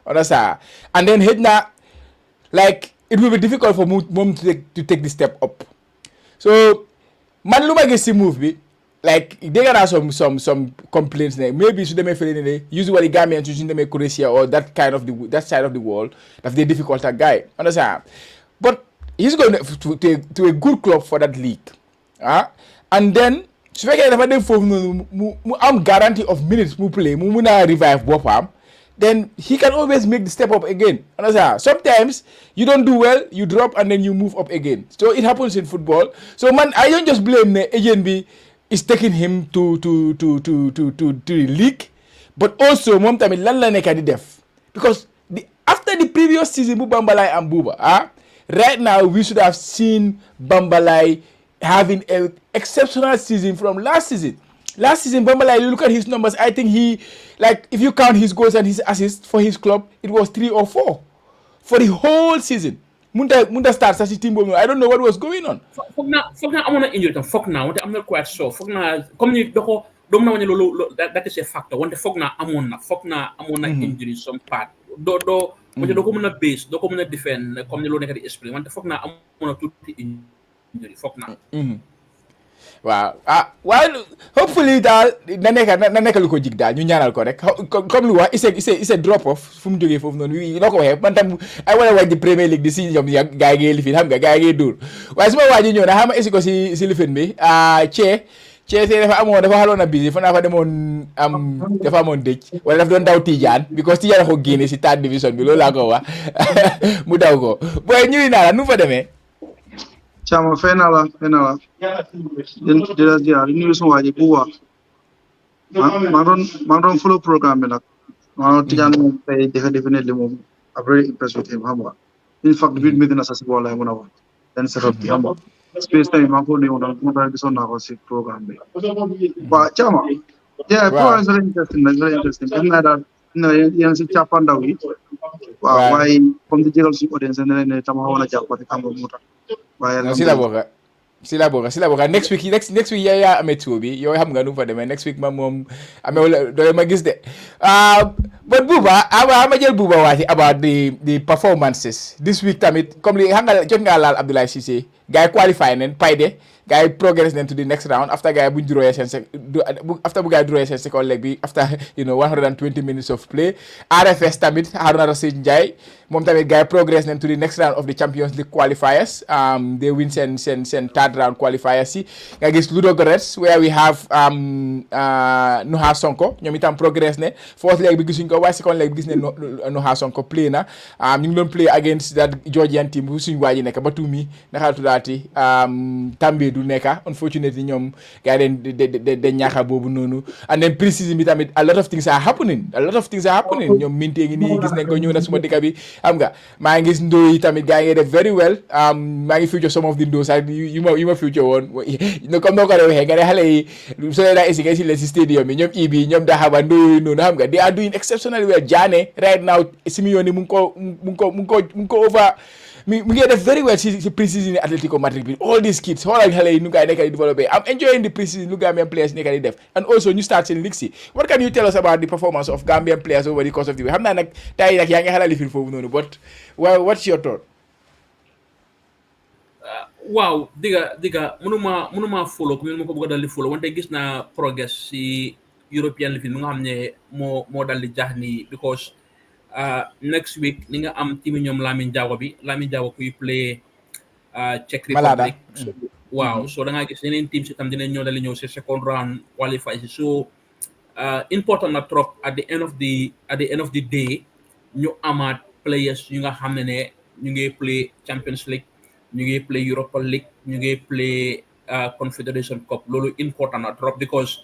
Understand? And then hedna like it will be difficult for mom to take the step up. So man lu ma gis si move bi like there are some complaints there. Maybe should they feel usually Gambians using them Croatia or that side of the world that's the difficult guy. Understand? But he's going to a good club for that league. And then su fekkee dafa dem foofu noonu mu am guarantee of minutes mu play mu mun a revive boppam, then he can always make the step up again. Understand? Sometimes you don't do well, you drop and then you move up again. So it happens in football. So man, I don't just blame the agent is taking him to the league, but also moom tamit lan la nekk di def, because after the previous season bu Bambalai and Buba, right now we should have seen Bambalai having an exceptional season from last season. Last season, Bambalai, you look at his numbers, I think he, like, if you count his goals and his assists for his club, it was 3 or 4 for the whole season. Munda starts as a team. I don't know what was going on. Fogna amona injury tam fogna wante I'm not quite sure. Fogna comme ni doko dom na wone lolu that is a factor. Wante fogna amona injury some part. Do wante doko mëna base, doko mëna defend comme ni lo nek di explain. Wante fogna amona tuti injury fogna. Waaw well hopefully daal na nekk lu ko jig daal ñu ñaanal ko rek comme lu wax it's a drop off fu mu jógee foofu noonu wi noo ko waxee man tam ay wala waaj di Premier League di si ñoom gaay ngay lifin xam nga gaay ngay dóor waaye su ma waaj ñëw na xam nga esi ko si lifin bi Cee dafa xaloon a busy fa naa fa demoon dafa amoon dëj wala dafa doon daw Tijaan because Tijaan ko génne si third division bi loolu laa ko wax mu daw ko booy ñuy naa la nu fa demee Chama fenala dila dia ini so waji buwa man follow program bi nak man tijan mo pay definitely mo I'm very impressed with him hamba in fact with Medina sa bola ay muna then set up hamba space time man ko ne on mo dal gisoon na ko si program bi ba Chama yeah program is very interesting and that no yan si chapandaw yi waaw waaye comme di jégal suñu audience ne tama wala jàppati xam nga mu tax si la boka next week yaa amee tour bi yow xam nga nu fa demee next week moom amee wala doole ma gis de but Buba ama jël Buba waati about the performances this week tamit comme li xam nga jot ngaa laal Abdoulaye Cissé gars yi qualify nen payde gars yi progress nen to the next round after gars yi buñ drawee seen second leg bi after 120 minutes of play. RFS tamit Haruna Rashid Ndiaye moom tamit gars yi progress nen to the next round of the Champions League qualifiers. They win seen third round qualifiers si nga gis Ludogorets where we have Nuha Sonko ñoom itam progress ne fourth leg bi gisuñ ko waaye second leg bi gis ne Nuha Sonko play na ñu ngi doon play against that Georgian team bu suñ waaji nekk Batumi naka tuddaati Tambe du nekka unfortunately ñoom gars yi den ñaaxa boobu noonu and then pre-season bi tamit a lot of things are happening ñoom mintee ngi nii gis nañ ko ñëw na suma dëkk bi xam nga maa ngi gis ndóoyi tamit gars yi def very well maa ngi future some of the ndóo sax yu ma future woon comme noo ko waxee nga ne xale yi soo leen daa esi nga si leen si stadium yi ñoom ibi ñoom daxaba ndóoyi noonu xam nga they are doing exceptionally well Jane right now Simeone mu ngi ko over mi ngi def very well si pre-season Atletico Madrid bi all these kids xoolal xale yi nu ngay nekk di développé I'm enjoying the pre-season lu Gambian players nekk di def and also ñu start seen league si what can you tell us about the performance of Gambian players over the course of the week xam naa nag tay nag yaa ngi xelal lifin foofu noonu but what's your thought waaw diga mënuma follow ku ma ko bëgg dal di follow wante gis naa progress si European lifin mu nga xam ne moo dal di jax ni because next week ni nga am team ñoom Lamine Diawo kuy play Czech Republic waaw so da nga gis yeneen team si tam dinañ ñëw dal di ñëw si second round qualifiers so important na trop at the end of the day ñu amaat players yu nga xam ne ñu ngi play Champions League ñu ngi play Europa League ñu ngi play Confederation Cup loolu important na trop because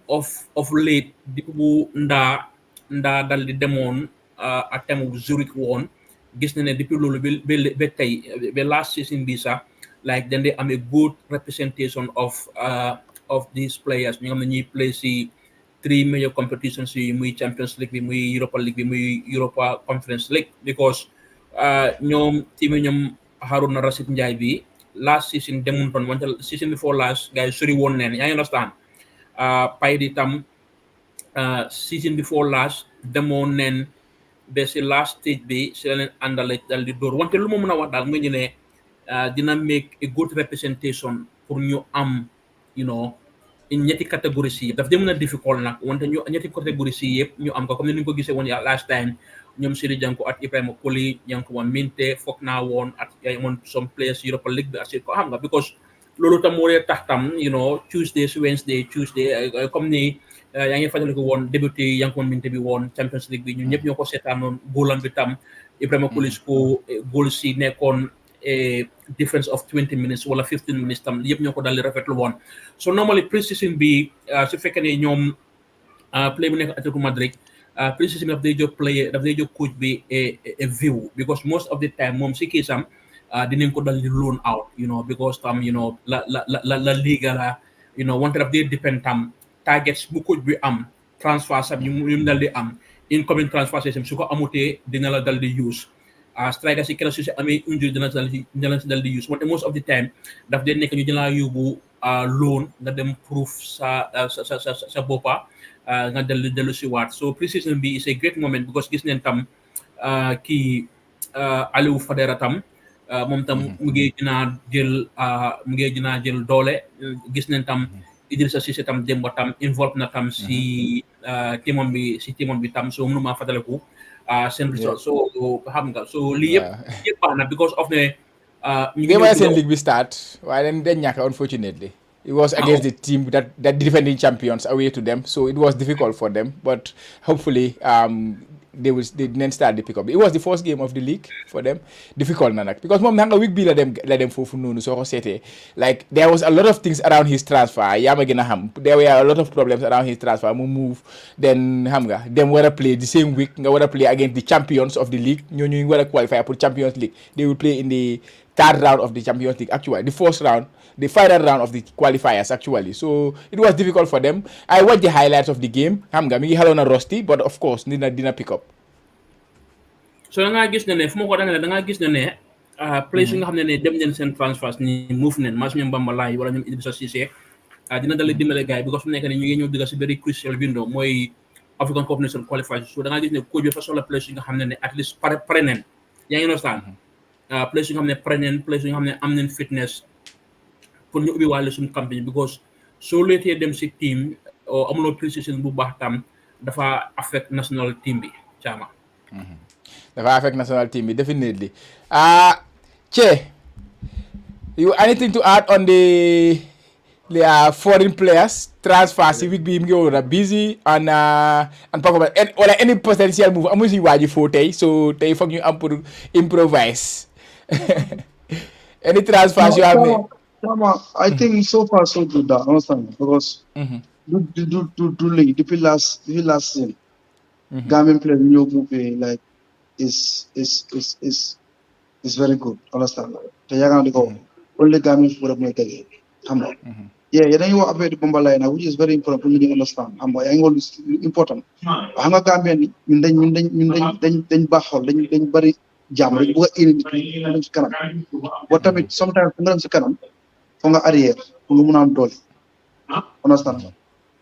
of late depuis bu ndaa dal di demoon ak thème Zurich woon gis na ne depuis loolu ba tey ba last season bi sax like then they am a good representation of these players ñu nga xam ne ñuy play si 3 major competitions yi muy Champions League bi muy Europa League bi muy Europa Conference League because ñoom team ñoom Haruna Rashid Ndiaye bi last season demoon toon wante season before last gars yi sori woon neen yaa ngi understand pay di tam season before last demoon neen ba si last stage bi si la leen àndale dal di dóor wante lu ma mën a wax daal nga ñu ne dina make a good representation pour ñu am ñetti catégories yi daf dee mën a difficult nag wante ñu ñetti catégories yi yëpp ñu am ko comme ni ñu ko gisee woon last time ñoom Sidi Janko at Ibrahima Koli Janko woon Minte foog naa woon at yaa woon some players Europa League bi asi ko xam nga because loolu tam moo dee tax tam Tuesday comme ni yaa ngi fàttaliku woon débuté Janko woon Minte bi woon Champions League bi ñun ñëpp ñoo ko seetaanoon góolam bi tam Ibrahima Koli ko góol si nekkoon difference of 20 minutes wala 15 minutes tam yëpp ñoo ko daldi rafetlu woon so normally pre-season bi su fekkee ne ñoom play bu nekk Atletico Madrid pre-season bi daf day jox coach bi a view because most of the time moom si kiisam dinañ ko daldi loan out because tam la liga la wante daf day depend tam targets bu coach bi am transfer sam ñu daldi am incoming transfer system su ko amutee dina la daldi use striker si kenn su si amee injury dina si daldi use wante most of the time daf dee nekk ñu dina yóbbu loan nga dem proof sa boppa nga dellu si waat so pre-season bi is a great moment because gis neen tam kii Aliou Fadera tam moom tam mu ngi dinaa jël doole gis neen tam Idrissa Cissé tam démb tam involve na tam si teamam bi tam so mënuma fàttaliku seen result so xam nga so lii yëpp baax na because of ne they were seen league start waaye dañ ñàkk unfortunately it was against the team that defending champions away to them so it was difficult for them but hopefully they didn't start the pick up it was the first game of the league for them difficult na nag because moom nga week bi la dem foofu noonu soo ko seetee like there was a lot of things around his transfer yaa ma gën a xam there were a lot of problems around his transfer mu move then xam nga dem war a play the same week nga war a play against the champions of the league ñooñu war a qualify pour Champions League they will play in the third round of the Champions League actually the final round of the qualifiers actually so it was difficult for them I watched the highlights of the game xam nga mi ngi xaloon a rusty but of course dina pick up so da ngaa gis ne fu ma ko da ngaa gis ne place yi nga xam ne dem nañ seen transfers ni move nañ match ñoom Bamba Laye wala ñoom Idrissa Cissé dina dal dimbale gars yi because fu nekk ne ñu ngi ñëw digga si very crucial window mooy African Cup of Nations qualifiers so da ngaa gis ne coach bi fa soxla place yi nga xam ne at least pare nañ yaa ngi understand place yi nga xam ne pare nañ place yi nga xam ne am nañ fitness pour ñu ubbi wàllu suñu campagne because soo leetee dem si team amuloo pre-season bu baax tam dafa affect national team bi caama dafa affect national team bi definitely Che you anything to add on the foreign players transfer si week bi mu ngi woon busy and performance wala any potential move amu si waaji foo tey so tey foog ñu am pour improvise any transfers you have I think so far so good that understand because do late depuis last season Gambian players new move like is very good understand te yaga na ko only Gambian football mo tege xam nga yeah dañuy wax affaire Bamba Laye na which is very important pour ñu understand xam nga yaa ngi wax important xam nga Gambian ni ñun dañ baaxol dañ bari jàmm rek bu ko indi nit ci kanam bo tamit sometimes nga dem ci kanam fo nga arrière fo nga mën a am doole understand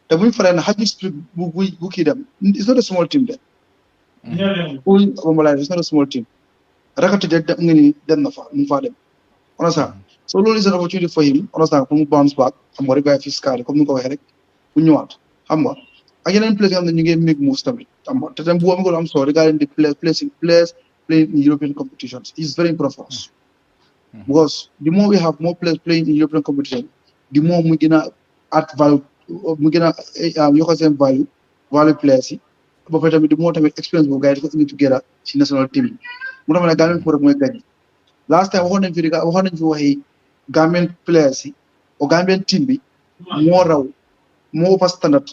te buñ faree na happy split bu kii dem it's not a small team de Bamba Laye it's not a small team rakati de dem nga ni dem na fa mu fa dem understand so loolu is an opportunity for him understand pour mu bounce back xam nga revive fiscal comme ni ko waxee rek bu ñëwaat xam nga ak yeneen players yoo xam ne ñu ngi make moves tamit xam nga te tam bu am ko am so regarding the players playing in European competitions is very important for us because the more we have more players playing in European competition the more we gonna add value we gonna yokk seen value players yi ba pare tamit the more tamit experience boobu gars yi dafa indi together ci national team yi mu tax ma ne Gambian pour rek mooy gagné last time waxoon nañ fi waxi Gambian players yi o Gambian team bi moo raw moo ëpp standard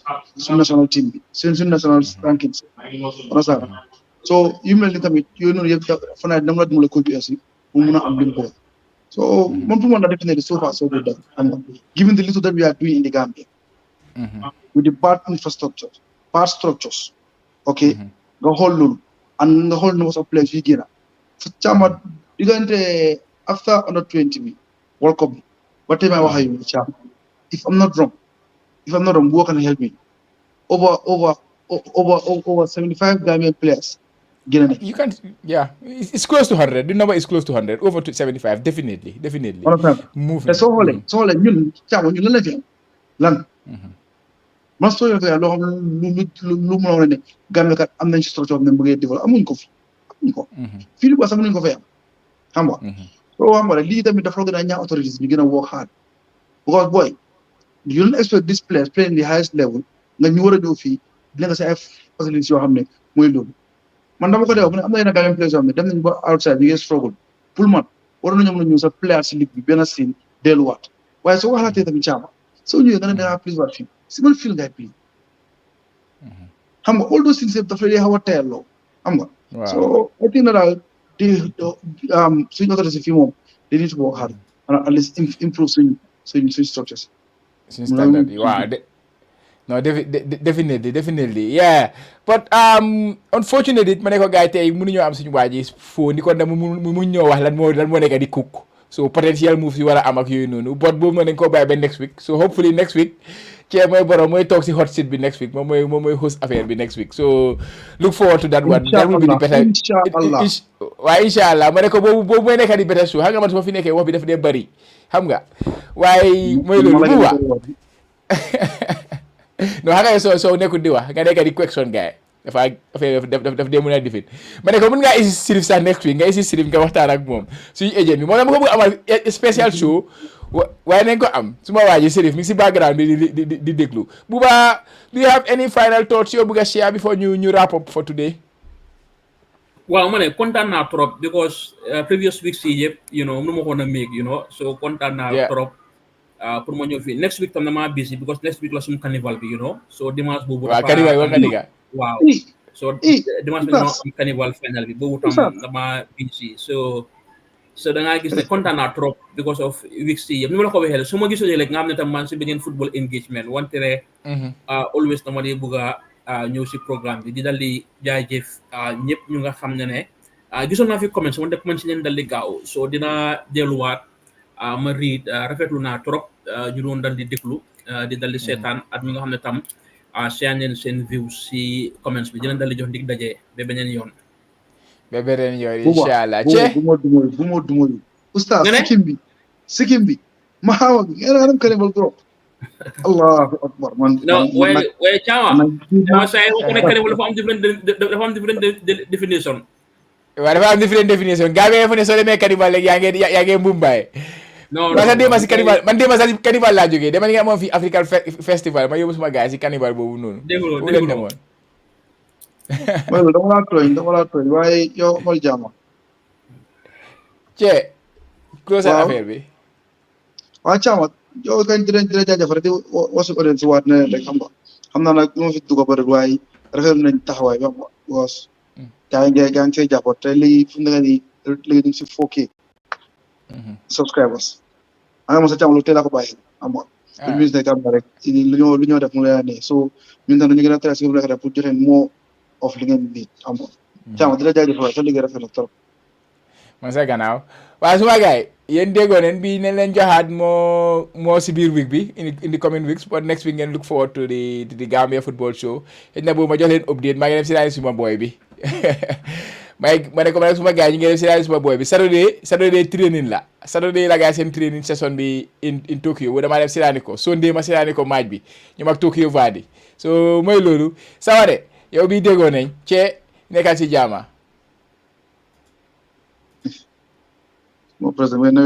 suñu national team bi suñu national rankings so yu mel ni tamit yooyu noonu yëpp fanaa dama la dimbale coach aussi mu mun a am lim ko so man pour man na definitely so far so good given the little that we are doing in the Gambia with the bad infrastructure bad structures okay nga xool loolu and nga xool numbers of players yi génn fa caama diggante after under 20 bi World Cup bi ba tey may wax ak yow caama if I'm not wrong who can help me over 75 Gambian players you can it's close to 100 the number is close to 100 over to 75 definitely move so xoolee ñun caama ñun lan la fi am lan man soo yoree loo xam ne lu mu wax ne Gambie kat am nañ ci structure ne bëggee développé amuñ ko fi amuñ ko fii ba sax mënuñ ko fay am xam nga soo xam nga lii tamit dafa gën a ñaax autorités bi gën a work hard because boy you don't expect this players playing the highest level nga ñu war a ñëw fii dina nga si ay facilities yoo xam ne mooy loolu man dama ko dee wax ne am na yenn Gambian players yoo xam ne dem nañ ba outside ñu ngi struggle pour man war nañoo mën a ñëw sa player si ligue bi benn siin delluwaat waaye soo ko xalaatee tamit caama soo ñëwee nga ne dangaa please waat fii si man fil ngay please xam nga all those things yëpp dafa lay xaw a teeloo xam nga so I think na daal di suñu autorité fii moom they need to work hard and at least improve suñ structures suñ standard waaw no definitely yeah but unfortunately ma ne ko gars yi tey mënuñoo am suñu waa ji foo ni kon da mu ñoo wax lan moo nekk di cook so potential moves yi war a am ak yooyu noonu but boobu noonu dañ koo bàyyi ba next week so hopefully next week Cee mooy borom mooy toog si hot seat bi next week moom mooy host affaire bi next week so look forward to that one. That will be the better waaye incha allah ma ne ko boobu mooy nekk di better show xam nga man su ma fi nekkee wax bi daf dee bëri xam nga waaye mooy loolu bu waa non xam nga soo nekkul di wax nga nekk di question gars daf dee mën a difit ma ne ko mën ngaa isi sirif sax next week nga isi sirif nga waxtaan ak moom suñu agent bi moo tax ma ko bëgg amal spécial show waaye nañ ko am su ma waaji sirif mi ngi si background bi di déglu bu baax do you have any final thoughts yoo bëgg a share before ñu wrap up for today. waaw ma ne kontaan naa trop because previous weeks yi yëpp nu ma ko na make so kontaan naa trop pour ma ñëw fii next week tam damaa busy because next week la suñu carnival bi so dimanche boobu waaw carnival war nga dégga waaw so dimanche bi ñoo am carnival final bi boobu tam dama busy so da ngaa gis ne kontaan naa trop because of weeks yi yëpp ni ma la ko waxee su ma gisoo rek nga xam ne tam man si beneen football engagement wante ne always dama di bëgg a ñëw si programme bi di dal di jaajëf ñëpp ñu nga xam ne gisoon naa fi comments wante comments yi leen dal di gaaw so dina delluwaat ma read rafetlu naa trop ñu doon dal di déglu di dal di seetaan at mi nga xam ne tam seen leen seen view si comments bi dina dal di jox ndig daje ba beneen yoon inshallah bu ma dumoy oustaz sikim bi ma hawa ngeen carnival trop Allahu akbar man way Chama say ko ne carnival dafa am different definition waaw dafa am different definition gabe fa ne soo demee carnival léegi yaa ngi Mumbai non man dema si carnival laa jógee dama nga amoon fi African festival ma yóbbu suma gars si carnival boobu noonu well dama la tooñ waaye yow amal jàmm Cee close affaire bi waaw Chama yow kañ dina jaajëfal di wasu audience waat ne rek xam naa nag lu ma fi dugg ba rek waaye rafetlu nañ taxawaay bi was gaa ngi see jàppoot te léegi fu nga ni léegi ñu si 4K subscribers nga mos a Chama lu teel a ko bàyyi am nga lu mis ne kam rek lu ñoo def mu lay ne so ñun tam ñu gën a tere si rek pour joxe moo of li ngeen nit am nga Chama di la jaajëfal sa liggéey rafet na trop man sa gannaaw waaye suma gaay yéen déggoo neen bi ne leen joxaat moo si biir week bi in the coming weeks but next week ngeen look forward to the Gambia football show xëy na boobu ma jox leen update maa ngi dem si laaj suma boy bi ma ne ko ma ne suma gaay ñu ngi dem si laaj suma boy bi Saturday training la gaay seen training session bi in Tokyo bu damaa dem si laani ko Sunday ma si laani ko match bi ñoom ak Tokyo Vadi so mooy loolu saware yow bi déggoo nañ Cee nekkal si jaama President